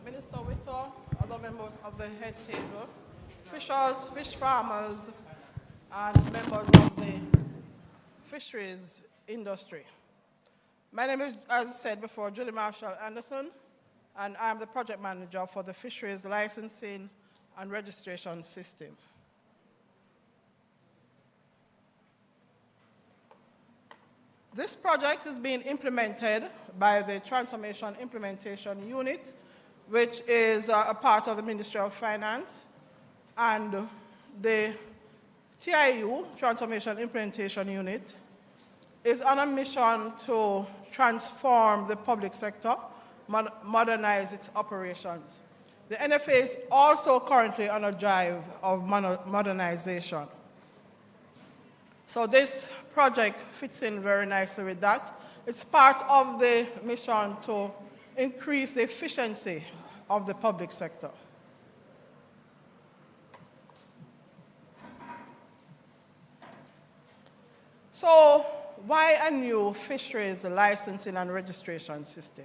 Minister Witter, other members of the head table, fishers, fish farmers, and members of the fisheries industry. My name is, as I said before, Julie Marshall Anderson, and I'm the project manager for the fisheries licensing and registration system. This project is being implemented by the Transformation Implementation Unit, which is a part of the Ministry of Finance, and the TIU, Transformation Implementation Unit, is on a mission to transform the public sector, modernize its operations. The NFA is also currently on a drive of modernization. So this project fits in very nicely with that. It's part of the mission to increase the efficiency of the public sector. So why a new fisheries licensing and registration system?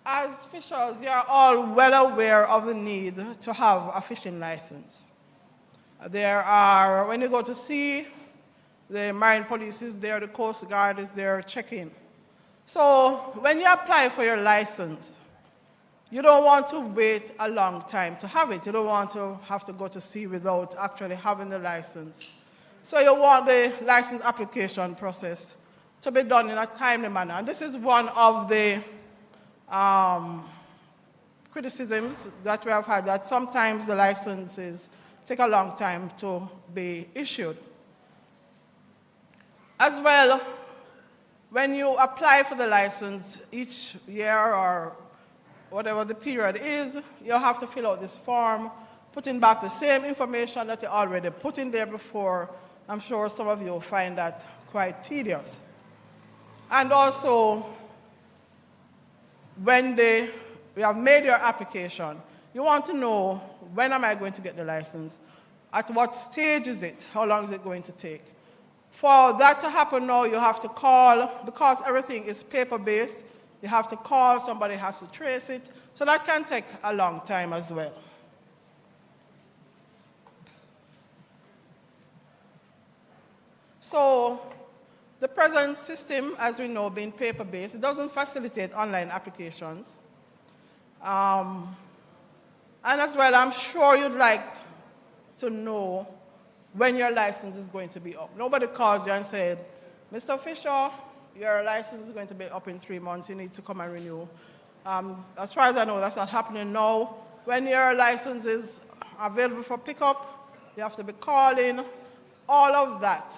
As fishers, you are all well aware of the need to have a fishing license. There are, when you go to sea, the marine police is there, the Coast Guard is there checking. So when you apply for your license, you don't want to wait a long time to have it. You don't want to have to go to sea without actually having the license. So you want the license application process to be done in a timely manner. And this is one of the criticisms that we have had, that sometimes the licenses take a long time to be issued. As well, when you apply for the license each year or whatever the period is, you have to fill out this form, putting back the same information that you already put in there before. I'm sure some of you will find that quite tedious. And also, when you have made your application, you want to know, when am I going to get the license? At what stage is it? How long is it going to take? For that to happen now, you have to call, because everything is paper-based, you have to call, somebody has to trace it, so that can take a long time as well. So the present system, as we know, being paper-based, it doesn't facilitate online applications. And as well, I'm sure you'd like to know when your license is going to be up. Nobody calls you and said, Mr. Fisher, your license is going to be up in 3 months, you need to come and renew. As far as I know, that's not happening now. When your license is available for pickup, you have to be calling. All of that,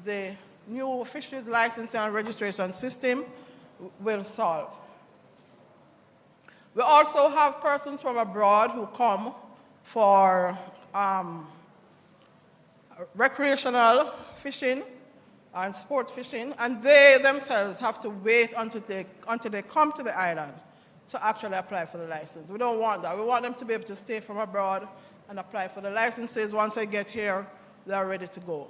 the new fisheries licensing and registration system will solve. We also have persons from abroad who come for recreational fishing and sport fishing, and they themselves have to wait until they come to the island to actually apply for the license. We don't want that. We want them to be able to stay from abroad and apply for the licenses. Once they get here, they're ready to go.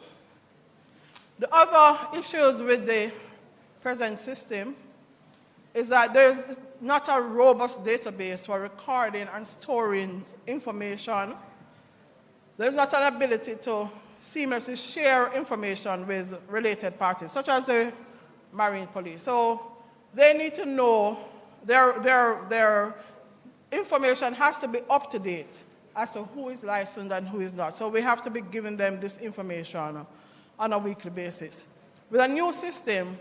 The other issues with the present system is that there's not a robust database for recording and storing information. There's not an ability to seamlessly share information with related parties, such as the Marine Police. So they need to know their information has to be up to date as to who is licensed and who is not. So we have to be giving them this information on a weekly basis. With a new system,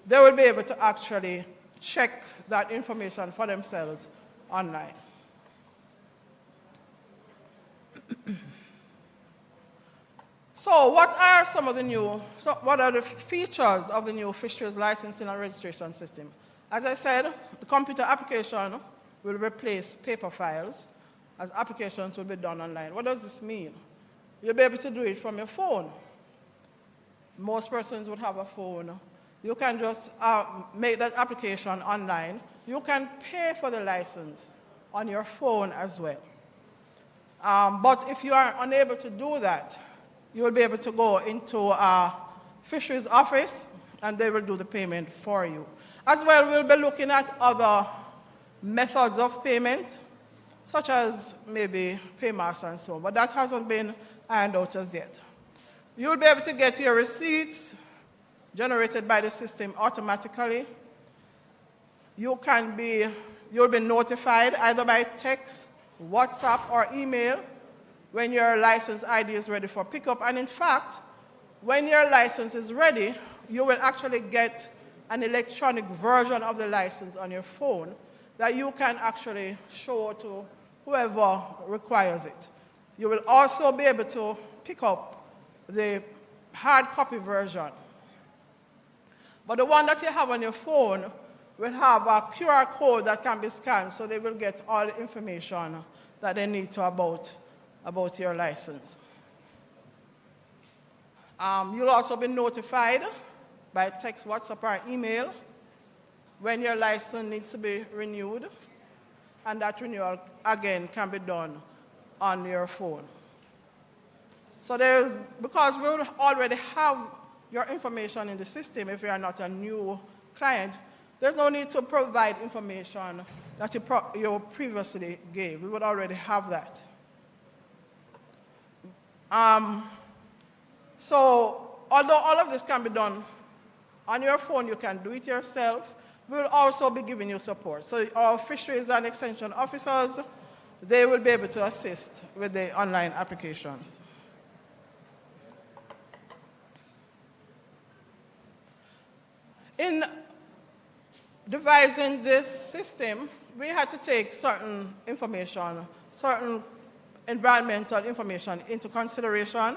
they will be able to actually check that information for themselves online. So what are the features of the new fisheries licensing and registration system? As I said, the computer application will replace paper files as applications will be done online. What does this mean? You'll be able to do it from your phone. Most persons would have a phone. You can just make that application online. You can pay for the license on your phone as well. But if you are unable to do that, you will be able to go into a fisheries office and they will do the payment for you. As well, we'll be looking at other methods of payment, such as maybe Paymaster and so on, but that hasn't been ironed out as yet. You'll be able to get your receipts generated by the system automatically. You'll be notified either by text, WhatsApp, or email when your license ID is ready for pickup. And in fact, when your license is ready, you will actually get an electronic version of the license on your phone that you can actually show to whoever requires it. You will also be able to pick up the hard copy version. But the one that you have on your phone will have a QR code that can be scanned, so they will get all the information that they need to about your license. You'll also be notified by text, WhatsApp, or email when your license needs to be renewed, and that renewal, again, can be done on your phone. So because we already have your information in the system, if you are not a new client, there's no need to provide information that you previously gave. We would already have that. So although all of this can be done on your phone, you can do it yourself. We will also be giving you support. So our fisheries and extension officers, they will be able to assist with the online applications. In devising this system, we had to take certain information, certain environmental information into consideration,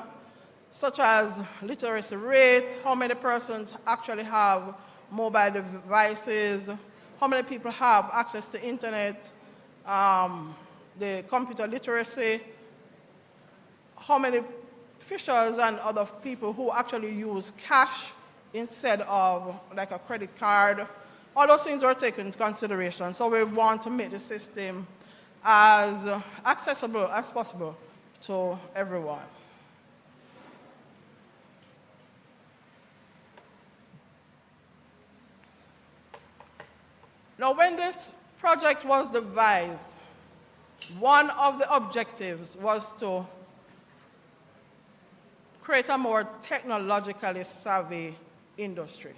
such as literacy rate, how many persons actually have mobile devices, how many people have access to internet, the computer literacy, how many fishers and other people who actually use cash instead of like a credit card. All those things were taken into consideration. So we want to make the system as accessible as possible to everyone. Now, when this project was devised, one of the objectives was to create a more technologically savvy industry.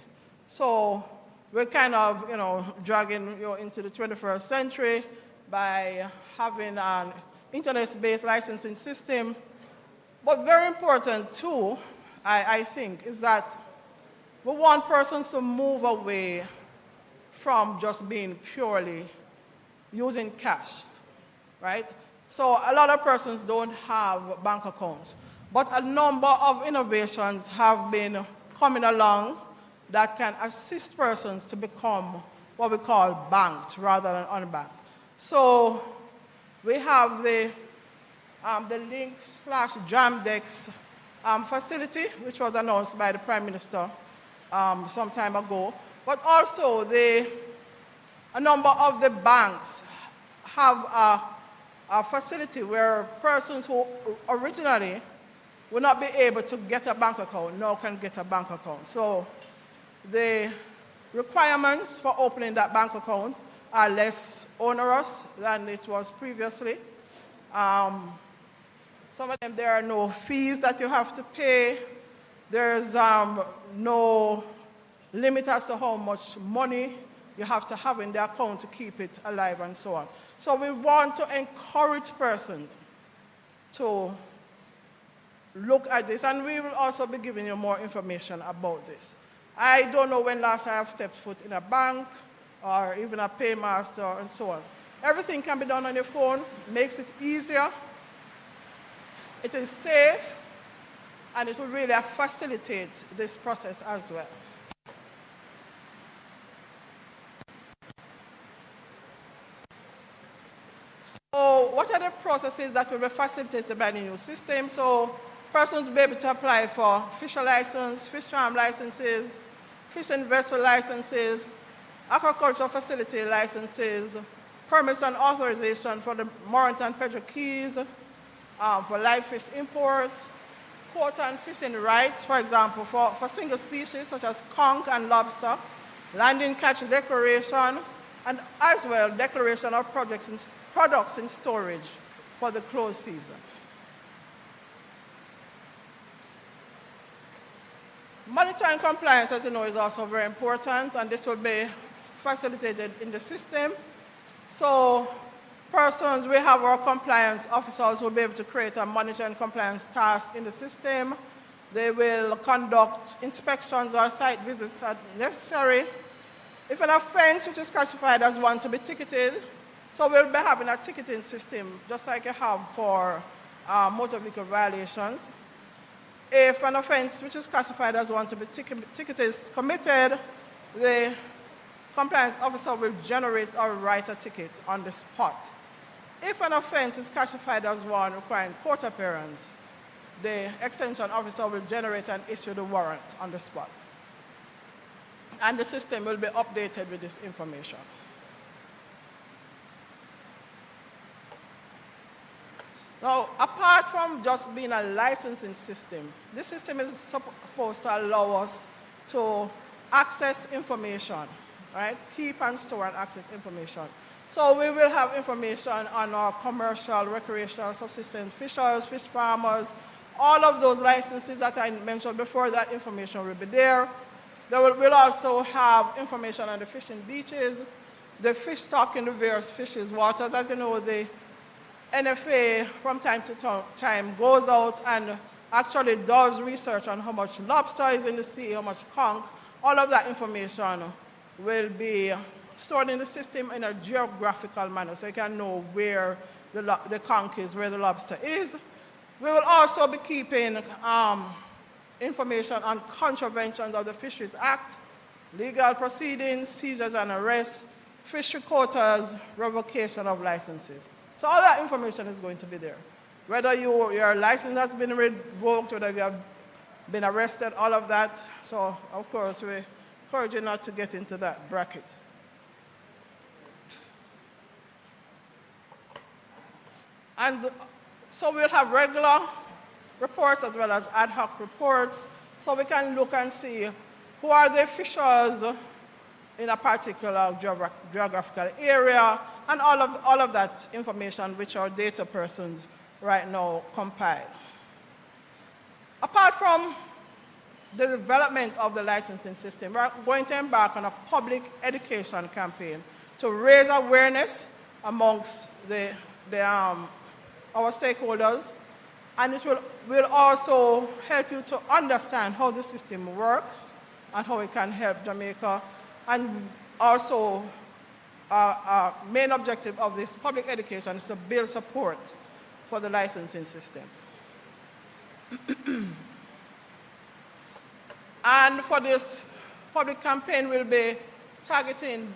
So we're kind of, dragging you into the 21st century by having an internet-based licensing system. But very important too, I think, is that we want persons to move away from just being purely using cash, right? So a lot of persons don't have bank accounts, but a number of innovations have been coming along that can assist persons to become what we call banked rather than unbanked. So we have the Link/Jamdex facility, which was announced by the Prime Minister some time ago. But also, a number of the banks have a facility where persons who originally would not be able to get a bank account now can get a bank account. So the requirements for opening that bank account are less onerous than it was previously. Some of them, there are no fees that you have to pay. There's no limit as to how much money you have to have in the account to keep it alive and so on. So we want to encourage persons to look at this, and we will also be giving you more information about this. I don't know when last I have stepped foot in a bank or even a paymaster and so on. Everything can be done on your phone, makes it easier, it is safe, and it will really facilitate this process as well. So what are the processes that will be facilitated by the new system? So persons will be able to apply for fisher license, fish farm licenses, fishing vessel licenses, aquaculture facility licenses, permits and authorization for the Morant and Pedro Keys, for live fish import, quota and fishing rights, for example, for single species such as conch and lobster, landing catch declaration, and as well declaration of products in storage for the closed season. Monitoring compliance, as you know, is also very important, and this will be facilitated in the system. So persons, we have our compliance officers who will be able to create a monitoring compliance task in the system. They will conduct inspections or site visits as necessary. If an offense which is classified as one to be ticketed, so we'll be having a ticketing system just like you have for motor vehicle violations. If an offense which is classified as one to be ticketed is committed, the compliance officer will generate or write a ticket on the spot. If an offense is classified as one requiring court appearance, the extension officer will generate and issue the warrant on the spot. And the system will be updated with this information. Now, apart from just being a licensing system, this system is supposed to allow us to access information, right? Keep and store and access information. So we will have information on our commercial, recreational, subsistence fishers, fish farmers, all of those licenses that I mentioned before, that information will be there. We'll also have information on the fishing beaches, the fish stock in the various fishes waters. As you know, the NFA from time to time goes out and actually does research on how much lobster is in the sea, how much conch. All of that information will be stored in the system in a geographical manner, so you can know where the conch is, where the lobster is. We will also be keeping information on contraventions of the Fisheries Act, legal proceedings, seizures and arrests, fishery quotas, revocation of licenses. So all that information is going to be there. Whether your license has been revoked, whether you have been arrested, all of that. So, of course, we encourage you not to get into that bracket. And so we'll have regular reports as well as ad hoc reports, so we can look and see who are the fishers in a particular geographical area, and all of that information which our data persons right now compile. Apart from the development of the licensing system, we're going to embark on a public education campaign to raise awareness amongst our stakeholders, and it will also help you to understand how the system works and how it can help Jamaica. And also, our main objective of this public education is to build support for the licensing system. And for this public campaign, we'll be targeting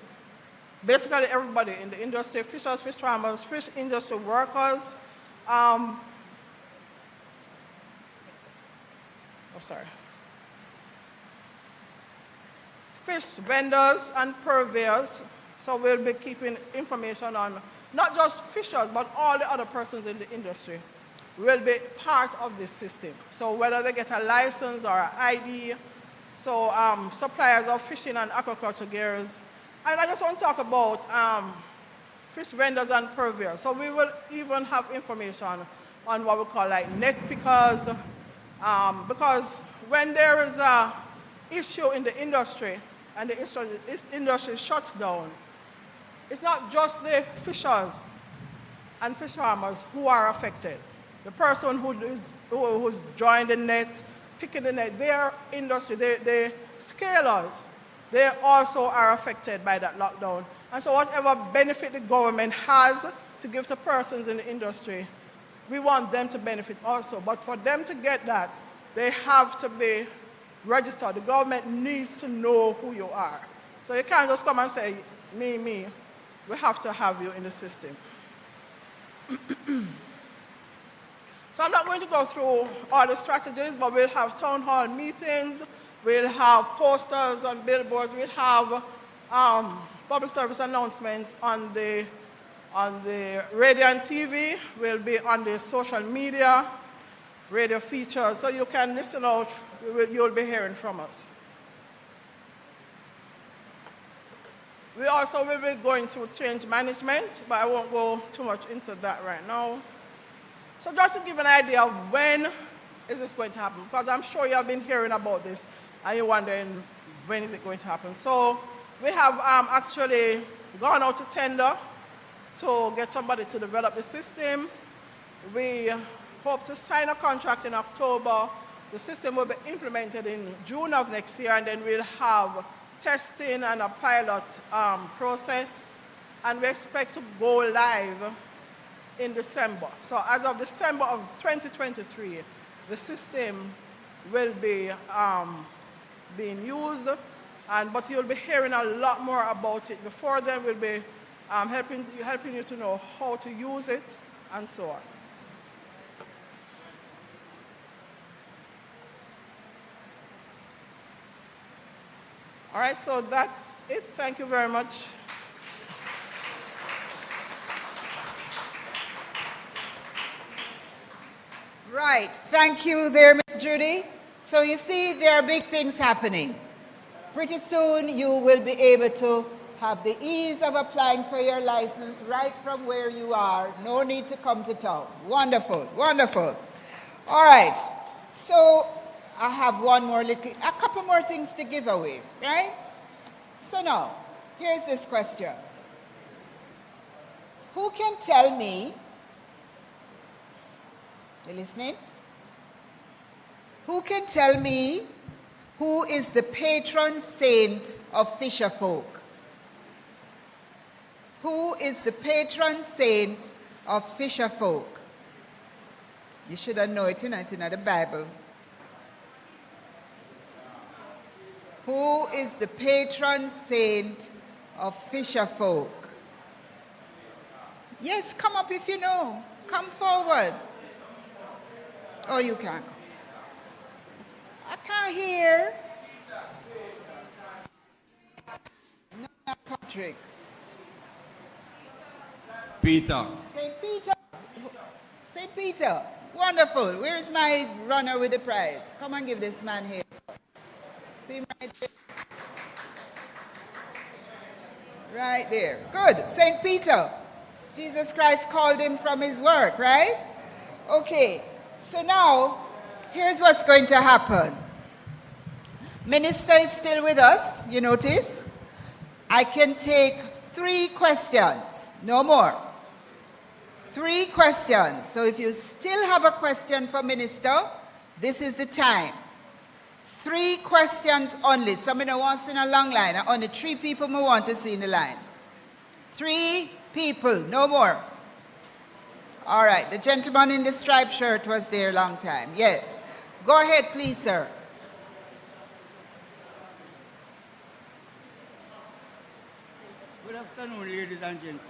basically everybody in the industry: fishers, fish farmers, fish industry workers, fish vendors and purveyors. So we'll be keeping information on not just fishers, but all the other persons in the industry will be part of this system. So whether they get a license or an ID, so suppliers of fishing and aquaculture gears. And I just want to talk about fish vendors and purveyors. So we will even have information on what we call like net pickers, because when there is an issue in the industry and the industry shuts down, it's not just the fishers and fish farmers who are affected. The person who's joined the net, picking the net, their industry, the scalers, they also are affected by that lockdown. And so whatever benefit the government has to give to persons in the industry, we want them to benefit also. But for them to get that, they have to be registered. The government needs to know who you are. So you can't just come and say, me, me. We have to have you in the system. So I'm not going to go through all the strategies, but we'll have town hall meetings, we'll have posters on billboards, we'll have public service announcements on the radio and TV, we'll be on the social media, radio features, so you can listen out, you'll be hearing from us. We also will be going through change management, but I won't go too much into that right now. So just to give an idea of when is this going to happen, because I'm sure you have been hearing about this and you're wondering when is it going to happen. So we have actually gone out to tender to get somebody to develop the system. We hope to sign a contract in October. The system will be implemented in June of next year, and then we'll have testing and a pilot process, and we expect to go live in December. So as of December of 2023, the system will be being used, But you'll be hearing a lot more about it. Before then, we'll be helping you to know how to use it and so on. All right, so that's it. Thank you very much. Right. Thank you there, Ms. Judy. So you see, there are big things happening. Pretty soon, you will be able to have the ease of applying for your license right from where you are. No need to come to town. Wonderful, wonderful. All right. So I have a couple more things to give away, right? So now, here's this question. Who can tell me, you listening? Who can tell me who is the patron saint of fisher folk? Who is the patron saint of fisher folk? You should have known it, it's in the Bible. Who is the patron saint of fisher folk? Yes, come up if you know. Come forward. Oh, you can't come. I can't hear. No, not Patrick. Peter. St. Peter. St. Peter. Wonderful. Where's my runner with the prize? Come and give this man here. See him right there. Right there. Good. St. Peter. Jesus Christ called him from his work, right? Okay. So now, here's what's going to happen. Minister is still with us, you notice? I can take 3 questions, no more. 3 questions. So if you still have a question for Minister, this is the time. 3 questions only. Some of them want to see in a long line. Only 3 people I want to see in the line. 3 people, no more. All right, the gentleman in the striped shirt was there a long time. Yes. Go ahead, please, sir. Good afternoon, ladies and gentlemen.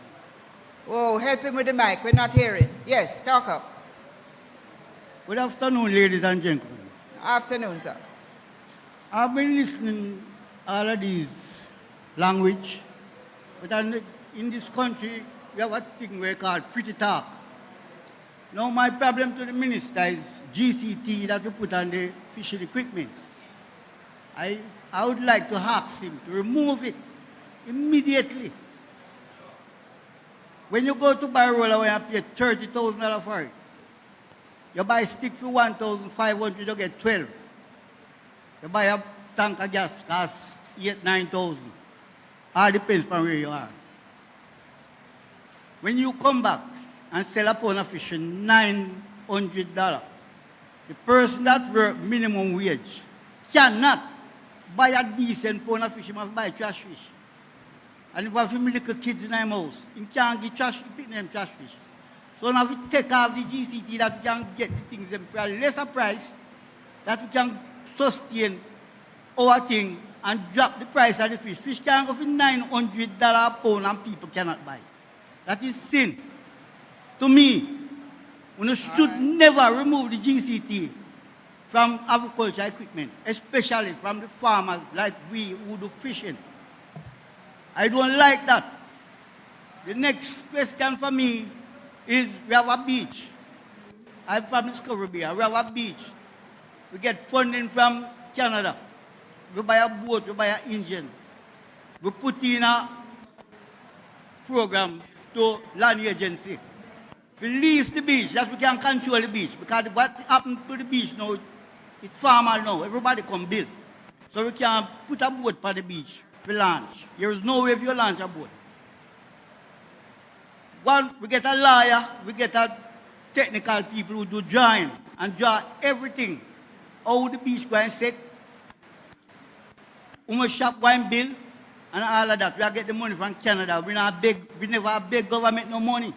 Oh, help him with the mic. We're not hearing. Yes, talk up. Good afternoon, ladies and gentlemen. Afternoon, sir. I've been listening all of these language, but in this country, we have a thing we call pretty talk. Now, my problem to the minister is GCT that we put on the fishing equipment. I would like to ask him to remove it immediately. When you go to buy a roller, you pay $30,000 for it. You buy a stick for $1,500, you get 12. You buy a tank of gas, costs $8,000-9,000. All depends on where you are. When you come back and sell a pound of fish for $900, the person that works minimum wage cannot buy a decent pound of fish, he must buy trash fish. And if you have little kids in their house, he can't get trash, pick them trash fish. So now we take off the GCT that we can get the things for a lesser price, that we can sustain our thing and drop the price of the fish. Fish can go for $900 a pound and people cannot buy. That is sin. To me, we should never remove the GCT from agriculture equipment, especially from the farmers like we who do fishing. I don't like that. The next question for me is, we have a beach. I'm from Discovery Bay. We have a beach. We get funding from Canada. We buy a boat, we buy an engine. We put in a program to land agency. We lease the beach, that we can control the beach. Because what happened to the beach now, it's farmer now. Everybody come build. So we can put a boat on the beach for launch. There is no way for you to launch a boat. One, we get a lawyer, we get a technical people who do drawing and draw everything. How the beach going to set, how much shop going build, and all of that. We get the money from Canada. We never beg government no money.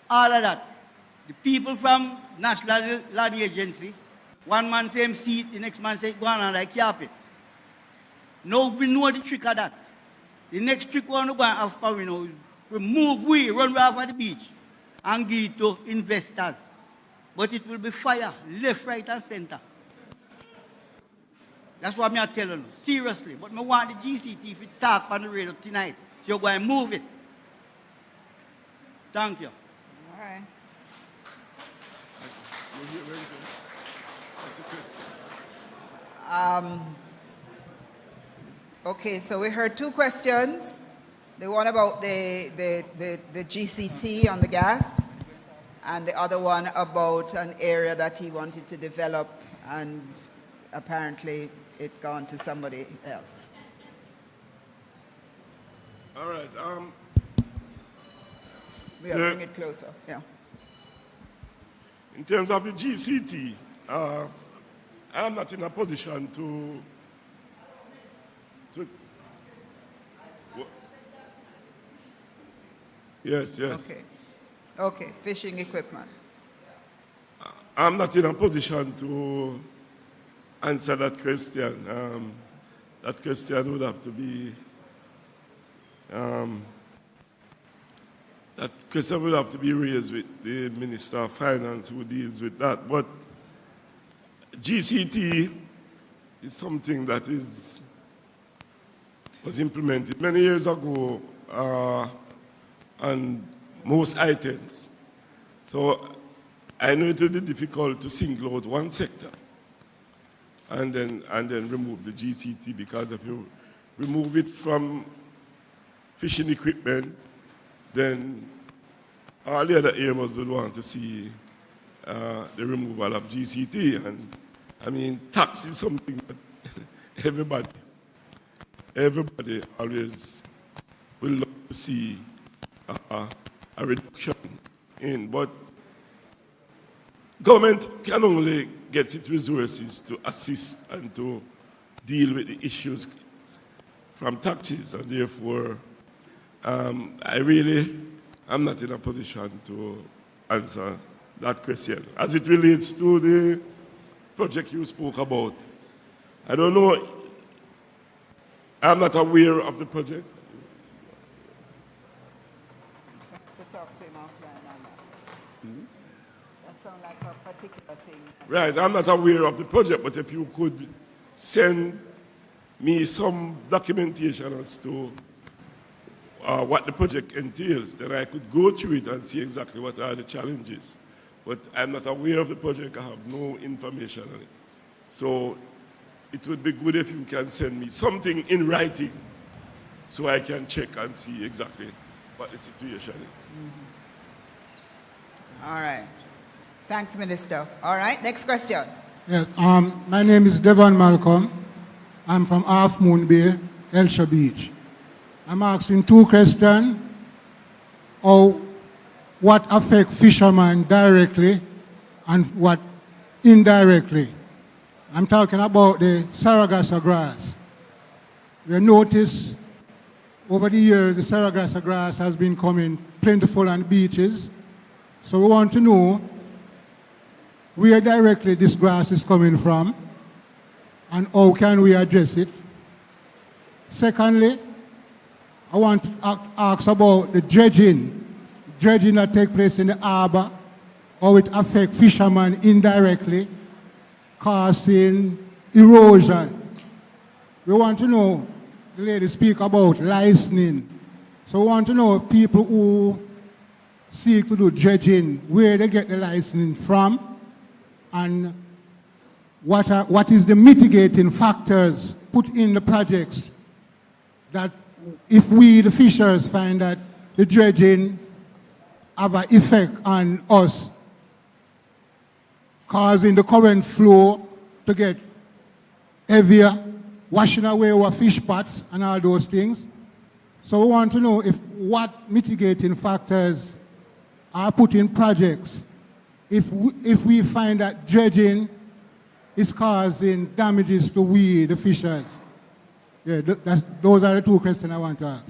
All of that. The people from National Land Agency, one man say him see it, the next man say go on and I cap it. Now we know the trick of that. The next trick we want to go and have for we know is remove we, run we off at the beach and give it to investors. But it will be fire, left, right, and center. That's what I'm telling you, seriously. But I want the GCT to talk on the radio tonight. So you're going to move it. Thank you. All right. Okay, so we heard two questions. The one about the GCT on the gas, and the other one about an area that he wanted to develop, and apparently it gone to somebody else. All right. We are bring it closer. Yeah. In terms of the GCT, I'm not in a position to yes. Okay. Okay. Fishing equipment. I'm not in a position to answer that question. That question would have to be raised with the Minister of Finance, who deals with that. But GCT is something that was implemented many years ago on most items. So I know it will be difficult to single out one sector and then remove the GCT, because if you remove it from fishing equipment, then all the other areas would want to see the removal of GCT. And I mean, tax is something that everybody always will love to see a reduction in. But government can only get its resources to assist and to deal with the issues from taxes, and therefore I'm not in a position to answer that question. As it relates to the project you spoke about, I don't know, I'm not aware of the project. To talk to him offline on that. That sounds like a particular thing. Right, I'm not aware of the project, but if you could send me some documentation as to what the project entails, then I could go through it and see exactly what are the challenges. But I'm not aware of the project. I have no information on it. So it would be good if you can send me something in writing so I can check and see exactly what the situation is. All right. Thanks, Minister. All right, next question. Yes, my name is Devon Malcolm. I'm from Half Moon Bay, Elsha Beach. I'm asking two questions. What affect fishermen directly and what indirectly? I'm talking about the Sargasso grass. We notice over the years the Sargasso grass has been coming plentiful on beaches. So we want to know where directly this grass is coming from and how can we address it. Secondly, I want to ask about the dredging that takes place in the harbor, how it affects fishermen indirectly, causing erosion. We want to know, the lady speak about licensing. So we want to know people who seek to do dredging, where they get the licensing from, and what is the mitigating factors put in the projects that if we, the fishers, find that the dredging have an effect on us, causing the current flow to get heavier, washing away our fish pots and all those things. So we want to know what mitigating factors are put in projects if we find that dredging is causing damages to we, the fishers. Yeah, those are the two questions I want to ask.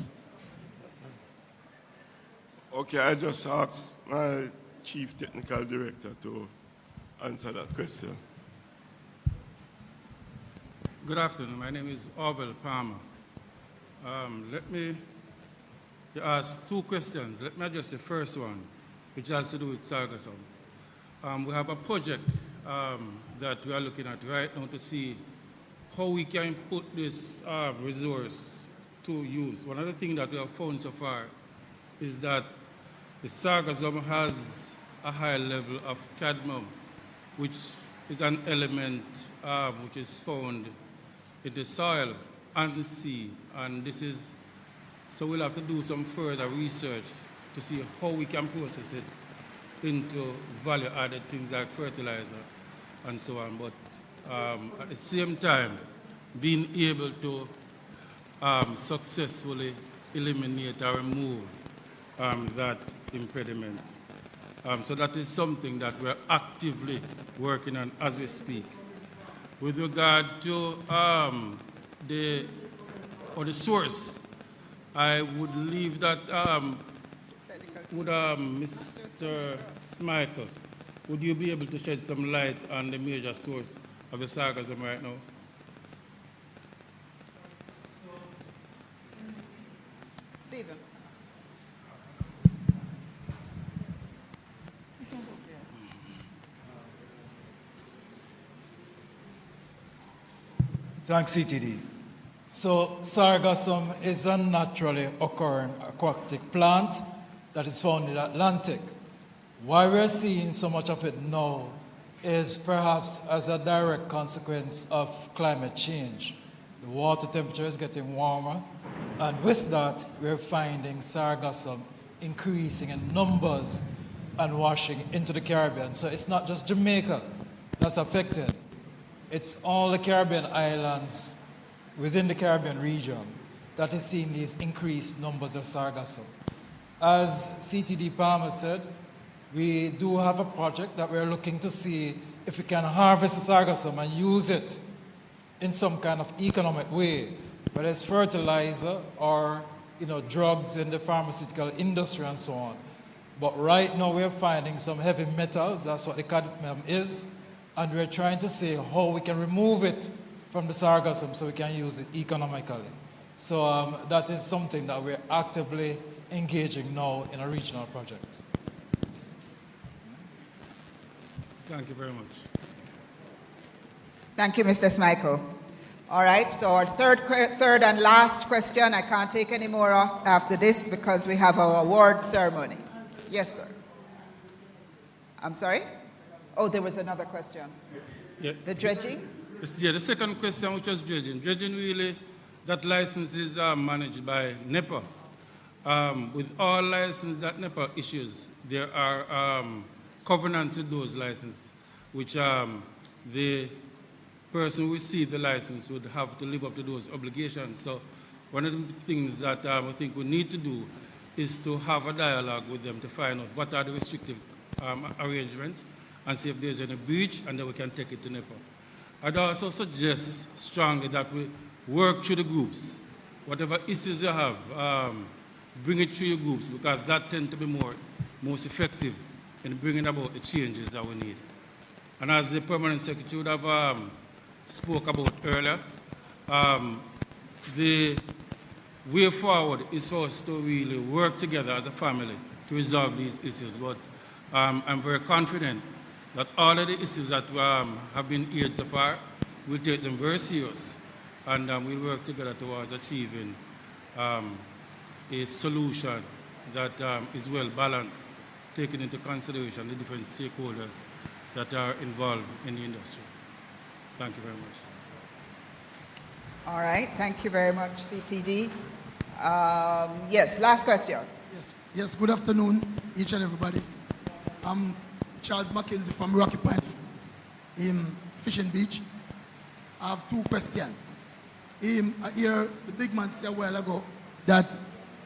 Okay, I just asked my Chief Technical Director to answer that question. Good afternoon. My name is Orville Palmer. Let me ask two questions. Let me address the first one, which has to do with Sargassum. We have a project that we are looking at right now to see how we can put this resource to use. One of the things that we have found so far is that the Sargassum has a high level of cadmium, which is an element which is found in the soil and the sea. And this is, so we'll have to do some further research to see how we can process it into value-added things like fertilizer and so on. But at the same time, being able to successfully eliminate or remove that impediment. So that is something that we're actively working on as we speak. With regard to the source, I would leave that would Mr. Smykel, would you be able to shed some light on the major source of the sargassum right now? Stephen. Thanks, CTD. So sargassum is a naturally occurring aquatic plant that is found in the Atlantic. Why we're seeing so much of it now is perhaps as a direct consequence of climate change. The water temperature is getting warmer, and with that, we're finding sargassum increasing in numbers and washing into the Caribbean. So it's not just Jamaica that's affected. It's all the Caribbean islands within the Caribbean region that is seeing these increased numbers of sargassum. As CTD Palmer said, we do have a project that we're looking to see if we can harvest the sargassum and use it in some kind of economic way, whether it's fertilizer or drugs in the pharmaceutical industry and so on. But right now we're finding some heavy metals, that's what the cadmium is, and we're trying to see how we can remove it from the sargassum so we can use it economically. So that is something that we're actively engaging now in a regional project. Thank you very much. Thank you, Mr. Smykel. All right, so our third and last question. I can't take any more after this because we have our award ceremony. Yes, sir. I'm sorry? Oh, there was another question. Yeah. The dredging? Yeah, the second question, which was dredging. Dredging really, that license is managed by NEPA. With all licenses that NEPA issues, there are covenants with those licenses, which the person who received the license would have to live up to those obligations. So one of the things that I think we need to do is to have a dialogue with them to find out what are the restrictive arrangements and see if there's any breach, and then we can take it to NEPA. I'd also suggest strongly that we work through the groups. Whatever issues you have, bring it through your groups, because that tends to be most effective in bringing about the changes that we need. And as the Permanent Secretary would have spoke about earlier, the way forward is for us to really work together as a family to resolve these issues. But I'm very confident that all of the issues that have been aired so far, we'll take them very serious, and we'll work together towards achieving a solution that is well balanced, taking into consideration the different stakeholders that are involved in the industry. Thank you very much. All right, thank you very much, CTD. Yes, last question. Yes, good afternoon, each and everybody. I'm Charles Mackenzie from Rocky Point in Fishing Beach. I have two questions. I hear the big man say a while ago that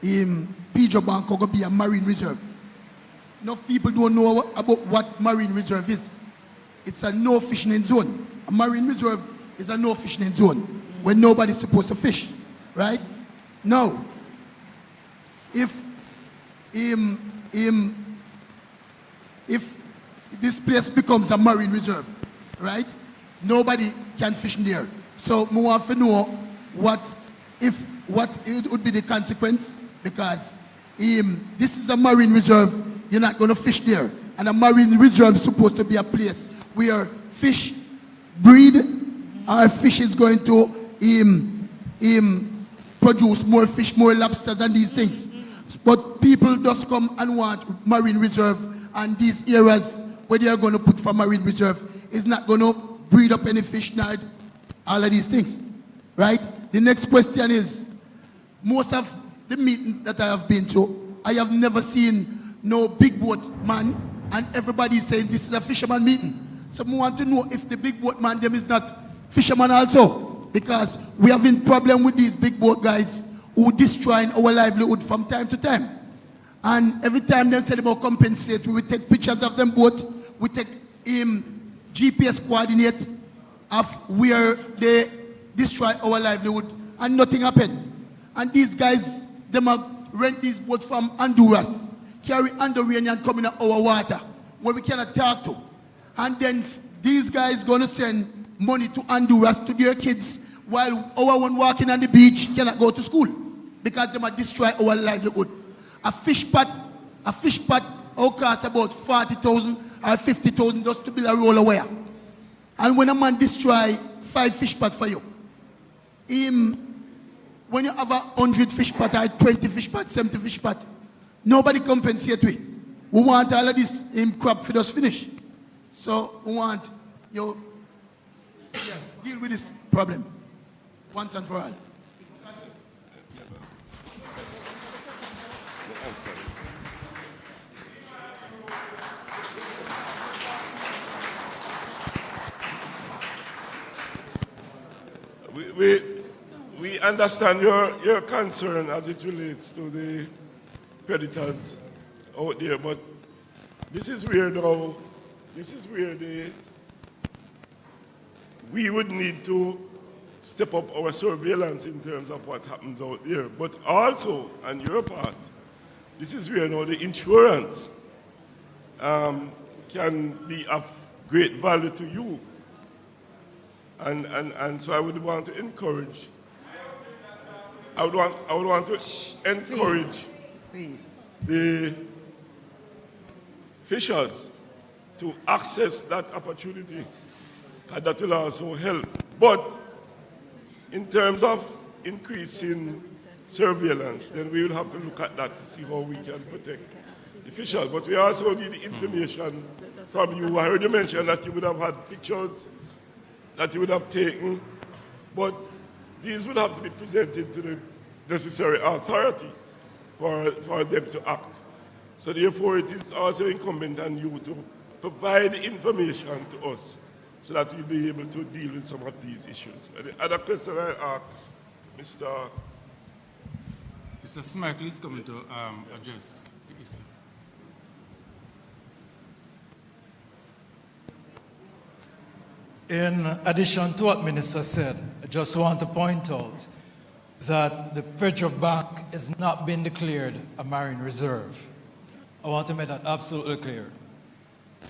Pijo Bank will be a marine reserve. Enough people don't know about what marine reserve is. It's a no fishing zone. A marine reserve is a no fishing zone where nobody's supposed to fish, right? Now, if this place becomes a marine reserve, right? Nobody can fish in there. So I want to know what it would be the consequence, because this is a marine reserve. You're not going to fish there. And a marine reserve is supposed to be a place where fish breed, or fish is going to produce more fish, more lobsters and these things. But people just come and want marine reserve, and these areas where they are going to put for marine reserve is not going to breed up any fish, not all of these things, right? The next question is, most of the meetings that I have been to, I have never seen no big boat man, and everybody is saying this is a fisherman meeting. So I want to know if the big boat man them is not fisherman also, because we have been problem with these big boat guys who destroying our livelihood from time to time. And every time they say about compensate, we will take pictures of them boat, we take GPS coordinate of where they destroy our livelihood, and nothing happened. And these guys, them are rent these boats from Honduras, carry Honduran coming in our water, where we cannot talk to. And then these guys gonna send money to Honduras to their kids, while our one walking on the beach cannot go to school, because they might destroy our livelihood. A fish pot will cost about 40,000 or 50,000 just to build a roller wire. And when a man destroy 5 fish pots for you, when you have 100 fish pot or 20 fish pot, 70 fish pot, nobody compensates we. We want all of this crop for us finish. So we want you deal with this problem once and for all. We understand your concern as it relates to the predators out there, but this is where we would need to step up our surveillance in terms of what happens out there. But also, on your part, this is where now the insurance can be of great value to you. And so I would want to encourage, I would want to encourage the fishers to access that opportunity, and that will also help. But in terms of increasing surveillance, then we will have to look at that to see how we can protect the fishers. But we also need information from you. I heard you mention that you would have had pictures that you would have taken, but these would have to be presented to the necessary authority for them to act. So therefore, it is also incumbent on you to provide information to us so that we'll be able to deal with some of these issues. And the other question I ask, Mr. Smikely is coming to address the issue. In addition to what Minister said, I just want to point out that the Pedro Bank is not being declared a marine reserve. I want to make that absolutely clear.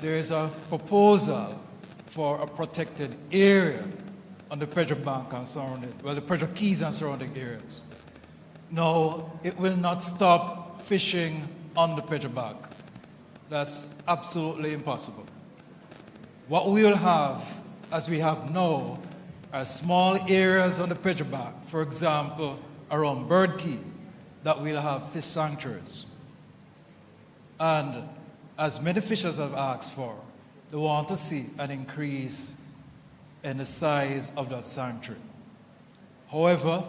There is a proposal for a protected area on the Pedro Bank and surrounding, well, the Pedro Keys and surrounding areas. No, it will not stop fishing on the Pedro Bank. That's absolutely impossible. What we will have, as we have now, are small areas on the Pedro Bank, for example, around Bird Key, that we'll have fish sanctuaries. And as many fishers have asked for, they want to see an increase in the size of that sanctuary. However,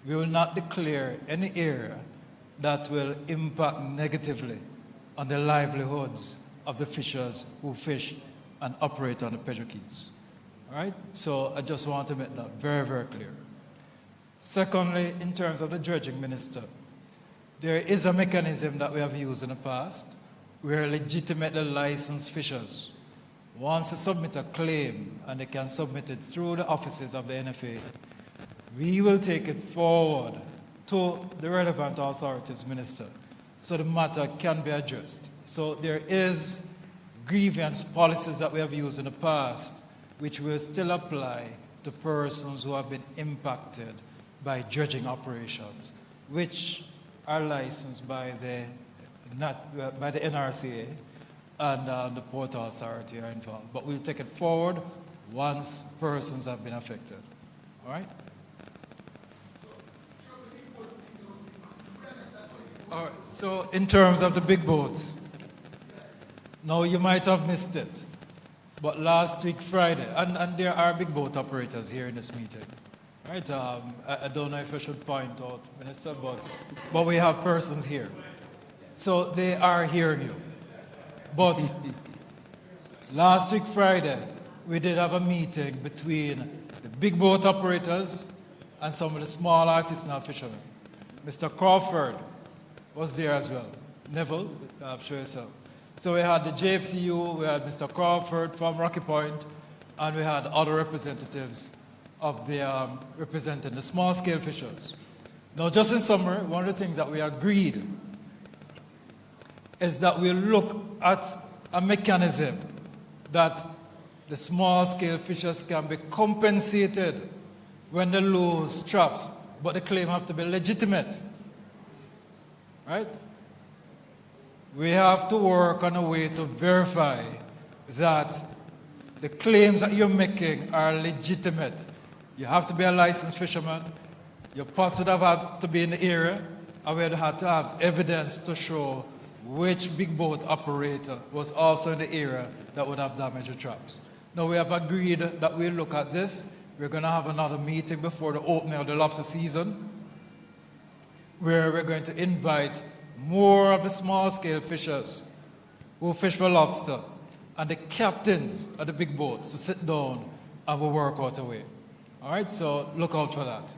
we will not declare any area that will impact negatively on the livelihoods of the fishers who fish and operate on the Pedro Keys. All right? So I just want to make that very, very clear. Secondly, in terms of the dredging, Minister, there is a mechanism that we have used in the past where legitimately licensed fishers, once they submit a claim, and they can submit it through the offices of the NFA, we will take it forward to the relevant authorities, Minister, so the matter can be addressed. So there is grievance policies that we have used in the past which will still apply to persons who have been impacted by dredging operations, which are licensed by the NRCA and the Port Authority are involved. But we'll take it forward once persons have been affected. All right? All right. So in terms of the big boats, now you might have missed it, but last week Friday, and there are big boat operators here in this meeting. Right? I don't know if I should point out, Minister, but we have persons here. So they are hearing you. But last week Friday, we did have a meeting between the big boat operators and some of the small artisanal fishermen. Mr. Crawford was there as well. Neville, I'm sure yourself. So we had the JFCU, we had Mr. Crawford from Rocky Point, and we had other representatives of the representing the small-scale fishers. Now, just in summary, one of the things that we agreed is that we'll look at a mechanism that the small-scale fishers can be compensated when they lose traps, but the claim have to be legitimate. Right? We have to work on a way to verify that the claims that you're making are legitimate. You have to be a licensed fisherman. Your pots would have had to be in the area, and we would have to have evidence to show which big boat operator was also in the area that would have damaged the traps. Now, we have agreed that we'll look at this. We're going to have another meeting before the opening of the lobster season, where we're going to invite more of the small-scale fishers who fish for lobster and the captains of the big boats to sit down and we'll work out a way. All right, so look out for that.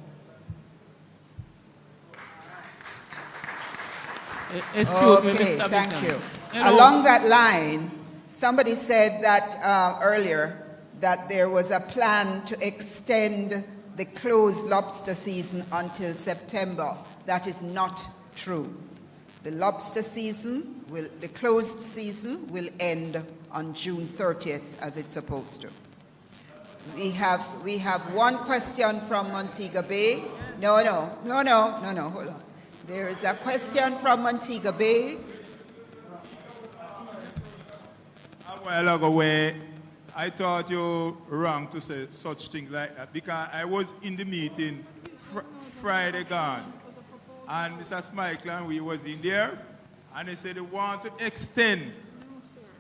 Excuse me, Mr. Thank you. Along that line, somebody said that earlier that there was a plan to extend the closed lobster season until September. That is not true. The lobster season, the closed season will end on June 30th as it's supposed to. We have one question from Montego Bay. No, hold on. There is a question from Montego Bay. A while ago, where I thought you were wrong to say such things like that, because I was in the meeting Friday gone, and Mr. Smikle and we was in there, and they said they want to extend,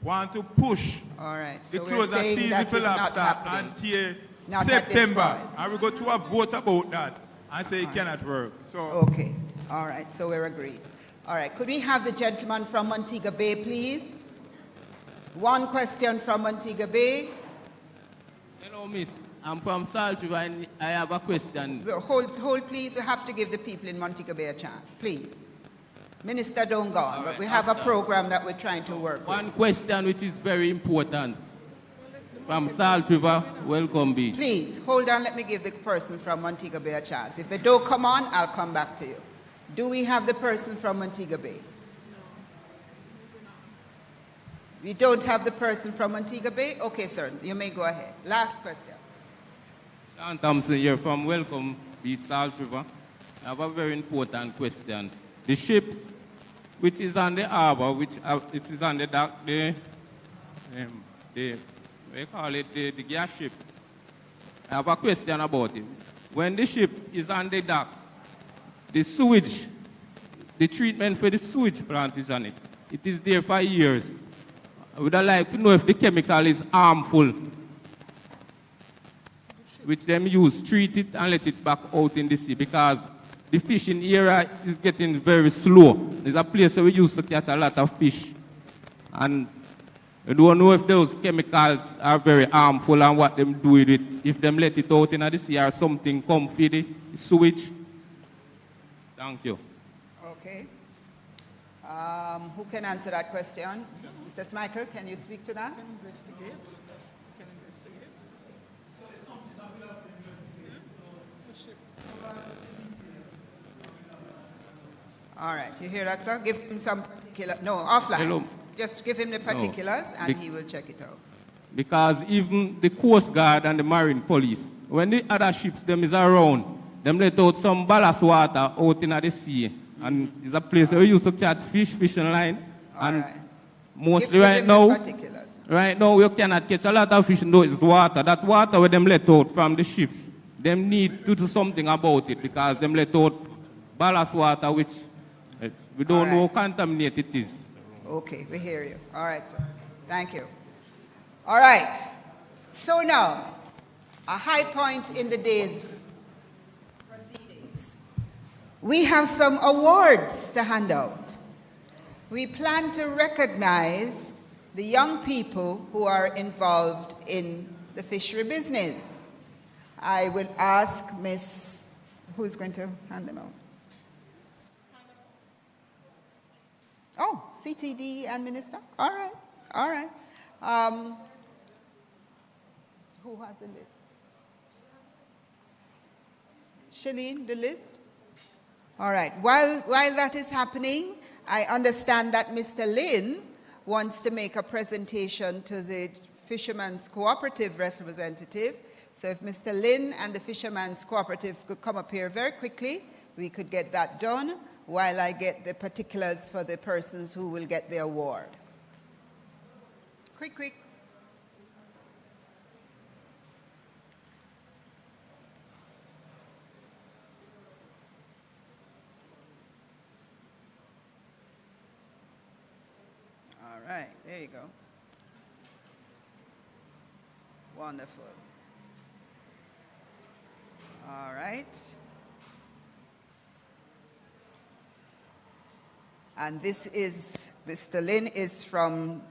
want to push the close of season for lobster until September, and we go to a vote about that, and say it cannot work. So okay, all right, so we're agreed. All right, could we have the gentleman from Montego Bay, please? One question from Montego Bay. Hello, miss. I'm from Salt River and I have a question. Hold, please. We have to give the people in Montego Bay a chance, please. Minister, don't go on, but we have a program that we're trying to work One with. question which is very important. From Salt River, Welcome Beach. Please, hold on. Let me give the person from Montego Bay a chance. If they don't come on, I'll come back to you. Do we have the person from Montego Bay? We don't have the person from Montego Bay? Okay, sir, you may go ahead. Last question. Sean Thompson here from Welcome Beach, Salt River. I have a very important question. The ships which is on the harbor, it is on the dock, we call it the gas ship. I have a question about it. When the ship is on the dock, the sewage, the treatment for the sewage plant is on it. It is there for years. I would like to know if the chemical is harmful, which them use, treat it and let it back out in the sea, because the fishing area is getting very slow. There's a place where we used to catch a lot of fish. And I don't know if those chemicals are very harmful and what them do with it. If them let it out in the sea or something come feed the sewage. Thank you. Okay. Who can answer that question? Mr. Smikle, can you speak to that? All right, you hear that, sir? Give him some particular, no, offline. Hello. Just give him the particulars and he will check it out. Because even the Coast Guard and the Marine Police when the other ships them is around, them let out some ballast water out in the sea. And it's a place where we used to catch fish, fishing line. And mostly right now we cannot catch a lot of fish in those water. That water where them let out from the ships, them need to do something about it because them let out ballast water which we don't know how contaminated it is. Okay, we hear you. All right, sir. Thank you. All right. So now, a high point in the day's proceedings. We have some awards to hand out. We plan to recognize the young people who are involved in the fishery business. I will ask Miss, who's going to hand them out? Oh, CTD and Minister? All right, all right. Who has the list? Shalene, the list? All right, while that is happening, I understand that Mr. Lin wants to make a presentation to the Fisherman's Cooperative representative. So if Mr. Lin and the Fisherman's Cooperative could come up here very quickly, we could get that done while I get the particulars for the persons who will get the award. Quick, quick. All right, there you go. Wonderful. All right. And this is, Mr. Lin is from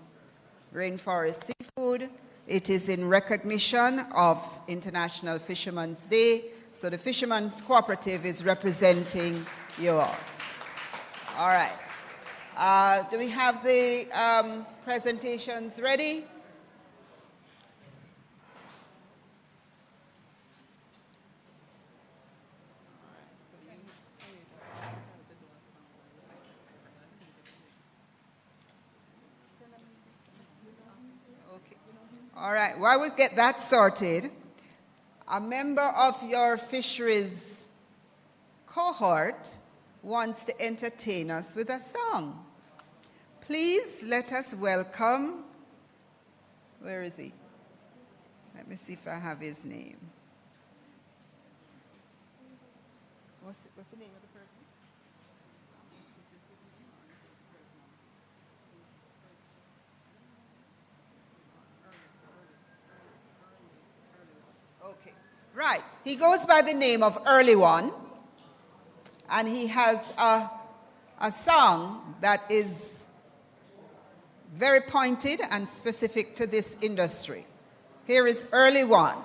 Rainforest Seafood. It is in recognition of International Fisherman's Day. So the Fisherman's Cooperative is representing you all. All right. Do we have the presentations ready? All right, while we get that sorted, a member of your fisheries cohort wants to entertain us with a song. Please let us welcome, where is he? Let me see if I have his name. What's the name of the person? Okay, right. He goes by the name of Early One, and he has a song that is very pointed and specific to this industry. Here is Early One.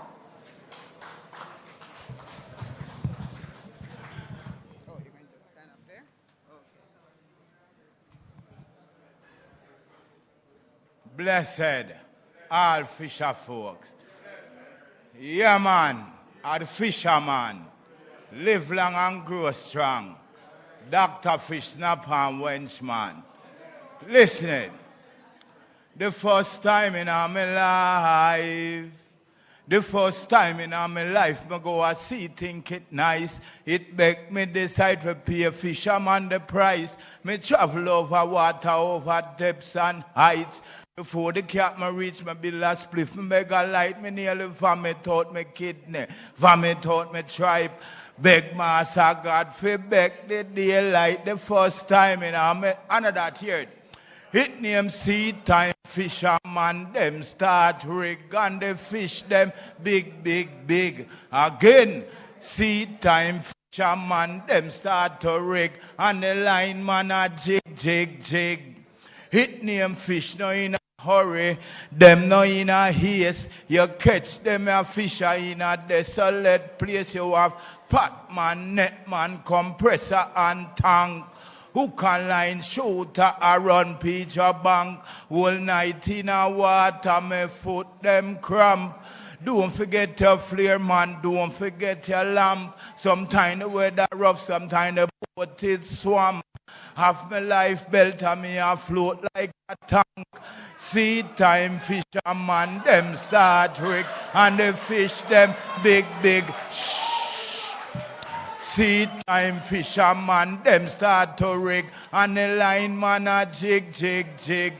Oh, you're going to stand up there? Okay. Blessed all fisher folks. Yeah, man, are the fisherman. Live long and grow strong. Dr. Fish Snap and Wenchman. Listen, the first time in my life, me go a see, think it nice. It make me decide to pay a fisherman the price. Me travel over water, over depths and heights. Before the cat me reach me bill a spliff, me beg a light, me nearly vomit out me kidney, vomit out me tribe. Beg Master God for beg the daylight the first time in another year. It name seed time fisherman, them start rig and the fish them big, big, big. Again, seed time fisherman, them start to rig and the line man a jig, jig, jig. It name fish no in a hurry, them no in a haste. You catch them a fisher in a desolate place. You have pot man, net man, compressor and tank. Who can line shooter a run picture bank? Whole night in a water, me foot them cramp. Don't forget your flare, man. Don't forget your lamp. Sometimes the weather rough, sometimes the boat is swamp. Half my life belt and me a float like a tank. Seed time fisherman, them start trick and the fish them big, big. Sea time fisherman, them start to rig, and the line man a jig, jig, jig.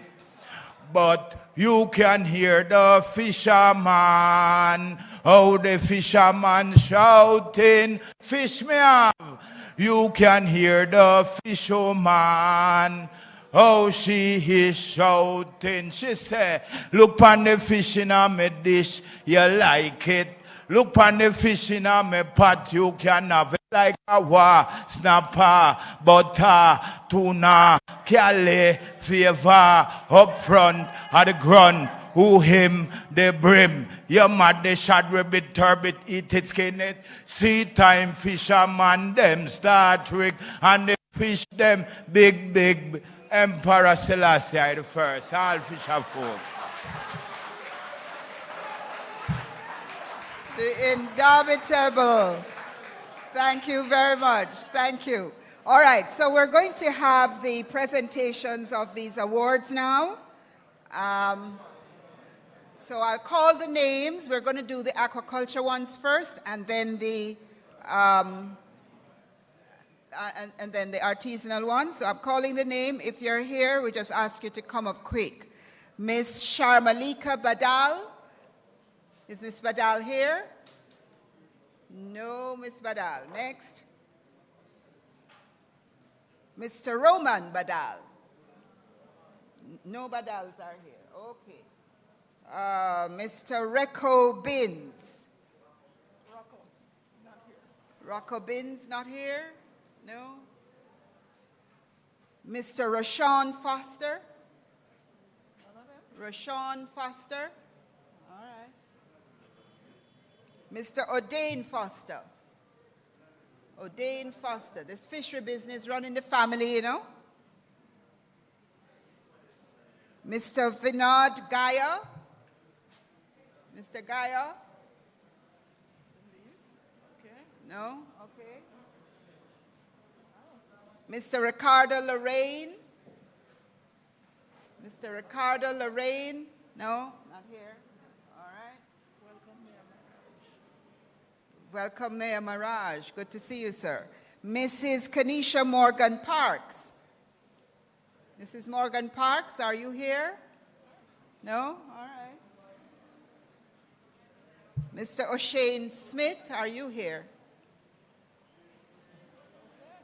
But you can hear the fisherman, oh the fisherman shouting, fish me have. You can hear the fisherman, oh she is shouting. She say, look on the fish in my dish, you like it. Look on the fish in my pot, you can have it like a snapper, butter, tuna, Cali, favor, up front, at the ground, who him, the brim. You mad the shad ribbit, turbit, eat it, skin it. Sea time fisherman, them start rig, and the fish them big, big. Emperor Selassie the first, all fish are full. The indomitable. Thank you very much. Thank you. All right, so we're going to have the presentations of these awards now. So I'll call the names. We're going to do the aquaculture ones first, and then the artisanal ones. So I'm calling the name. If you're here, we just ask you to come up quick. Miss Sharmalika Badal. Is Miss Badal here? No, Miss Badal. Next. Mr. Roman Badal. No Badals are here. Okay. Mr. Reco Binns. Rocco Binns not here? No. Mr. Rashawn Foster. Rashawn Foster. All right. Mr. O'Dane Foster. O'Dane Foster. This fishery business running the family, you know. Mr. Vinod Gaya. Mr. Gaya? No? Okay. Mr. Ricardo Lorraine? Mr. Ricardo Lorraine? No? Not here. All right. Welcome, Mayor Maraj. Good to see you, sir. Mrs. Kanisha Morgan Parks. Mrs. Morgan Parks, are you here? No? All right. Mr. O'Shane Smith, are you here?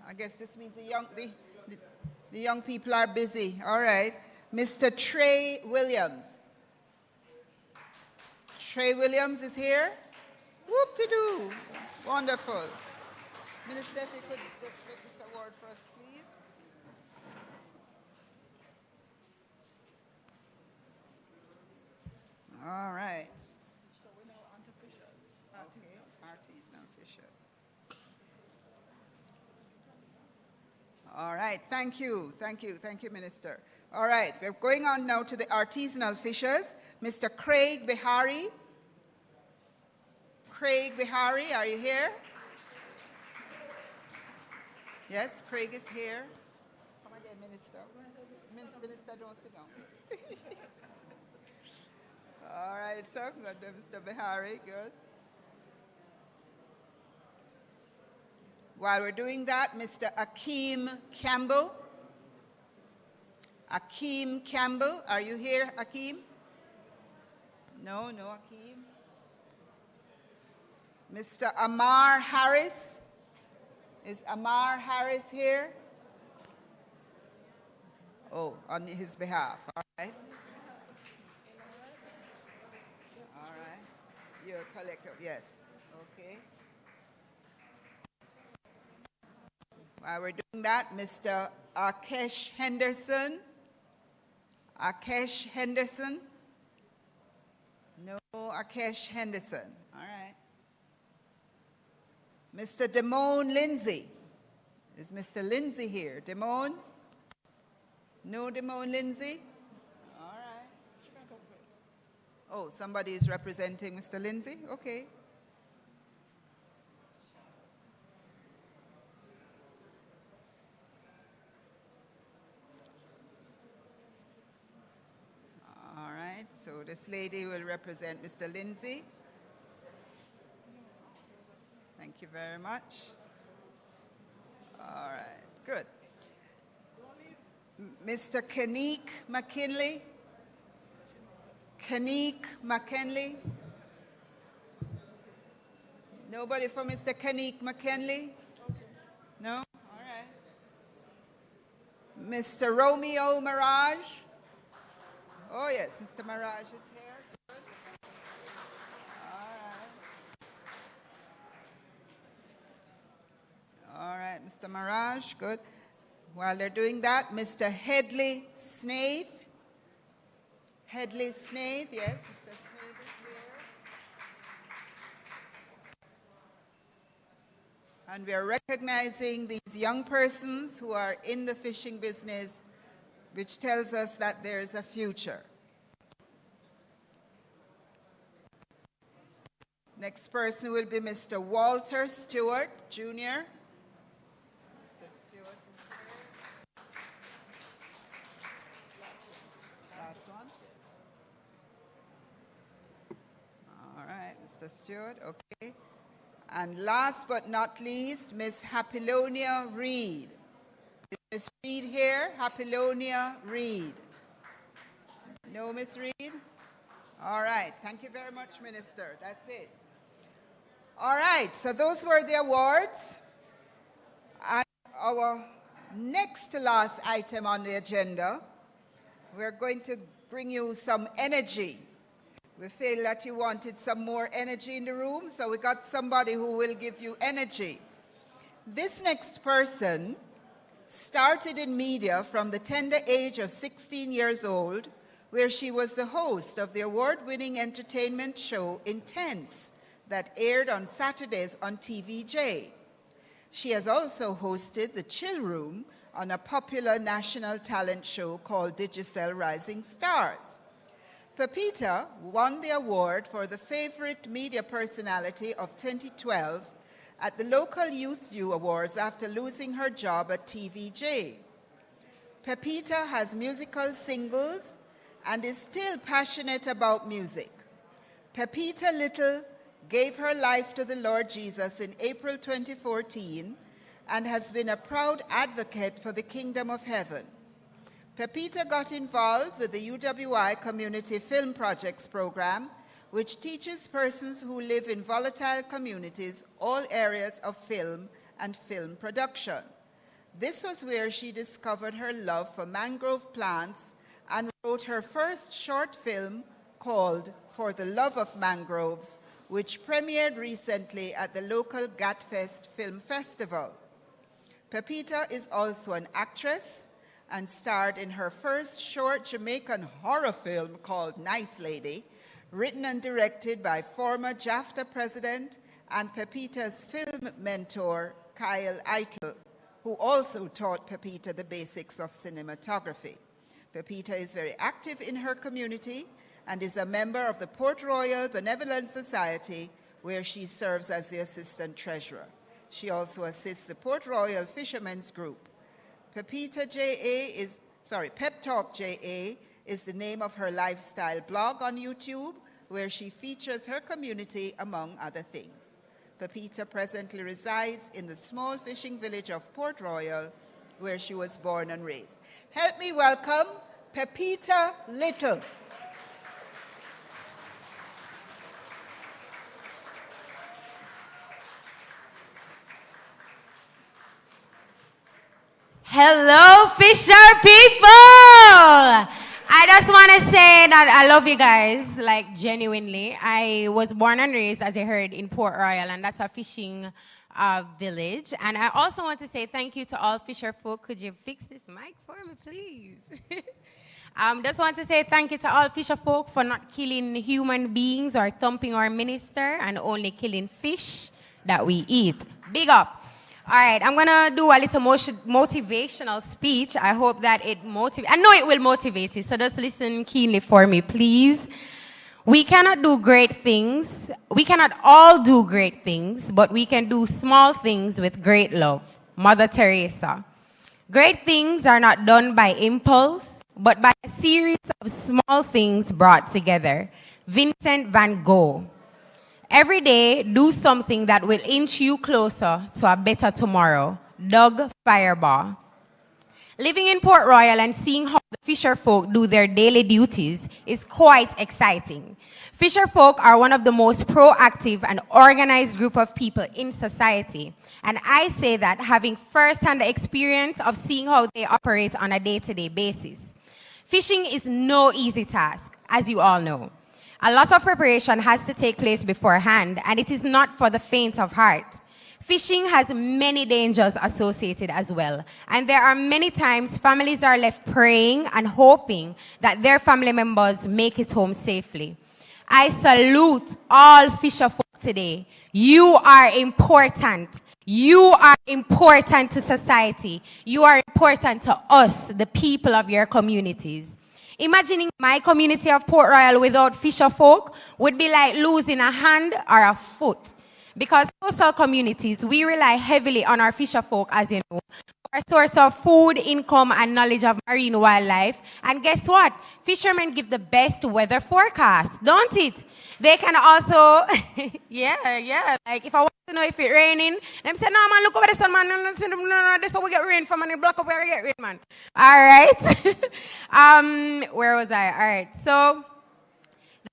I guess this means the young people are busy. All right. Mr. Trey Williams. Trey Williams is here? Whoop-de-doo. Wonderful. Minister, if you could just get this award for us, please. All right. So we're now on to fishers. Okay, artisanal fishers. All right, thank you, Minister. All right, we're going on now to the artisanal fishers. Mr. Craig Bihari. Craig Bihari, are you here? Yes, Craig is here. Come again, Minister. Minister, don't sit down. All right, so good, Mr. Bihari, good. While we're doing that, Mr. Akeem Campbell. Akeem Campbell, are you here, Akeem? No, no, Akeem. Mr. Amar Harris. Is Amar Harris here? Oh, on his behalf, all right. All right, you're a collector, yes, okay. While we're doing that, Mr. Akesh Henderson. Akesh Henderson? No, Akesh Henderson, all right. Mr. Damone Lindsay. Is Mr. Lindsay here? Damone? No Damone Lindsay? All right. Oh, somebody is representing Mr. Lindsay? Okay. All right, so this lady will represent Mr. Lindsay. Thank you very much. All right, good. Mr. Kenique McKinley? Kenique McKinley? Nobody for Mr. Kenique McKinley? No? All right. Mr. Romeo Mirage? Oh, yes, Mr. Mirage is here. Good. All right, Mr. Mirage, good. While they're doing that, Mr. Headley Snaith. Headley Snaith, yes, Mr. Snaith is here. And we are recognizing these young persons who are in the fishing business, which tells us that there is a future. Next person will be Mr. Walter Stewart, Jr. Mr. Stewart, okay. And last but not least, Miss Happilonia Reed. Is Miss Reed here? Happilonia Reed. No, Miss Reed? All right, thank you very much, Minister. That's it. All right, so those were the awards. And our next to last item on the agenda, we're going to bring you some energy. We feel that you wanted some more energy in the room, so we got somebody who will give you energy. This next person started in media from the tender age of 16 years old, where she was the host of the award-winning entertainment show Intense that aired on Saturdays on TVJ. She has also hosted The Chill Room on a popular national talent show called Digicel Rising Stars. Pepita won the award for the Favorite Media Personality of 2012 at the local Youth View Awards after losing her job at TVJ. Pepita has musical singles and is still passionate about music. Pepita Little gave her life to the Lord Jesus in April 2014 and has been a proud advocate for the Kingdom of Heaven. Pepita got involved with the UWI Community Film Projects program, which teaches persons who live in volatile communities all areas of film and film production. This was where she discovered her love for mangrove plants and wrote her first short film called For the Love of Mangroves, which premiered recently at the local Gatfest Film Festival. Pepita is also an actress and starred in her first short Jamaican horror film called Nice Lady, written and directed by former JAFTA president and Pepita's film mentor, Kyle Eitel, who also taught Pepita the basics of cinematography. Pepita is very active in her community and is a member of the Port Royal Benevolent Society, where she serves as the assistant treasurer. She also assists the Port Royal Fishermen's Group. Pep Talk JA is the name of her lifestyle blog on YouTube, where she features her community among other things. Pepita presently resides in the small fishing village of Port Royal, where she was born and raised. Help me welcome Pepita Little. Hello, Fisher people! I just want to say that I love you guys, like genuinely. I was born and raised, as you heard, in Port Royal, and that's a fishing village. And I also want to say thank you to all fisher folk. Could you fix this mic for me, please? Just want to say thank you to all fisher folk for not killing human beings or thumping our minister and only killing fish that we eat. Big up. All right, I'm going to do a little motivational speech. I hope that it motivates. I know it will motivate you, so just listen keenly for me, please. We cannot do great things. We cannot all do great things, but we can do small things with great love. Mother Teresa. Great things are not done by impulse, but by a series of small things brought together. Vincent van Gogh. Every day, do something that will inch you closer to a better tomorrow. Doug Firebar. Living in Port Royal and seeing how the fisher folk do their daily duties is quite exciting. Fisher folk are one of the most proactive and organized group of people in society. And I say that having first-hand experience of seeing how they operate on a day-to-day basis. Fishing is no easy task, as you all know. A lot of preparation has to take place beforehand, and it is not for the faint of heart. Fishing has many dangers associated as well, and there are many times families are left praying and hoping that their family members make it home safely. I salute all fisher folk today. You are important. You are important to society. You are important to us, the people of your communities. Imagining my community of Port Royal without fisher folk would be like losing a hand or a foot. Because coastal communities, we rely heavily on our fisher folk, as you know, for a source of food, income, and knowledge of marine wildlife. And guess what? Fishermen give the best weather forecast, don't it? They can also, yeah. Like if I want to know if it's raining, them say, no, man, look over the sun, man. No, this is how we get rain from, and it block up where we get rain, man. All right. Where was I? All right. So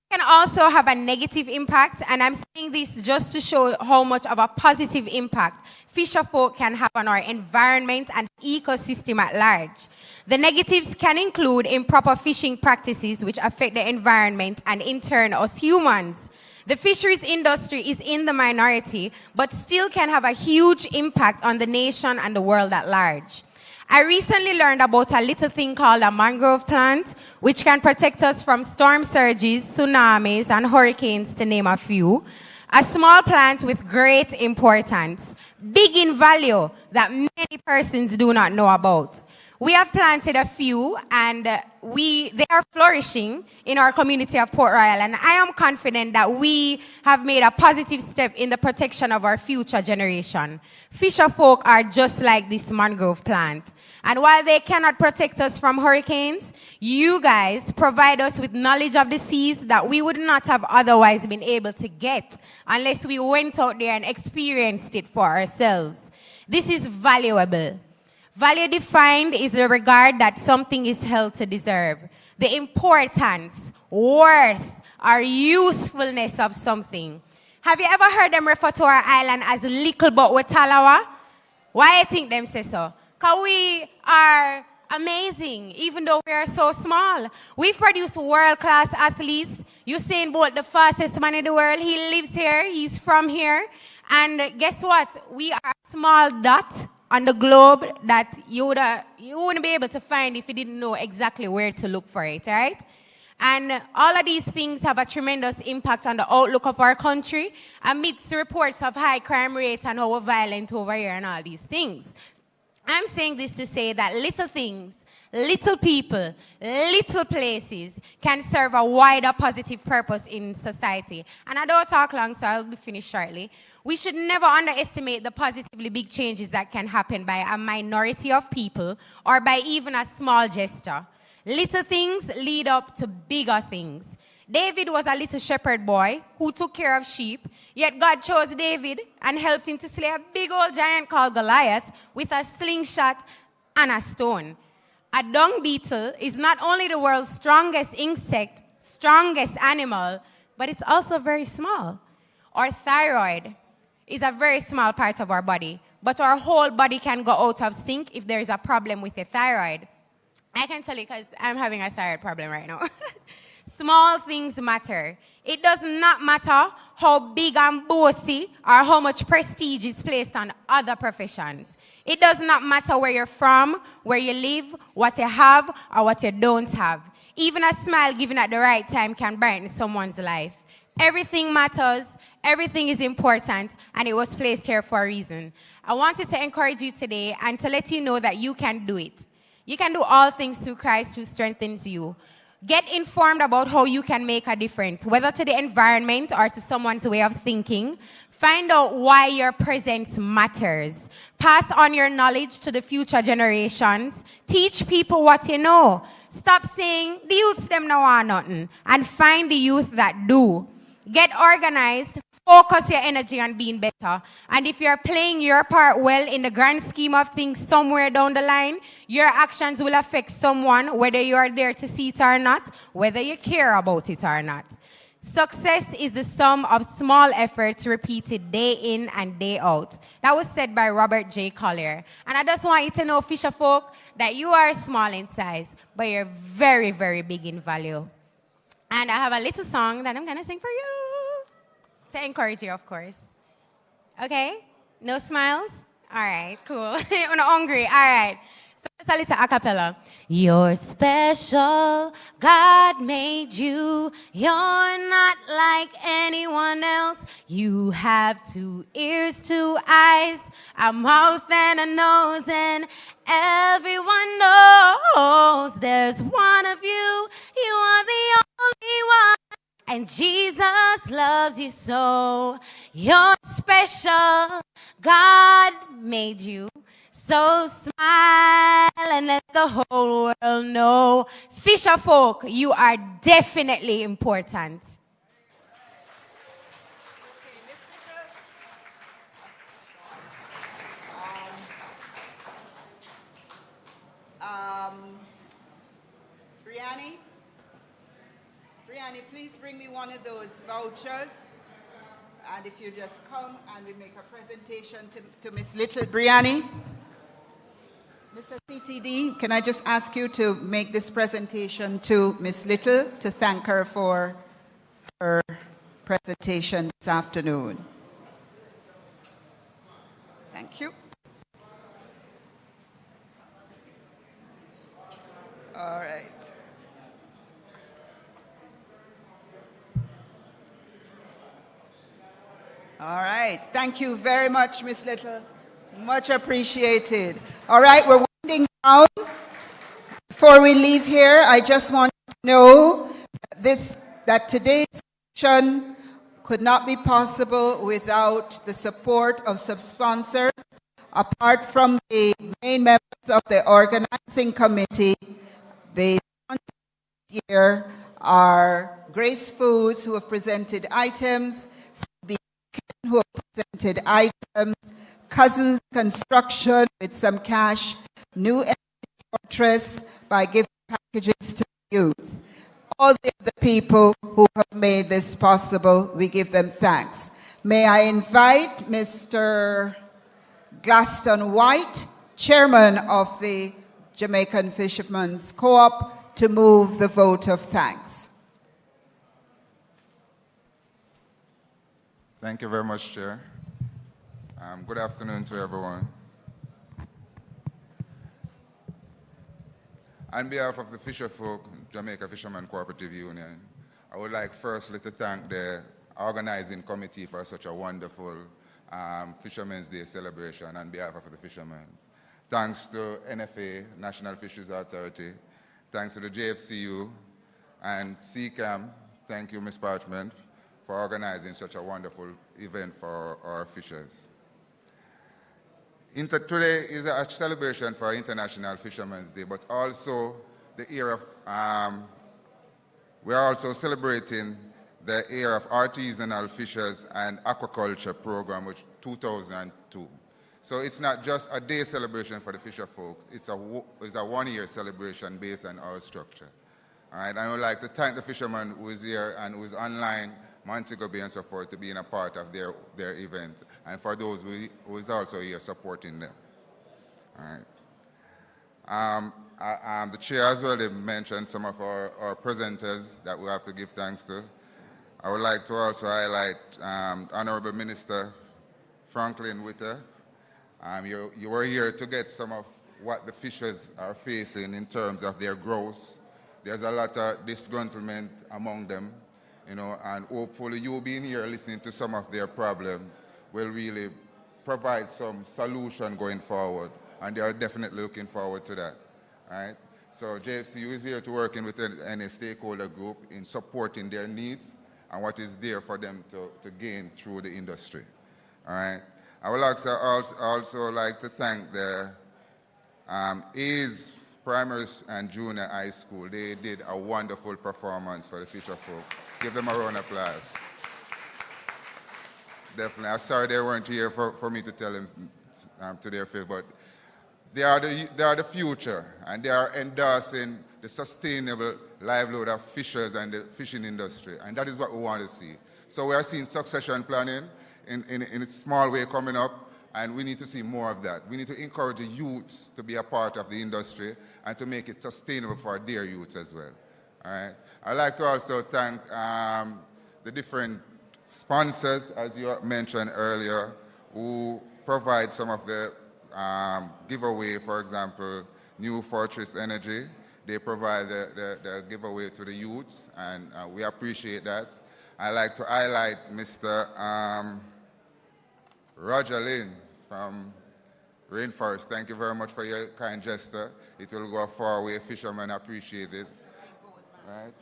can also have a negative impact, and I'm saying this just to show how much of a positive impact fisher folk can have on our environment and ecosystem at large. The negatives can include improper fishing practices which affect the environment and in turn us humans. The fisheries industry is in the minority, but still can have a huge impact on the nation and the world at large. I recently learned about a little thing called a mangrove plant, which can protect us from storm surges, tsunamis, and hurricanes, to name a few. A small plant with great importance, big in value that many persons do not know about. We have planted a few, and they are flourishing in our community of Port Royal, and I am confident that we have made a positive step in the protection of our future generation. Fisher folk are just like this mangrove plant. And while they cannot protect us from hurricanes, you guys provide us with knowledge of the seas that we would not have otherwise been able to get unless we went out there and experienced it for ourselves. This is valuable. Value defined is the regard that something is held to deserve. The importance, worth, or usefulness of something. Have you ever heard them refer to our island as Little But Watalawa? Why do you think them say so? Because we are amazing, even though we are so small. We produce world-class athletes. Usain Bolt, the fastest man in the world, he lives here, he's from here. And guess what? We are a small dot on the globe that you wouldn't be able to find if you didn't know exactly where to look for it, right? And all of these things have a tremendous impact on the outlook of our country amidst reports of high crime rates and how we're violent over here and all these things. I'm saying this to say that little things, little people, little places can serve a wider positive purpose in society. And I don't talk long, so I'll be finished shortly. We should never underestimate the positively big changes that can happen by a minority of people or by even a small gesture. Little things lead up to bigger things. David was a little shepherd boy who took care of sheep, yet God chose David and helped him to slay a big old giant called Goliath with a slingshot and a stone. A dung beetle is not only the world's strongest insect, strongest animal, but it's also very small. Our thyroid is a very small part of our body, but our whole body can go out of sync if there is a problem with the thyroid. I can tell you because I'm having a thyroid problem right now. Small things matter. It does not matter how big and bossy or how much prestige is placed on other professions. It does not matter where you're from, where you live, what you have, or what you don't have. Even a smile given at the right time can brighten someone's life. Everything matters, everything is important, and it was placed here for a reason. I wanted to encourage you today and to let you know that you can do it. You can do all things through Christ who strengthens you. Get informed about how you can make a difference, whether to the environment or to someone's way of thinking. Find out why your presence matters. Pass on your knowledge to the future generations. Teach people what you know. Stop saying, the youths them know are nothing, and find the youth that do. Get organized, focus your energy on being better. And if you're playing your part well in the grand scheme of things somewhere down the line, your actions will affect someone, whether you are there to see it or not, whether you care about it or not. Success is the sum of small efforts repeated day in and day out. That was said by Robert J. Collier. And I just want you to know, fisher folk, that you are small in size, but you're very, very big in value. And I have a little song that I'm going to sing for you to encourage you, of course. Okay? No smiles? All right, cool. I'm not hungry. All right. So it's a little a cappella. You're special, God made you. You're not like anyone else. You have 2 ears, 2 eyes, a mouth and a nose, and everyone knows there's one of you. You are the only one, and Jesus loves you so. You're special, God made you. So smile and let the whole world know. Fisher folk, you are definitely important. Brianni, please bring me one of those vouchers. And if you just come and we make a presentation to Miss Little. Brianni? Mr. CTD, can I just ask you to make this presentation to Miss Little to thank her for her presentation this afternoon? Thank you. All right. All right. Thank you very much, Miss Little. Much appreciated. All right, we're winding down. Before we leave here, I just want to know that today's session could not be possible without the support of some sponsors. Apart from the main members of the organizing committee, the sponsors this year are Grace Foods, who have presented items, who have presented items, Cousins Construction with some cash, New Energy Fortress by giving packages to youth. All the other people who have made this possible, we give them thanks. May I invite Mr. Glaston White, Chairman of the Jamaican Fishermen's Co-op, to move the vote of thanks. Thank you very much, Chair. Good afternoon to everyone. On behalf of the Fisherfolk Jamaica Fisherman Cooperative Union, I would like firstly to thank the organizing committee for such a wonderful Fisherman's Day celebration on behalf of the fishermen. Thanks to NFA, National Fisheries Authority, thanks to the JFCU and CCAM, thank you, Ms. Parchment, for organizing such a wonderful event for our fishers. Today is a celebration for International Fishermen's Day, but also the year of, we are also celebrating the year of artisanal fishers and aquaculture program, which 2002. So it's not just a day celebration for the fisher folks, it's a 1-year celebration based on our structure. All right, I would like to thank the fishermen who is here and who is online, Montego Bay and so forth, to being a part of their event, and for those who is also here supporting them. All right. The chair as well mentioned some of our presenters that we have to give thanks to. I would like to also highlight Honorable Minister Franklin Witter. You were here to get some of what the fishers are facing in terms of their growth. There's a lot of disgruntlement among them, you know, and hopefully you being here listening to some of their problems will really provide some solution going forward, and they are definitely looking forward to that. All right? So JFCU is here to working with any stakeholder group in supporting their needs and what is there for them to gain through the industry. All right? I would also like to thank the A's Primary and Junior High School. They did a wonderful performance for the fisher folk. Give them a round of applause. definitely. I'm sorry they weren't here for me to tell them to their face, but they are the future, and they are endorsing the sustainable livelihood of fishers and the fishing industry, and that is what we want to see. So we are seeing succession planning in a small way coming up, and we need to see more of that. We need to encourage the youths to be a part of the industry and to make it sustainable for their youths as well. All right. I'd like to also thank the different sponsors, as you mentioned earlier, who provide some of the giveaway. For example, New Fortress Energy, they provide the giveaway to the youths, and we appreciate that. I'd like to highlight Mr. Roger Lynn from Rainforest. Thank you very much for your kind gesture. It will go a far way. Fishermen appreciate it. Right?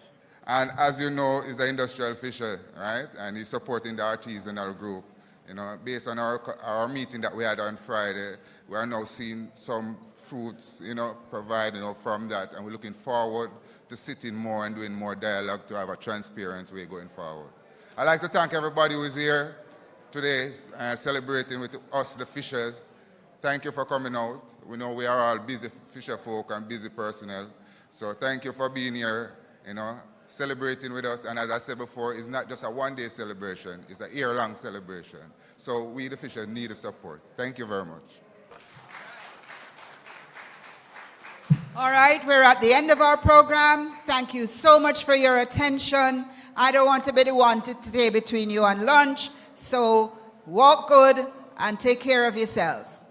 And as you know, he's an industrial fisher, right? And he's supporting the artisanal group. You know, based on our meeting that we had on Friday, we are now seeing some fruits, you know, provided, you know, from that, and we're looking forward to sitting more and doing more dialogue to have a transparent way going forward. I'd like to thank everybody who is here today celebrating with us, the fishers. Thank you for coming out. We know we are all busy fisher folk and busy personnel, so thank you for being here, you know, celebrating with us. And as I said before, it's not just a one-day celebration, it's a year-long celebration. So we, the fishers, need the support. Thank you very much. All right, we're at the end of our program. Thank you so much for your attention. I don't want to be the one to stay between you and lunch, so walk good and take care of yourselves.